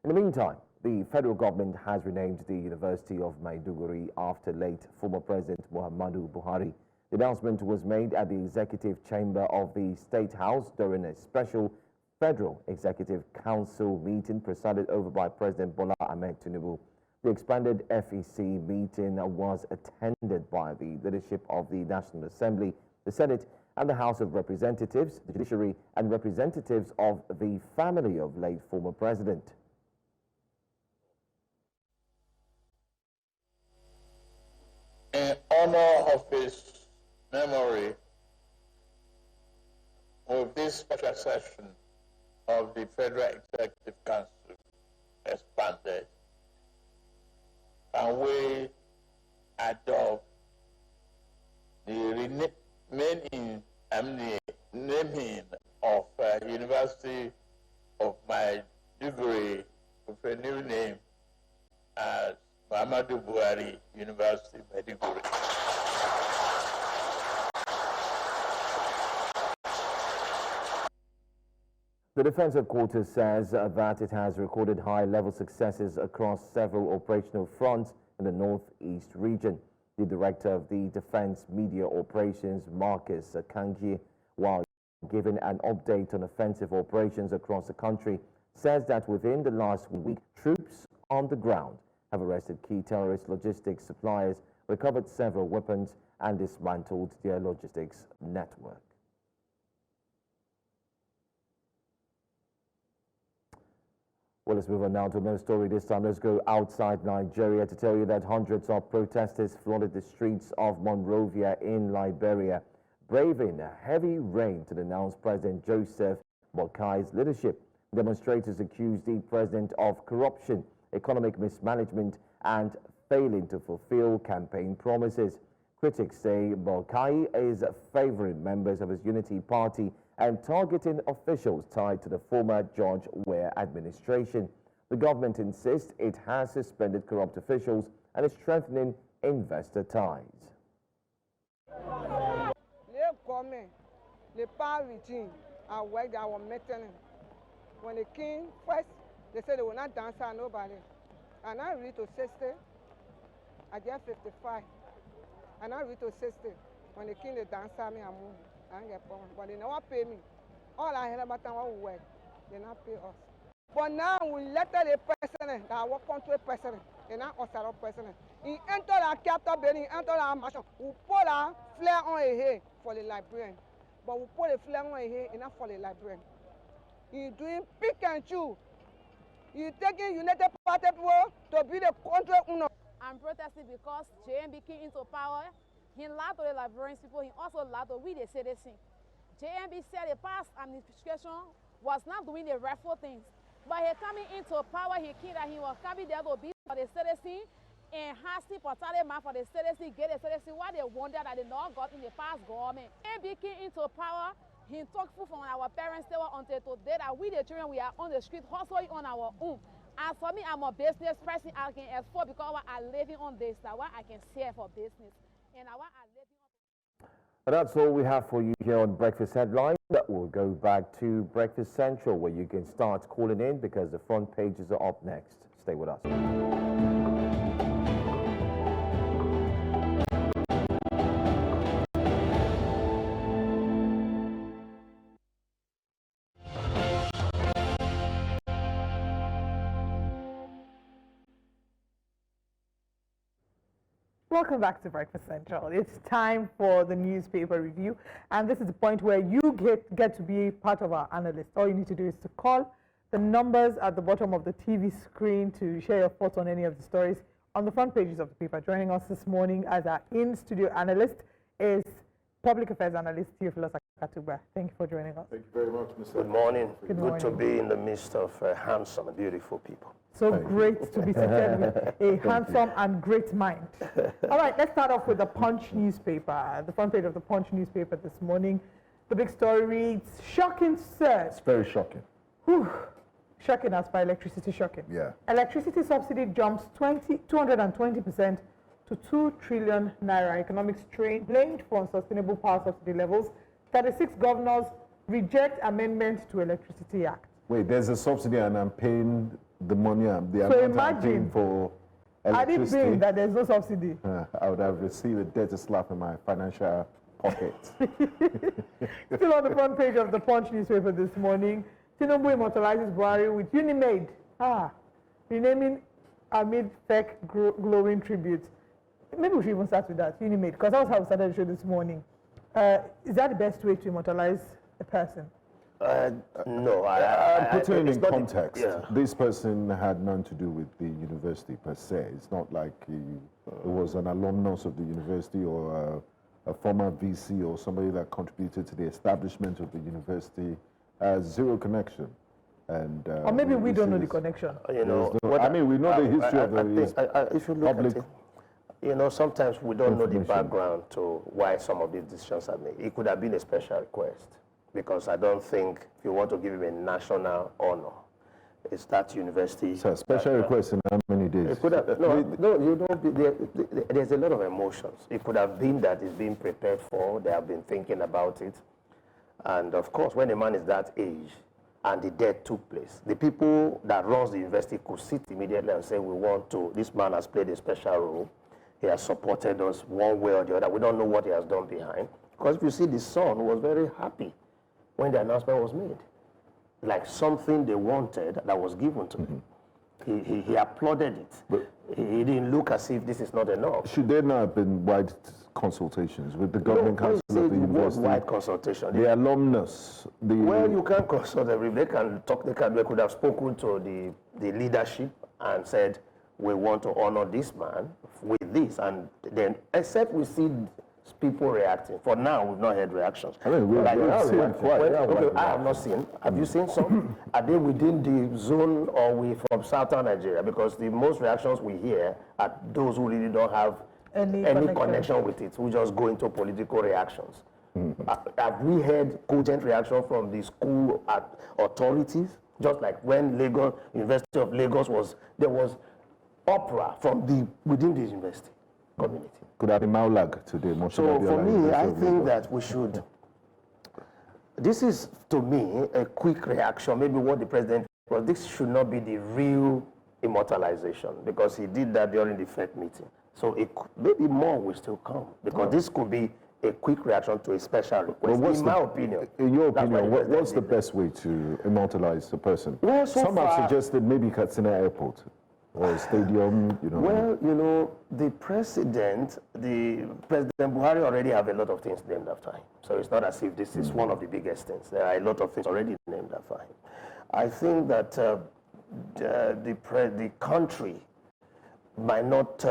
Speaker 13: In the meantime, the federal government has renamed the University of Maiduguri after late former President Muhammadu Buhari. The announcement was made at the Executive Chamber of the State House during a special Federal Executive Council meeting presided over by President Bola Ahmed Tinubu. The expanded FEC meeting was attended by the leadership of the National Assembly, the Senate, and the House of Representatives, the Judiciary, and representatives of the family of late former President.
Speaker 4: In honor of his memory, with this special session of the Federal Executive Council expanded, and we adopt the naming of University of Maiduguri with a new name as Muhammadu Buhari University Maiduguri.
Speaker 13: The Defense Headquarters says that it has recorded high-level successes across several operational fronts in the northeast region. The Director of the Defense Media Operations, Marcus Kangi, while giving an update on offensive operations across the country, says that within the last week, troops on the ground have arrested key terrorist logistics suppliers, recovered several weapons, and dismantled their logistics network. Well, let's move on now to another story. This time, let's go outside Nigeria to tell you that hundreds of protesters flooded the streets of Monrovia in Liberia, braving a heavy rain to denounce President Joseph Bokai's leadership. Demonstrators accused the president of corruption, economic mismanagement, and failing to fulfill campaign promises. Critics say Bolkai is favoring members of his unity party and targeting officials tied to the former George Weah administration. The government insists it has suspended corrupt officials and is strengthening investor ties.
Speaker 21: When they came first, they said they will not dance on nobody. And I read to 60, I get 55. And I read to 60. When they came, they dance on me and move. I get pound. But they never pay me. All I hear about them work. They not pay us. But now we let the president that work country president, and not us our president. He enter the capital building, enter the mansion. We put a flare on a head for the librarian. But we put a flare on a head and not for the librarian. He doing pick and choose. He taking United Party people to be the country owner.
Speaker 22: I'm protesting because JMB came into power. He lied to the librarians people. He also lied to we the citizens. JMB said the past administration was not doing the rightful things. But he coming into power, he knew that he was coming there to be for the citizens and hasty portale man for the citizens, get the citizens what they wanted that they not got in the past government. JMB came into power. He took food from our parents they were until today that we the children we are on the street hustling on our own. As for me, I'm a business person. I can afford because I living on this. That why I can save for business. And I want I living on.
Speaker 13: And that's all we have for you here on Breakfast Headline. We'll go back to Breakfast Central where you can start calling in because the front pages are up next. Stay with us.
Speaker 1: Welcome back to Breakfast Central. It's time for the newspaper review, and this is the point where you get to be part of our analyst. All you need to do is to call the numbers at the bottom of the TV screen to share your thoughts on any of the stories on the front pages of the paper. Joining us this morning as our in-studio analyst is Public Affairs Analyst Theophilus Akatuba. Thank you for joining us.
Speaker 23: Thank you very much, Mr.
Speaker 24: Good morning.
Speaker 1: Good
Speaker 24: Good to be in the midst of handsome and beautiful people.
Speaker 1: So great to be seated with a handsome and great mind. All right, let's start off with the Punch newspaper. The front page of the Punch newspaper this morning. The big story reads, shocking surge.
Speaker 3: It's very shocking.
Speaker 1: Whew. Shocking as per electricity shocking.
Speaker 3: Yeah.
Speaker 1: Electricity subsidy jumps 220% to 2 trillion naira. Economic strain blamed for unsustainable power subsidy levels. 36 governors reject amendment to Electricity Act.
Speaker 3: Wait, there's a subsidy and I'm paying the money, the
Speaker 1: So
Speaker 3: amount I'm paying
Speaker 1: imagine,
Speaker 3: for
Speaker 1: I didn't
Speaker 3: electricity.
Speaker 1: think that there's no subsidy.
Speaker 3: I would have received a dirty slap in my financial pocket.
Speaker 1: Still on the front page of the Punch newspaper this morning, Tinubu immortalizes Buhari with Unimade. Renaming amid fake glowing tribute. Maybe we should even start with that, Unimade, because that's how we started the show this morning. Is that the best way to immortalize a person?
Speaker 24: No,
Speaker 3: I'm putting it in context.
Speaker 24: Yeah.
Speaker 3: This person had nothing to do with the university per se. It's not like it was an alumnus of the university or a former VC or somebody that contributed to the establishment of the university. Zero connection. And
Speaker 1: or maybe we don't know the connection.
Speaker 24: You know,
Speaker 3: I mean, we know the history of
Speaker 24: if you look
Speaker 3: public.
Speaker 24: at it, you know, sometimes we don't know the background to why some of these decisions are made. It could have been a special request, because I don't think if you want to give him a national honor, it's that university.
Speaker 3: So special request in how many days?
Speaker 24: It could have, no, you know, there's a lot of emotions. It could have been that it's being prepared for, they have been thinking about it. And of course, when a man is that age and the death took place, the people that runs the university could sit immediately and say, we want to, this man has played a special role. He has supported us one way or the other. We don't know what he has done behind. Because if you see, the son was very happy when the announcement was made. Like something they wanted that was given to him. He applauded it. But he didn't look as if this is not enough.
Speaker 3: Should there not have been wide consultations with the governing council of the university?
Speaker 24: Wide consultation.
Speaker 3: The alumnus.
Speaker 24: Well, you can consult them. If they can talk, they could have spoken to the leadership and said, we want to honor this man with this. And then, except we see people reacting. For now, we've not had reactions.
Speaker 3: I mean, I
Speaker 24: have not seen. Have you seen some? Are they within the zone or we from southern Nigeria? Because the most reactions we hear are those who really don't have any connection with it. We just go into political reactions. Have we heard cogent reaction from the school authorities? Just like when University of Lagos there was uproar from within the university community.
Speaker 3: Could have been Maulag today.
Speaker 24: So for me, I think that we should. This is, to me, a quick reaction. Maybe what the president. Well, this should not be the real immortalization because he did that during the FED meeting. So maybe more will still come because this could be a quick reaction to a special request. In my opinion.
Speaker 3: In your opinion, what's the best way to immortalize the person?
Speaker 24: Well,
Speaker 3: some have suggested maybe Katsina Airport or a stadium,
Speaker 24: Well, the President Buhari already have a lot of things named after him. So it's not as if this is one of the biggest things. There are a lot of things already named after him. I think that the country might not,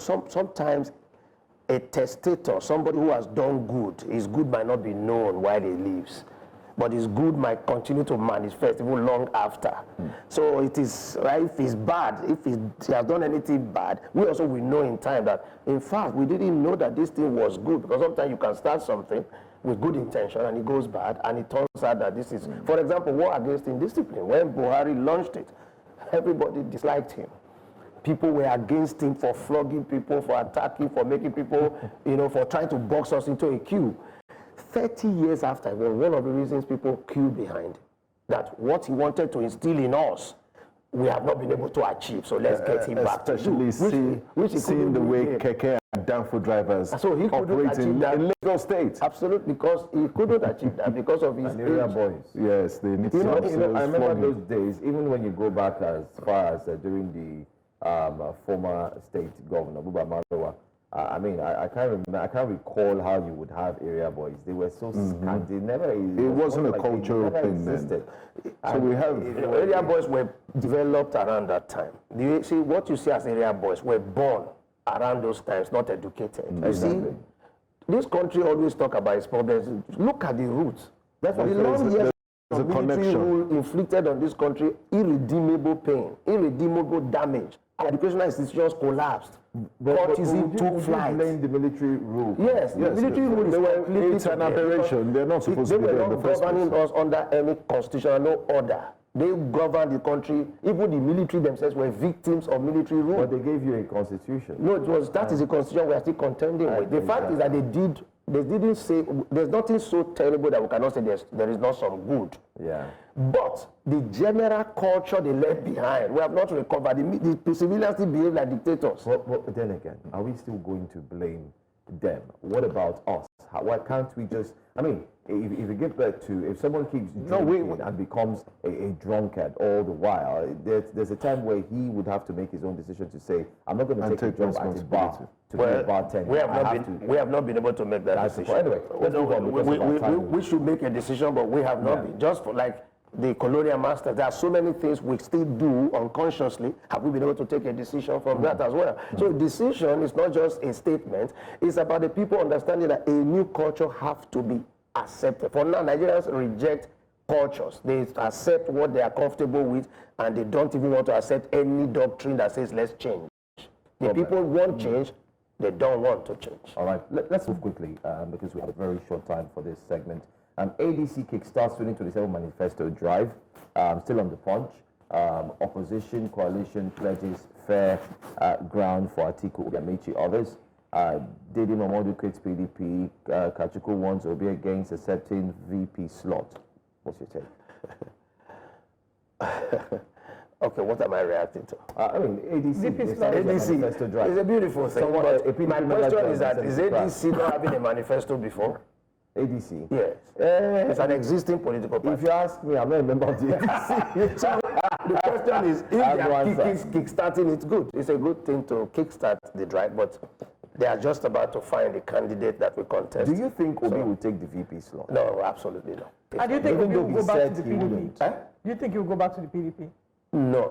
Speaker 24: sometimes a testator, somebody who has done good, his good might not be known while he lives, but his good might continue to manifest even long after. So it is, if it's bad, if he has done anything bad, we also will know in time that, in fact, we didn't know that this thing was good, because sometimes you can start something with good intention and it goes bad, and it turns out that this is, for example, war against indiscipline. When Buhari launched it, everybody disliked him. People were against him for flogging people, for attacking, for making people, for trying to box us into a queue. 30 years after, was one of the reasons people queued behind, that what he wanted to instill in us, we have not been able to achieve. So let's get him back to do.
Speaker 3: Especially seeing the way Keke and Danfo drivers operate in Lagos State.
Speaker 24: Absolutely, because he couldn't achieve that because of his
Speaker 13: area boys.
Speaker 3: Yes, they need to.
Speaker 13: I remember those days, even when you go back as far as during the former state governor, Buba Malowa. I can't recall how you would have area boys. They were so scant. It
Speaker 3: wasn't a cultural thing then. So we have
Speaker 24: area boys were developed around that time. You see, what you see as area boys were born around those times, not educated. You see, this country always talk about its problems. Look at the roots. That's why the long years of military rule inflicted on this country irredeemable pain, irredeemable damage. Educational institutions collapsed. Courtism took flight.
Speaker 13: The military rule.
Speaker 24: Yes, the military rule
Speaker 3: is an aberration. They're not supposed to be there in the first place.
Speaker 24: They were not governing us under any constitutional order. They governed the country. Even the military themselves were victims of military rule.
Speaker 13: But they gave you a constitution.
Speaker 24: No, that is a constitution we are still contending with. The fact is that they didn't say, there's nothing so terrible that we cannot say there is not some good.
Speaker 13: Yeah.
Speaker 24: But the general culture they left behind, we have not recovered. The civilians still behave like dictators.
Speaker 13: But then again, are we still going to blame them? What about us? Why can't we just, if we get back to, if someone keeps drinking and becomes a drunkard all the while, there's a time where he would have to make his own decision to say, I'm not going to take a job at a bar to be a bartender.
Speaker 24: We have not been able to make that decision.
Speaker 13: Anyway, let's move on.
Speaker 24: We should make a decision, but we have not been. Just for like the colonial masters, there are so many things we still do unconsciously. Have we been able to take a decision from that as well? So decision is not just a statement. It's about the people understanding that a new culture have to be accepted. For now, Nigerians reject cultures. They accept what they are comfortable with, and they don't even want to accept any doctrine that says let's change. The people want change. They don't want to change.
Speaker 13: All right, let's move quickly because we have a very short time for this segment. ADC kickstarts 2027 manifesto drive, still on the punch. Opposition coalition pledges fair ground for Atiku, Ugamichi, others. Dede Momodu quits PDP. Kachuku wants Obi against accepting VP slot. What's your take?
Speaker 24: Okay, what am I reacting to?
Speaker 13: ADC.
Speaker 24: ADC is a beautiful thing. My question is that, is ADC not having a manifesto before?
Speaker 13: ADC?
Speaker 24: Yes. It's an existing political party.
Speaker 13: If you ask me, I'm not a member of the ADC.
Speaker 24: So the question is, if they are kickstarting, it's good. It's a good thing to kickstart the drive, but they are just about to find a candidate that will contest.
Speaker 13: Do you think Obi will take the VP slot?
Speaker 24: No, absolutely not.
Speaker 1: And do you think Obi will go back to the PDP? Do you think he will go back to the PDP?
Speaker 24: No,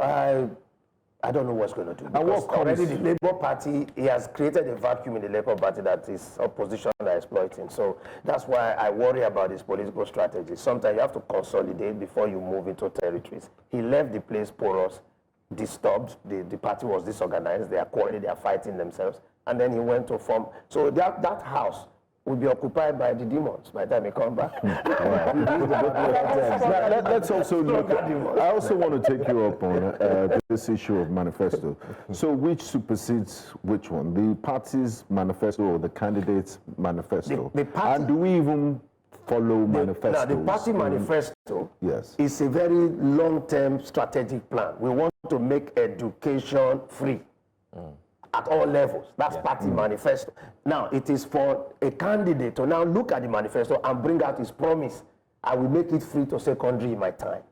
Speaker 24: I don't know what's going to do. Because already the Labour Party, he has created a vacuum in the Labour Party that is opposition are exploiting. So that's why I worry about his political strategy. Sometimes you have to consolidate before you move into territories. He left the place porous, disturbed. The party was disorganized. They are quarreling, they are fighting themselves. and then he went to form. So that house will be occupied by the demons by the time he come back.
Speaker 3: Let's also look at, I also want to take you up on this issue of manifesto. So which supersedes which one? The party's manifesto or the candidate's manifesto?
Speaker 24: The party,
Speaker 3: and do we even follow manifestos?
Speaker 24: Now, the party manifesto is a very long-term strategic plan. We want to make education free. At all levels. That's party manifesto. Now, it is for a candidate to now look at the manifesto and bring out his promise. I will make it free to secondary in my time.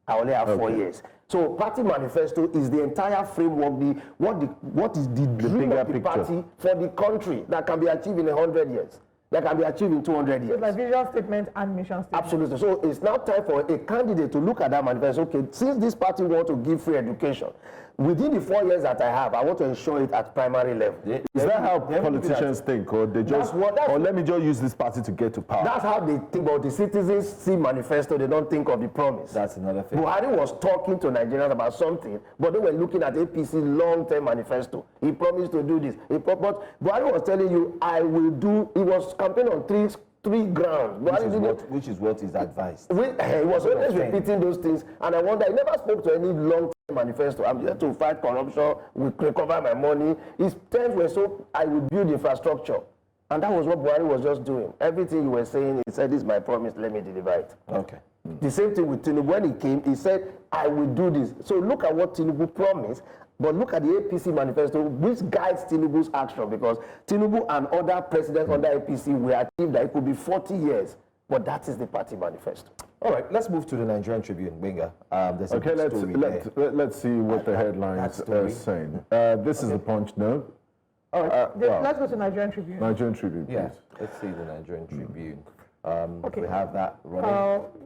Speaker 24: I only have 4 years. So, party manifesto is the entire framework, what is the dream of the party for the country that can be achieved in 100 years. That can be achieved in 200 years.
Speaker 1: So like vision statement and mission statement.
Speaker 24: Absolutely. So it's now time for a candidate to look at that manifesto. Okay, since this party wants to give free education, within the 4 years that I have, I want to ensure it at primary level.
Speaker 3: Is that how politicians think, or they just, or let me just use this party to get to power?
Speaker 24: That's how they think. But the citizens see manifesto, they don't think of the promise.
Speaker 13: That's another thing.
Speaker 24: Buhari was talking to Nigerians about something, but they were looking at APC long-term manifesto. He promised to do this. But Buhari was telling you, I will do. He was campaigning on three grounds.
Speaker 13: Which is what is advised.
Speaker 24: He was always repeating those things, and I wonder, he never spoke to any long-term manifesto. I'm here to fight corruption, we recover my money. His terms were so, I will build infrastructure. And that was what Buhari was just doing. Everything you were saying, he said, this is my promise, let me deliver it.
Speaker 13: Okay.
Speaker 24: The same thing with Tinubu. When he came, he said, I will do this. So look at what Tinubu promised, but look at the APC manifesto, which guides Tinubu's action, because Tinubu and other presidents under APC were achieved that it could be 40 years, but that is the party manifesto.
Speaker 13: All right, let's move to the Nigerian Tribune, Benga.
Speaker 3: Okay, let's see what the headlines are saying. This is the Punch, no?
Speaker 1: All right, let's go to Nigerian Tribune.
Speaker 3: Nigerian Tribune, please.
Speaker 13: Yeah, let's see the Nigerian Tribune. Okay. We have that running.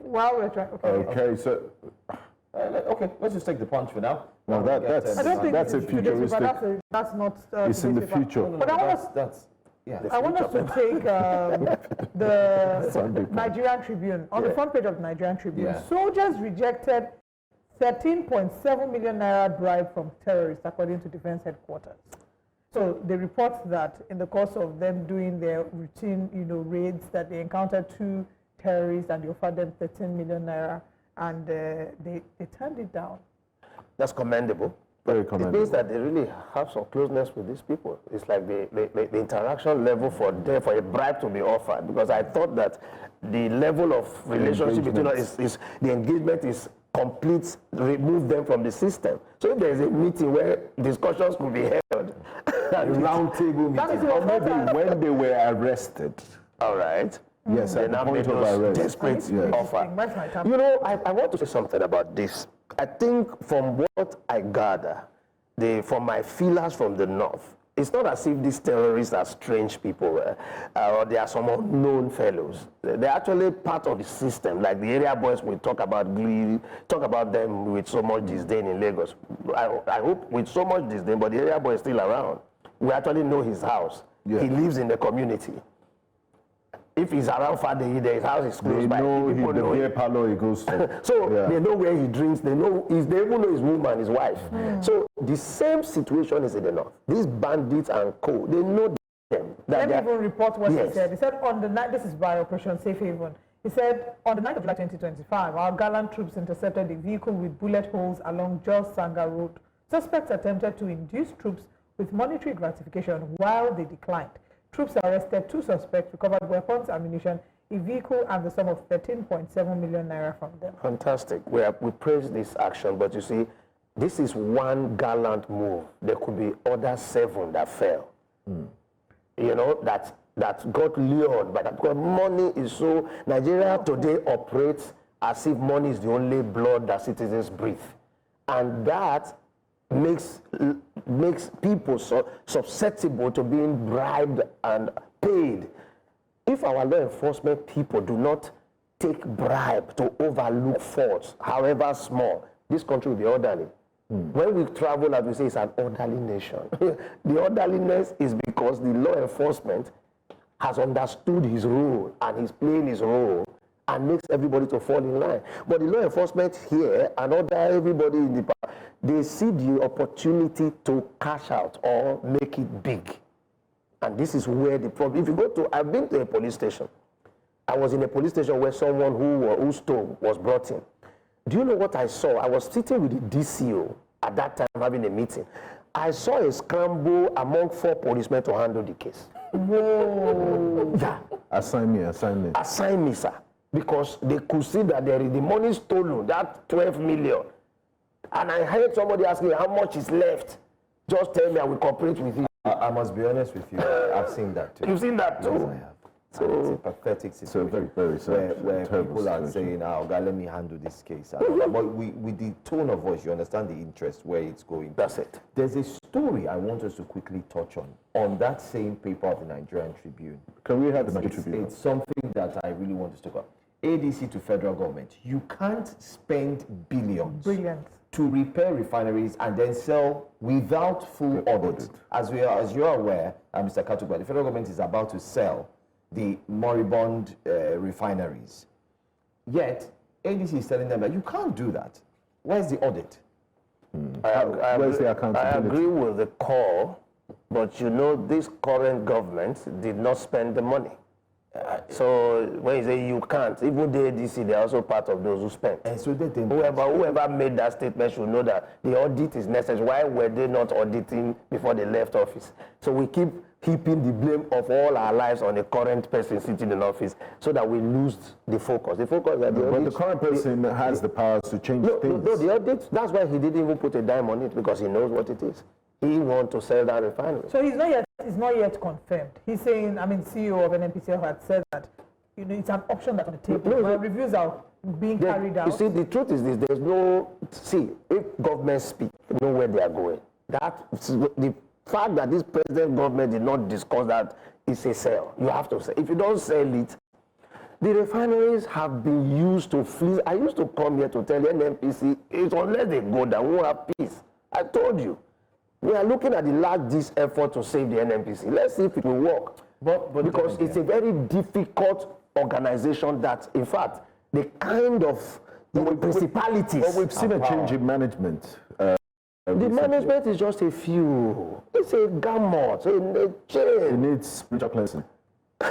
Speaker 1: While we're trying,
Speaker 3: okay, so...
Speaker 13: okay, let's just take the Punch for now.
Speaker 3: No, that's a futuristic...
Speaker 1: That's not...
Speaker 3: it's in the future.
Speaker 1: But I want us to take the Nigerian Tribune. On the front page of the Nigerian Tribune, soldiers rejected 13.7 million naira bribe from terrorists, according to Defense Headquarters. So they report that in the course of them doing their routine, raids, that they encountered 2 terrorists and they offered them 13 million naira, and they turned it down.
Speaker 24: That's commendable.
Speaker 3: Very commendable.
Speaker 24: It means that they really have some closeness with these people. It's like the interaction level for a bribe to be offered, because I thought that the level of relationship between us is the engagement is complete, remove them from the system. So if there is a meeting where discussions could be held, a round table meeting,
Speaker 3: or maybe when they were arrested.
Speaker 24: All right.
Speaker 3: Yes, at the point of arrest.
Speaker 24: Desperate offer. I want to say something about this. I think from what I gather, from my feelers from the north, it's not as if these terrorists are strange people, or they are some unknown fellows. They're actually part of the system, like the area boys we talk about them with so much disdain in Lagos. I hope with so much disdain, but the area boy is still around. We actually know his house. Yeah. He lives in the community. If he's around Fadi, his house is close by.
Speaker 3: They know the beer parlor he goes to.
Speaker 24: So they know where he drinks. They even know his woman, his wife. So the same situation is in the north. These bandits and co, they know them.
Speaker 1: Let me even report what he said. He said on the night, this is by Operation Safe Haven. He said on the 9th of July 2025, our gallant troops intercepted a vehicle with bullet holes along Jos Sanga Road. Suspects attempted to induce troops with monetary gratification while they declined. Troops arrested 2 suspects, recovered weapons, ammunition, a vehicle, and the sum of 13.7 million naira from them.
Speaker 24: Fantastic. We praise this action, but you see, this is one gallant move. There could be other 7 that fell. That got lured by that. Because money is so... Nigeria today operates as if money is the only blood that citizens breathe. And that makes people so susceptible to being bribed and paid. If our law enforcement people do not take bribe to overlook faults, however small, this country will be orderly. When we travel, as we say, it's an orderly nation. The orderliness is because the law enforcement has understood his role and he's playing his role and makes everybody to fall in line. But the law enforcement here and everybody in the they see the opportunity to cash out or make it big. And this is where the problem, if you go to, I've been to a police station. I was in a police station where someone who stole was brought in. Do you know what I saw? I was sitting with the DCO at that time having a meeting. I saw a scramble among 4 policemen to handle the case. Whoa. Yeah.
Speaker 3: Assign me.
Speaker 24: Assign me, sir. Because they could see that the money stolen, that 12 million. And I heard somebody asking how much is left. Just tell me, I will cooperate with you.
Speaker 13: I must be honest with you. I've seen that too.
Speaker 24: You've seen that too?
Speaker 13: Yes, I have. So it's a pathetic situation where people are saying, "Oh, God, let me handle this case." But with the tone of voice, you understand the interest where it's going.
Speaker 24: That's it.
Speaker 13: There's a story I want us to quickly touch on that same paper of the Nigerian Tribune.
Speaker 3: Can we have the Nigerian Tribune?
Speaker 13: It's something that I really want us to talk about. ADC to federal government. You can't spend billions.
Speaker 1: Brilliant.
Speaker 13: To repair refineries and then sell without full audit. As you're aware, Mr. Katuba, the federal government is about to sell the moribund refineries. Yet, ADC is telling them that you can't do that. Where's the audit?
Speaker 24: Where's the accountability? I agree with the call, but you know this current government did not spend the money. So when you say you can't, even the ADC, they're also part of those who spent.
Speaker 13: And so they
Speaker 24: whoever made that statement should know that the audit is necessary. Why were they not auditing before they left office? So we keep heaping the blame of all our lives on the current person sitting in office so that we lose the focus. The focus that
Speaker 3: but the current person has the powers to change things.
Speaker 24: No, the audit, that's why he didn't even put a dime on it, because he knows what it is. He wants to sell that refinery.
Speaker 1: So it's not yet confirmed. He's saying, CEO of NNPCL had said that it's an option that's on the table. But reviews are being carried out.
Speaker 24: You see, the truth is this: there's no. See, if governments speak, know where they are going. The fact that this present government did not discuss that is a sell. You have to say. If you don't sell it, the refineries have been used to fleece. I used to come here to tell the NNPC, unless they go down, we won't have peace. I told you. We are looking at the largest effort to save the NNPC. Let's see if it will work. But because it's a very difficult organization that, in fact, the kind of principalities.
Speaker 3: But we've seen a change in management.
Speaker 24: The management is just a few. It's a gamut, a change.
Speaker 3: It needs spiritual cleansing.
Speaker 1: Is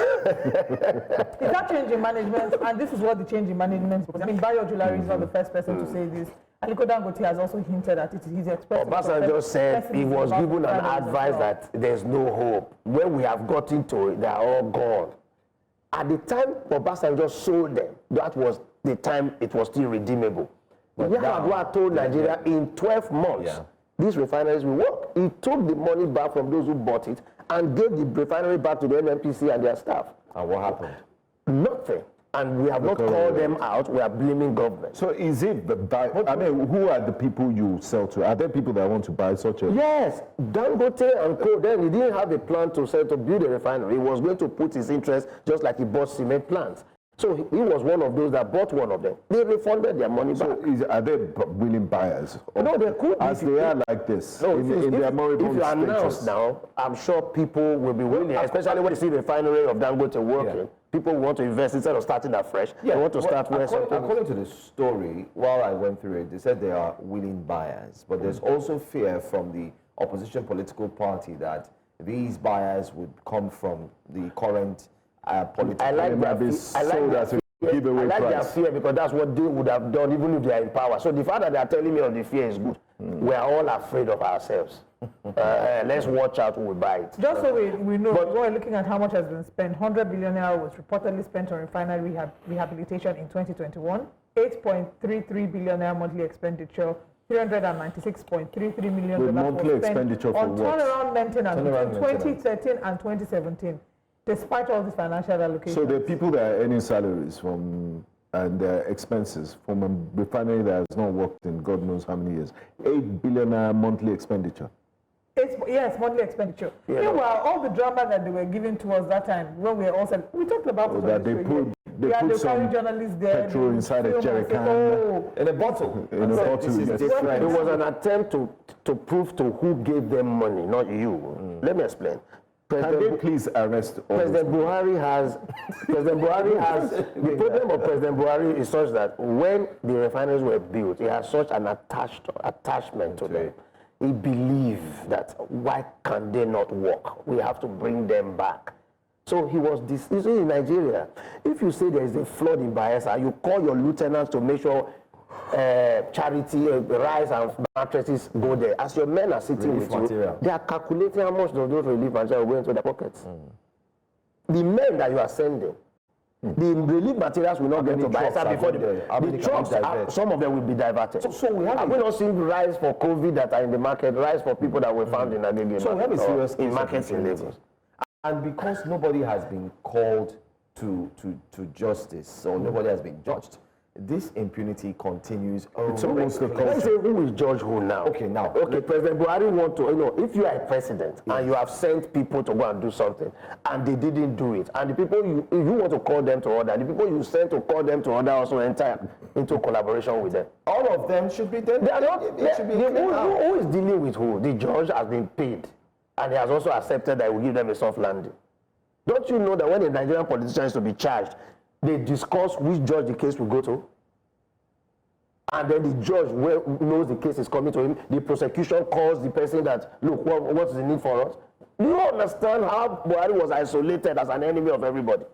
Speaker 1: that change in management? And this is what the change in management is. Bayo Julari is not the first person to say this. Aliko Dangote has also hinted at it. He's expressed.
Speaker 24: Obasanjo said he was given an advice that there's no hope. When we have gotten to it, they are all gone. At the time Obasanjo sold them, that was the time it was still redeemable. Yar'Adua told Nigeria in 12 months, these refineries will work. He took the money back from those who bought it and gave the refinery back to the NNPC and their staff.
Speaker 13: And what happened?
Speaker 24: Nothing. And we have not called them out. We are blaming government.
Speaker 3: So is it who are the people you sell to? Are there people that want to buy such a...
Speaker 24: Yes. Dangote and Co. Then he didn't have a plan to build a refinery. He was going to put his interest just like he bought cement plants. So he was one of those that bought one of them. They refunded their money back.
Speaker 3: Are they willing buyers?
Speaker 24: No, they could.
Speaker 3: As they are like this, in their moribund
Speaker 24: if you announce now, I'm sure people will be willing, especially when you see the refinery of Dangote working. Yeah. People want to invest instead of starting afresh. Yeah. They want to start where something...
Speaker 13: According to the story, while I went through it, they said they are willing buyers. But there's also fear from the opposition political party that these buyers would come from the current political...
Speaker 24: I like their fear because that's what they would have done even if they are in power. So the fact that they are telling me of the fear is good. We are all afraid of ourselves. Let's watch out who will buy it.
Speaker 1: Just so we know, we're looking at how much has been spent. 100 billion naira was reportedly spent on refinery rehabilitation in 2021. 8.33 billion naira monthly expenditure. $396.33 million
Speaker 3: monthly expenditure for
Speaker 1: on turnaround maintenance between 2013 and 2017. Despite all these financial allocations.
Speaker 3: So there are people that are earning salaries from and their expenses from a refinery that has not worked in God knows how many years. 8 billion monthly expenditure.
Speaker 1: Yes, monthly expenditure. Yeah. Meanwhile, all the drama that they were giving to us that time, when we were also, we talked about
Speaker 3: that they put some
Speaker 1: journalists there,
Speaker 3: petrol inside a jerry can.
Speaker 24: In a bottle.
Speaker 3: In a bottle.
Speaker 24: This is different. It was an attempt to prove to who gave them money, not you. Let me explain.
Speaker 3: Can they please arrest all
Speaker 24: President Buhari has the problem of President Buhari is such that when the refineries were built, he has such an attachment to them. he believed that why can they not work? We have to bring them back. So he was dismissing in Nigeria. If you say there is a flood in Bayelsa, you call your lieutenants to make sure charity, rice and mattresses go there. As your men are sitting with you, they are calculating how much of those relief materials will go into their pockets. The men that you are sending, the relief materials will not get to Bayelsa before the trucks, some of them will be diverted. So we have not seen rice for COVID that are in the market, rice for people that were found in Agege.
Speaker 13: So we have a serious
Speaker 24: in markets in Lagos.
Speaker 13: And because nobody has been called to justice, or nobody has been judged, this impunity continues.
Speaker 24: It's almost the culture. Let's say who is judge who now?
Speaker 13: Okay, now.
Speaker 24: Okay, President Buhari want to, if you are a president and you have sent people to go and do something and they didn't do it, and the people you want to call them to order, the people you sent to call them to order also enter into collaboration with them.
Speaker 13: All of them should be there.
Speaker 24: They are not. Who is dealing with who? The judge has been paid, and he has also accepted that he will give them a soft landing. Don't you know that when a Nigerian politician is to be charged, they discuss which judge the case will go to? And then the judge knows the case is coming to him. The prosecution calls the person that, look, what's the need for us? Do you understand how Buhari was isolated as an enemy of everybody?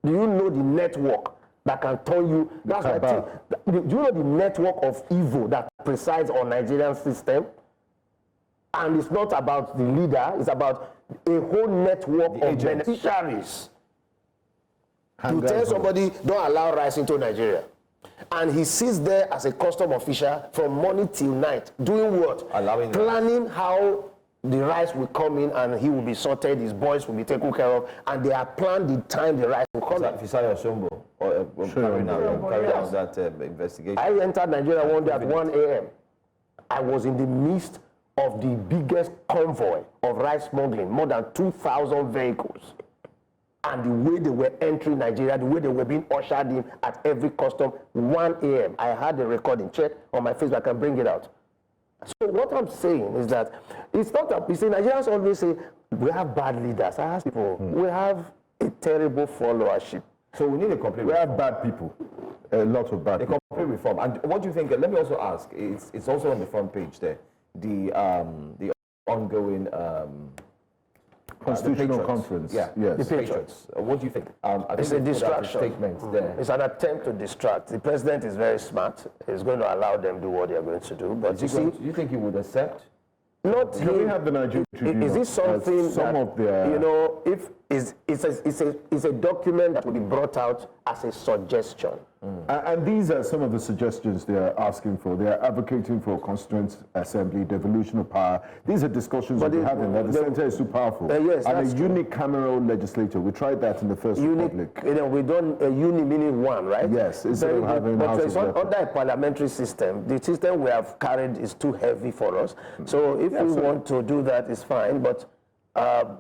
Speaker 24: Do you know the network that can turn you? That's why do you know the network of evil that presides on Nigerian system? And it's not about the leader, it's about a whole network of beneficiaries. To tell somebody, don't allow rice into Nigeria. And he sits there as a custom official from morning till night, doing what? Planning how the rice will come in and he will be sorted, his boys will be taken care of, and they are planned the time the rice will come in.
Speaker 13: Fisaya Shombo, carrying out that investigation.
Speaker 24: I entered Nigeria one day at 1 a.m. I was in the midst of the biggest convoy of rice smuggling, more than 2,000 vehicles. And the way they were entering Nigeria, the way they were being ushered in at every custom, 1 a.m. I had the recording. Check on my Facebook, I can bring it out. So what I'm saying is that it's not that, you see, Nigerians always say, we have bad leaders. I ask people, we have a terrible followership.
Speaker 13: So we need a complete
Speaker 3: reform. We have bad people, a lot of bad people.
Speaker 13: A complete reform. And what do you think, let me also ask, it's also on the front page there, the ongoing
Speaker 3: Constitutional Conference.
Speaker 13: Yeah,
Speaker 24: yes.
Speaker 13: The Patriots. What do you think?
Speaker 24: It's a distraction. It's an attempt to distract. The president is very smart. He's going to allow them to do what they're going to do. But
Speaker 13: do you think he would accept?
Speaker 24: Not
Speaker 3: Can we have the Nigerian Tribune?
Speaker 24: Is this something that, if it's a document that will be brought out as a suggestion?
Speaker 3: And these are some of the suggestions they are asking for. They are advocating for a constituent assembly, devolution of power. These are discussions we're having. The center is too powerful.
Speaker 24: Yes,
Speaker 3: and a unicameral legislature. We tried that in the First Republic.
Speaker 24: We done a uni meaning one, right?
Speaker 3: Yes, instead of having
Speaker 24: but under a parliamentary system, the system we have carried is too heavy for us. So if we want to do that, it's fine. But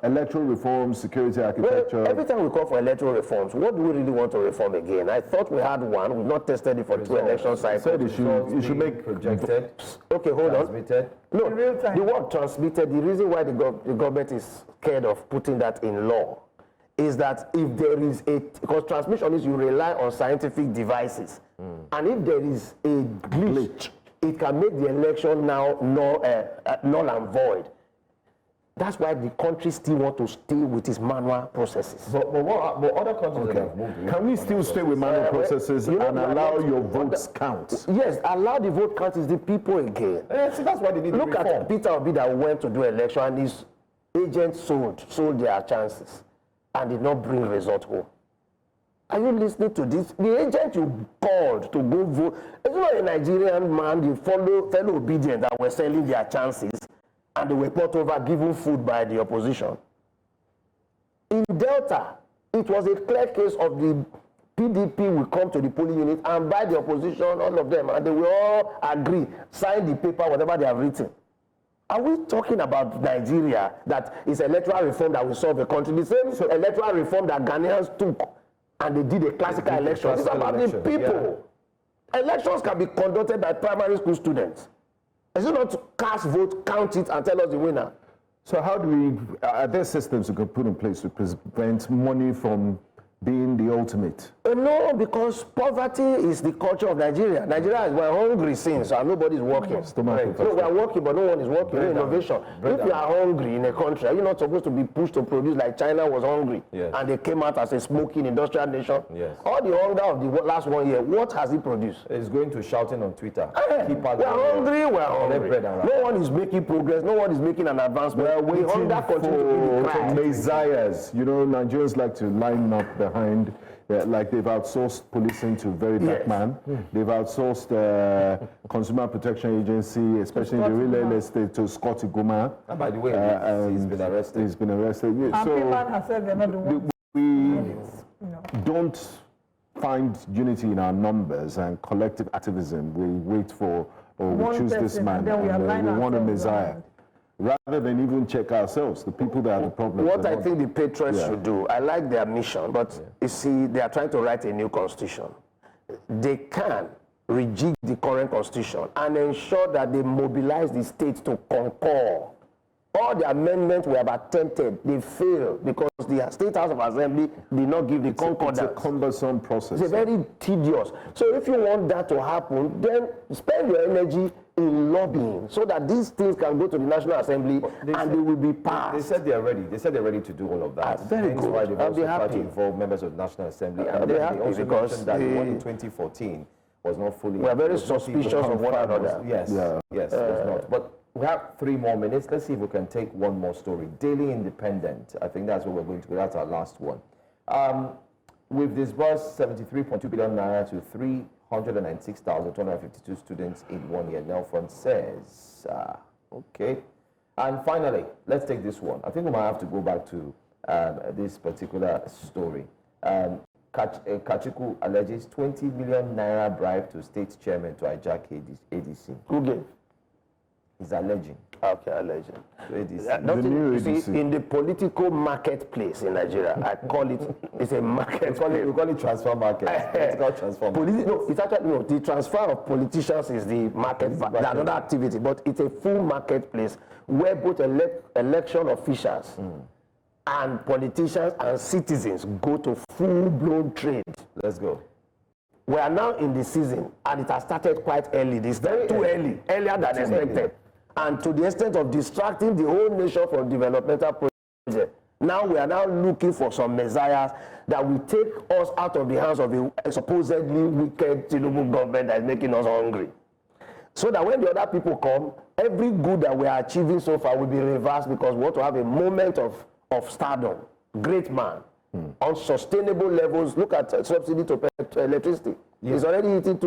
Speaker 3: electoral reforms, security architecture.
Speaker 24: Well, every time we call for electoral reforms, what do we really want to reform again? I thought we had one. We've not tested it for 2 election cycles.
Speaker 3: Said you should make
Speaker 13: projected.
Speaker 24: Okay, hold
Speaker 13: transmitted.
Speaker 24: On. No, the word transmitted. The reason why the government is scared of putting that in law is that if there is because transmission is you rely on scientific devices, and if there is a glitch, it can make the election now null and void. That's why the country still want to stay with its manual processes.
Speaker 13: But what other countries have moved?
Speaker 3: Can we still stay with manual processes and allow your votes count?
Speaker 24: Yes, allow the vote count is the people again.
Speaker 13: See, that's why they need
Speaker 24: Look at Peter Obi that went to do election and his agents sold their chances and did not bring result home. Are you listening to this? The agent you called to go vote, it's not a Nigerian man, the fellow obedient that were selling their chances, and they were brought over, given food by the opposition. In Delta, it was a clear case of the PDP will come to the polling unit and by the opposition, all of them, and they will all agree, sign the paper, whatever they have written. Are we talking about Nigeria that is electoral reform that will solve the country? The same electoral reform that Ghanaians took and they did a classical election. It's about the people. Yeah. Elections can be conducted by primary school students. Is it not to cast vote, count it, and tell us the winner?
Speaker 3: So how do we, are there systems we can put in place to prevent money from being the ultimate?
Speaker 24: No, because poverty is the culture of Nigeria. Nigeria is we're hungry since and nobody's working. Right. So we're working, but no one is working. No innovation. If you are hungry in a country, you're not supposed to be pushed to produce like China was hungry. Yes. And they came out as a smoking industrial nation.
Speaker 13: Yes.
Speaker 24: All the hunger of the last 1 year, what has it produced?
Speaker 13: It's going to shouting on Twitter.
Speaker 24: We're hungry. No one is making progress. No one is making an advancement.
Speaker 3: We're waiting for messiahs. You know, Nigerians like to line up behind, like they've outsourced policing to very black man. They've outsourced Consumer Protection Agency, especially in the real estate, to Scotty Guma.
Speaker 13: And by the way, he's been arrested.
Speaker 3: He's been arrested.
Speaker 1: And people have said they're not the ones.
Speaker 3: We don't find unity in our numbers and collective activism. We wait for, we choose this man, and we want a messiah. Rather than even check ourselves, the people that are the problem.
Speaker 24: What I think the patriots should do, I like their mission, but you see, they are trying to write a new constitution. They can rejig the current constitution and ensure that they mobilize the states to concur. All the amendments we have attempted, they failed because the State House of Assembly did not give the concordance.
Speaker 3: It's a cumbersome process.
Speaker 24: It's very tedious. So if you want that to happen, then spend your energy in lobbying so that these things can go to the National Assembly and they will be passed.
Speaker 13: They said they're ready. They said they're ready to do all of that.
Speaker 24: Very good.
Speaker 13: Why they've also tried to involve members of the National Assembly. And they also mentioned that the one in 2014 was not fully...
Speaker 24: We are very suspicious of one another.
Speaker 13: Yes, yes, it was not. But we have 3 more minutes. Let's see if we can take one more story. Daily Independent. I think that's what we're going to do. That's our last one. We've disbursed 73.2 billion naira to 396,252 students in 1 year. Nelfon says, okay. And finally, let's take this one. I think we might have to go back to this particular story. Kachiku alleges 20 million naira bribe to state chairman to hijack ADC.
Speaker 24: Who gave?
Speaker 13: He's alleging.
Speaker 24: Okay, alleging.
Speaker 3: ADC.
Speaker 24: In the political marketplace in Nigeria, I call it, it's a market.
Speaker 13: We call it transfer market. It's called transfer market.
Speaker 24: No, it's actually, the transfer of politicians is the market, another activity, but it's a full marketplace where both election officials and politicians and citizens go to full-blown trade.
Speaker 13: Let's go.
Speaker 24: We are now in the season, and it has started quite early. This time too early, earlier than expected. And to the extent of distracting the whole nation from developmental projects. Now we are now looking for some messiahs that will take us out of the hands of a supposedly wicked Tinubu government that is making us hungry. So that when the other people come, every good that we are achieving so far will be reversed because we want to have a moment of stardom. Great man. On sustainable levels, look at subsidy to electricity. It's already hitting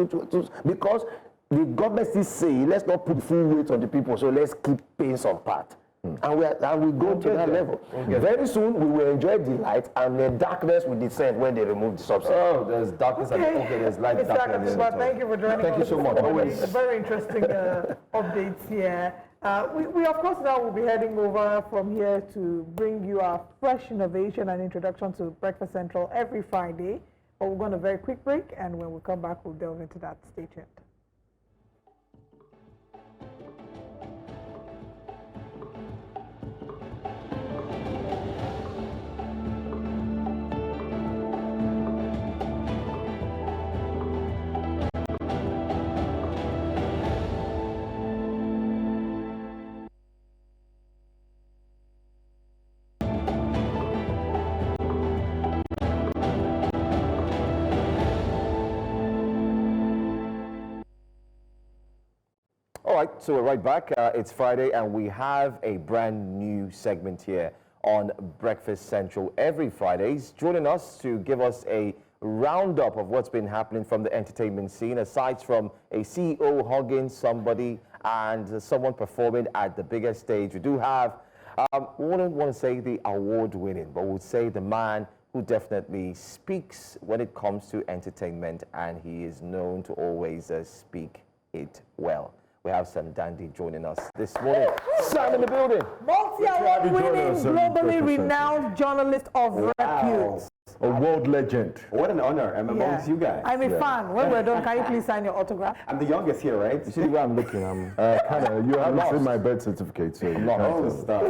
Speaker 24: because the government still say, let's not put full weight on the people, so let's keep paying some part. And we go to that level. Very soon, we will enjoy the light, and the darkness will descend when they remove the subsidy.
Speaker 13: Oh, there's darkness and there's light.
Speaker 1: Exactly. But thank you for joining us.
Speaker 13: Thank you so much.
Speaker 1: Always very interesting updates here. We of course now will be heading over from here to bring you our fresh innovation and introduction to Breakfast Central every Friday. But we're going to a very quick break, and when we come back, we'll delve into that. Stay tuned.
Speaker 13: All right, so we're right back. It's Friday, and we have a brand new segment here on Breakfast Central every Fridays. Joining us to give us a roundup of what's been happening from the entertainment scene, aside from a CEO hugging somebody and someone performing at the biggest stage. We do have, we wouldn't want to say the award-winning, but we'll say the man who definitely speaks when it comes to entertainment, and he is known to always speak it well. We have Sam Dandy joining us this morning. Sam in the building.
Speaker 1: Multi-award winning, globally renowned journalist of repute.
Speaker 3: A world legend.
Speaker 2: What an honor. I'm amongst you guys.
Speaker 1: I'm a fan. When we're done, can you please sign your autograph?
Speaker 2: I'm the youngest here, right?
Speaker 13: You see where I'm looking? I'm
Speaker 3: you haven't seen my birth certificate, so you can't
Speaker 2: stop.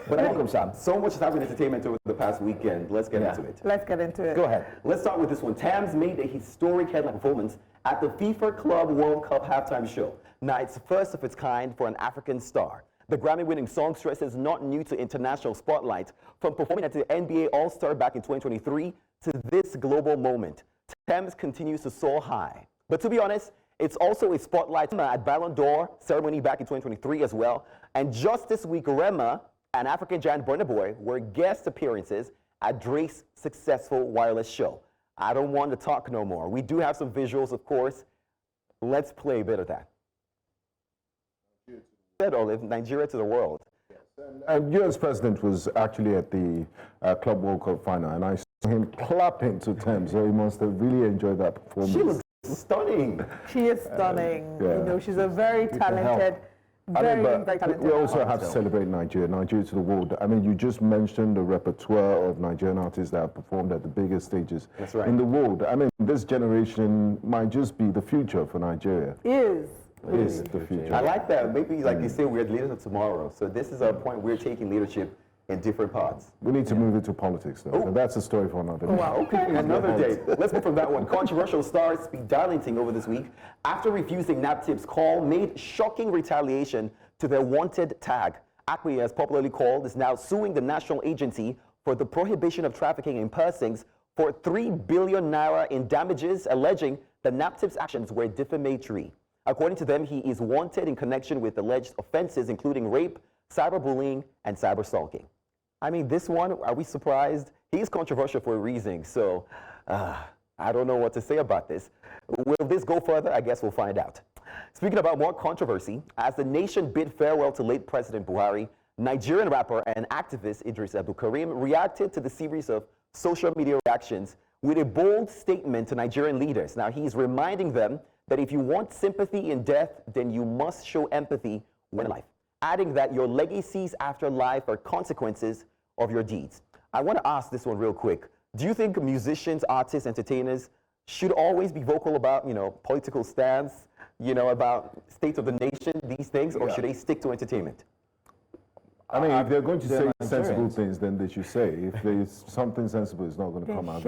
Speaker 2: But welcome, Sam. So much has happened in entertainment over the past weekend. Let's get into it.
Speaker 1: Let's get into it.
Speaker 2: Go ahead. Let's start with this one. Tams made a historic headline performance at the FIFA Club World Cup halftime show. Now, it's the first of its kind for an African star. The Grammy-winning songstress is not new to international spotlight, from performing at the NBA All-Star back in 2023 to this global moment. Thames continues to soar high. But to be honest, it's also a spotlight at Ballon d'Or ceremony back in 2023 as well. And just this week, Rema and African giant Burna Boy were guest appearances at Drake's successful wireless show. I don't want to talk no more. We do have some visuals, of course. Let's play a bit of that. Nigeria to the world.
Speaker 3: And U.S. President was actually at the Club World Cup final, and I saw him clapping to Thames, so he must have really enjoyed that performance.
Speaker 2: She looks stunning.
Speaker 1: She is stunning.
Speaker 3: Yeah.
Speaker 1: You know, she's a very talented, very talented.
Speaker 3: We also have to celebrate Nigeria to the world. I mean, you just mentioned the repertoire of Nigerian artists that have performed at the biggest stages in the world. I mean, this generation might just be the future for Nigeria. Is the future.
Speaker 2: I like that. Maybe, like you say, we're the leaders of tomorrow. So this is a point we're taking leadership in different parts.
Speaker 3: We need to move into politics, though. And that's a story for another day.
Speaker 2: Wow, okay, another day. Let's move from that one. Controversial star Speed Darlington over this week, after refusing NAPTIP's call, made shocking retaliation to their wanted tag. ACME, as popularly called, is now suing the National Agency for the Prohibition of Trafficking in Persons for 3 billion naira in damages, alleging that NAPTIP's actions were defamatory. According to them, he is wanted in connection with alleged offenses, including rape, cyberbullying, and cyberstalking. I mean, this one, are we surprised? He's controversial for a reason, so I don't know what to say about this. Will this go further? I guess we'll find out. Speaking about more controversy, as the nation bid farewell to late President Buhari, Nigerian rapper and activist Idris Abdulkarim reacted to the series of social media reactions with a bold statement to Nigerian leaders. Now, he's reminding them that if you want sympathy in death, then you must show empathy when alive, adding that your legacies after life are consequences of your deeds. I want to ask this one real quick. Do you think musicians, artists, entertainers should always be vocal about, political stance, about state of the nation, these things, or should they stick to entertainment?
Speaker 3: I mean, if they're going to say sensible things, then they should say. If there's something sensible, it's not going to come out.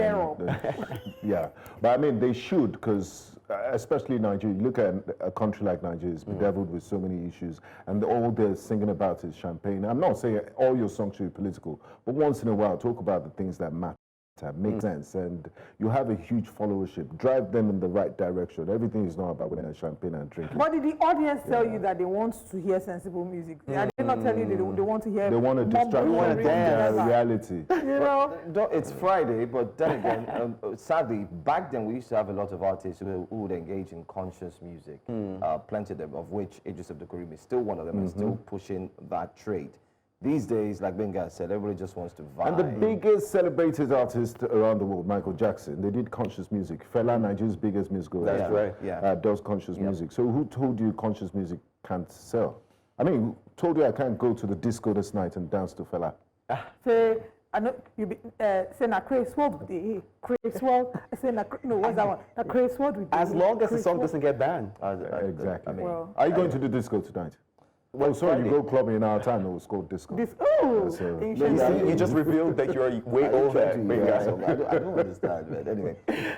Speaker 3: Yeah, but I mean, they should, because especially Nigeria, you look at a country like Nigeria, it's bedeviled with so many issues, and all they're singing about is champagne. I'm not saying all your songs should be political, but once in a while, talk about the things that matter. Make sense, and you have a huge followership. Drive them in the right direction. Everything is not about winning champagne and drinking.
Speaker 1: What did the audience tell you that they want to hear sensible music? I did not tell you they want to hear.
Speaker 3: They want to distract you from their reality.
Speaker 13: It's Friday, but then again, sadly, back then we used to have a lot of artists who would engage in conscious music. Plenty of them, of which Idris Abdulkarim is still one of them, and still pushing that trait. These days, like Benga said, everybody just wants to vibe.
Speaker 3: And the biggest celebrated artist around the world, Michael Jackson, they did conscious music. Fela, Nigeria's biggest musical does conscious music. So who told you conscious music can't sell? I mean, who told you I can't go to the disco this night and dance to Fela?
Speaker 1: Say, I know you be say na craze word with the craze word. I say no, what's that one? Na craze word with the.
Speaker 2: As long as the song doesn't get banned.
Speaker 3: Exactly. Are you going to the disco tonight? Well, so you go clubbing in our time, it was called disco.
Speaker 2: You just revealed that you're way over.
Speaker 13: I don't understand, man. Anyway.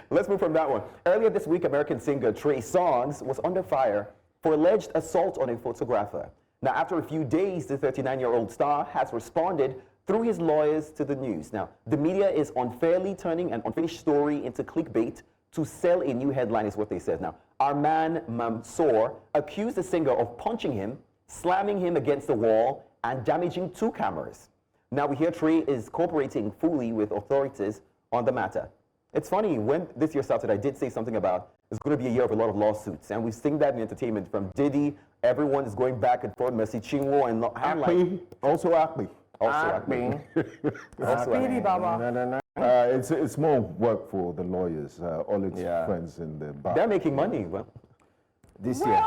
Speaker 2: Let's move from that one. Earlier this week, American singer Trey Songz was under fire for alleged assault on a photographer. Now, after a few days, the 39-year-old star has responded through his lawyers to the news. Now, the media is unfairly turning an unfinished story into clickbait to sell a new headline, is what they said. Now, Arman Mansour accused the singer of punching him, slamming him against the wall, and damaging 2 cameras. Now we hear Trey is cooperating fully with authorities on the matter. It's funny, when this year started, I did say something about it's going to be a year of a lot of lawsuits, and we've seen that in entertainment from Diddy. Everyone is going back and forth, Mercy Chinwo, and
Speaker 3: Acme. Also Acme.
Speaker 1: Speedy Baba.
Speaker 3: It's more work for the lawyers, all its friends in the bar.
Speaker 2: They're making money. Well,
Speaker 13: this year.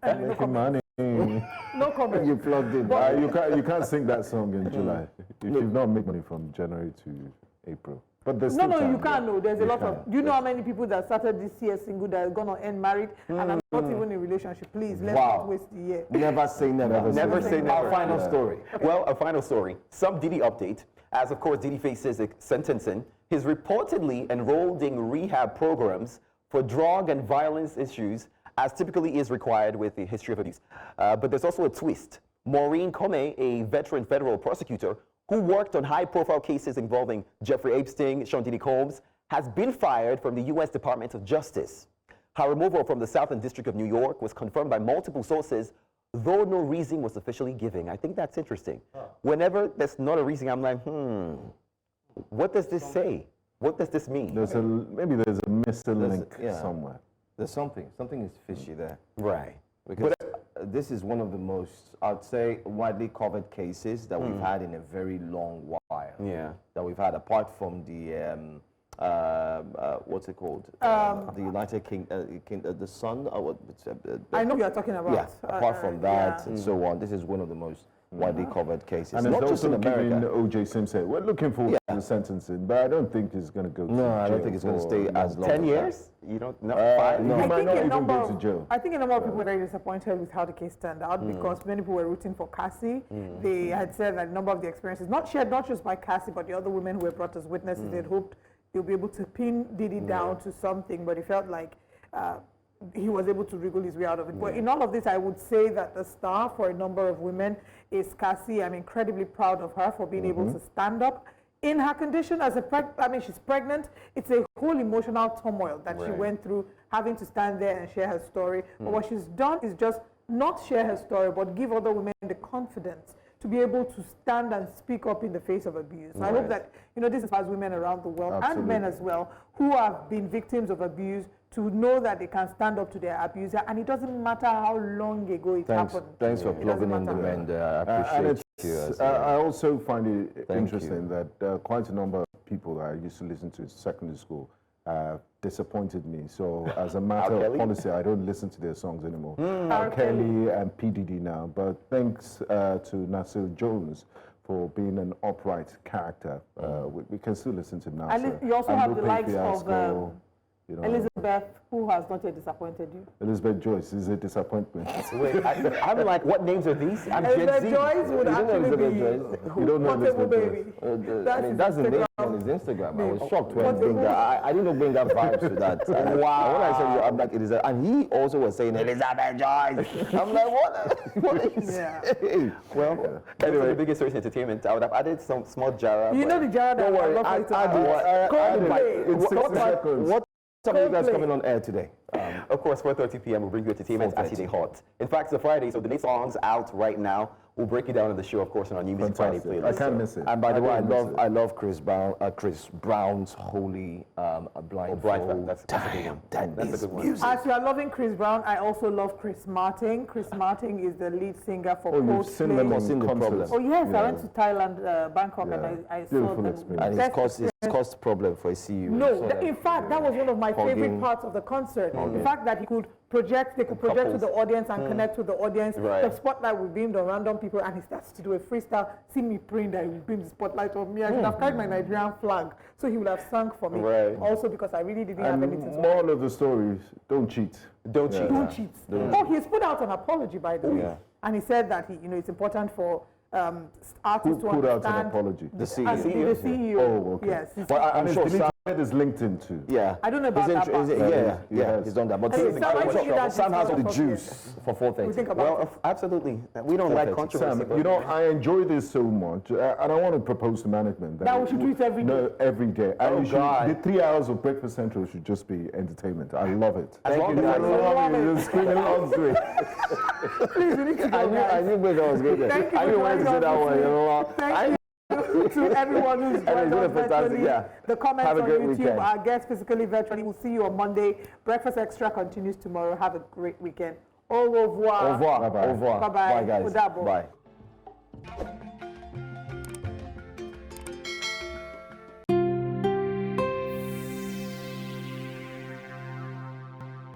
Speaker 3: Making money.
Speaker 1: No comment.
Speaker 13: You plugged in.
Speaker 3: You can't sing that song in July if you've not made money from January to April. But there's still time,
Speaker 1: you can't know. There's a lot
Speaker 3: can.
Speaker 1: of. Do you know how many people that started this year single that are gonna end married and are not even in a relationship? Please, let's not waste the year.
Speaker 13: Never say never.
Speaker 2: Never say never.
Speaker 13: Our final story.
Speaker 2: Well, a final story. Some Diddy update. As of course Diddy faces a sentencing, he's reportedly enrolled in rehab programs for drug and violence issues, as typically is required with a history of abuse. But there's also a twist. Maureen Comey, a veteran federal prosecutor who worked on high-profile cases involving Jeffrey Epstein, Sean Diddy Combs, has been fired from the U.S. Department of Justice. Her removal from the Southern District of New York was confirmed by multiple sources, though no reason was officially given. I think that's interesting. Whenever there's not a reason, I'm like, what does this say? What does this mean?
Speaker 3: Maybe there's a missing link somewhere.
Speaker 13: There's something is fishy there.
Speaker 2: Right.
Speaker 13: Because this is one of the most, I'd say, widely covered cases that we've had in a very long while.
Speaker 2: Yeah.
Speaker 13: That we've had, apart from the, what's it called? The United Kingdom, the Sun?
Speaker 1: I know you're talking about.
Speaker 13: Yeah, apart from that and so on, this is one of the most widely covered cases.
Speaker 3: And
Speaker 13: not
Speaker 3: it's
Speaker 13: just in
Speaker 3: also
Speaker 13: America.
Speaker 3: giving O.J. Simpson. We're looking for the sentencing, but I don't think he's going to go to jail.
Speaker 13: I don't think it's going to stay as long.
Speaker 2: 10 years? You don't know? 5?
Speaker 3: No, he might not even go to jail.
Speaker 1: I think a number of people were very disappointed with how the case turned out because many people were rooting for Cassie. They had said that a number of the experiences, not shared not just by Cassie, but the other women who were brought as witnesses, they'd hoped they'll be able to pin Diddy down to something, but it felt like he was able to wriggle his way out of it. But in all of this, I would say that the star for a number of women is Cassie. I'm incredibly proud of her for being able to stand up in her condition as she's pregnant. It's a whole emotional turmoil that she went through, having to stand there and share her story. But what she's done is just not share her story, but give other women the confidence to be able to stand and speak up in the face of abuse. So I hope that, this inspires women around the world and men as well who have been victims of abuse to know that they can stand up to their abuser, and it doesn't matter how long ago it happened.
Speaker 13: Thanks for plugging in the men there. I appreciate you.
Speaker 3: I also find it interesting that quite a number of people that I used to listen to in secondary school disappointed me. So as a matter of policy, I don't listen to their songs anymore. R. Kelly and PDD now. But thanks to Nasir Jones for being an upright character. We can still listen to Nasir.
Speaker 1: And you also have the likes of Elizabeth, who has not yet disappointed you.
Speaker 3: Elizabeth Joyce is a disappointment.
Speaker 2: Wait, I'm like, what names are these? I'm
Speaker 1: Elizabeth
Speaker 2: Gen Z.
Speaker 1: Joyce would actually be
Speaker 3: You don't know Elizabeth
Speaker 1: baby.
Speaker 13: That's the name on his Instagram. I was shocked when Benga, I didn't know Benga vibes to that. Wow. When I said, I'm like, it is, and he also was saying Elizabeth Joyce. I'm like, what is
Speaker 2: Well, anyway, the biggest source in entertainment, I would have added some small Jara.
Speaker 1: You know the Jara that
Speaker 2: don't worry,
Speaker 3: in 60 seconds.
Speaker 13: What time are you guys coming on air today?
Speaker 2: Of course, 4:30 p.m. we'll bring you entertainment as it hot. In fact, it's a Friday, so the next song's out right now. We'll break it down on the show, of course, on our New Music Friday playlist.
Speaker 3: I can't miss it.
Speaker 13: And by the way, I love Chris Brown's Holy Blindfold.
Speaker 2: That's a good one. That's a good one.
Speaker 1: Music. As you are loving Chris Brown, I also love Chris Martin. Chris Martin is the lead singer for Coldplay.
Speaker 3: You've seen them in concerts.
Speaker 1: Oh yes, I went to Thailand, Bangkok, and I saw them.
Speaker 13: And it's caused problem for a CEO.
Speaker 1: No, in fact, that was one of my favorite parts of the concert. The fact that he could project to the audience and connect with the audience. The spotlight was beamed on random people, and he starts to do a freestyle. See me praying that he will beam the spotlight on me. I should have carried my Nigerian flag, so he would have sung for me. Also because I really didn't have anything to
Speaker 3: moral of the story, don't cheat.
Speaker 2: Don't cheat.
Speaker 1: Don't cheat. Oh, he's put out an apology, by the way. And he said that it's important for artists to understand.
Speaker 3: Who put out an apology?
Speaker 13: The CEO.
Speaker 1: The CEO.
Speaker 3: Oh, okay.
Speaker 1: Yes.
Speaker 13: Well, I'm sure
Speaker 3: Sam his LinkedIn too.
Speaker 13: Yeah.
Speaker 1: I don't know about that part.
Speaker 13: Yeah, he's done that. But Sam has the juice for 4:30.
Speaker 2: Well, absolutely. We don't like controversy.
Speaker 3: Sam, I enjoy this so much, and I want to propose to management
Speaker 1: that we should do it every day.
Speaker 3: No, every day.
Speaker 2: Oh, God.
Speaker 3: The 3 hours of Breakfast Central should just be entertainment. I love it.
Speaker 2: As long as
Speaker 3: I love it. You're screaming along to it.
Speaker 1: Please, we need to go.
Speaker 13: I knew Breakfast was good.
Speaker 1: Thank you.
Speaker 13: I knew when to say that one.
Speaker 1: Thank you. To everyone who's joined us virtually, the comments on YouTube,
Speaker 13: weekend.
Speaker 1: Our guests physically, virtually. We'll see you on Monday. Breakfast Extra continues tomorrow. Have a great weekend. Au revoir.
Speaker 13: Au revoir.
Speaker 3: Bye-bye.
Speaker 13: Au revoir.
Speaker 1: Bye-bye.
Speaker 13: Bye, guys.
Speaker 1: Udabo.
Speaker 13: Bye.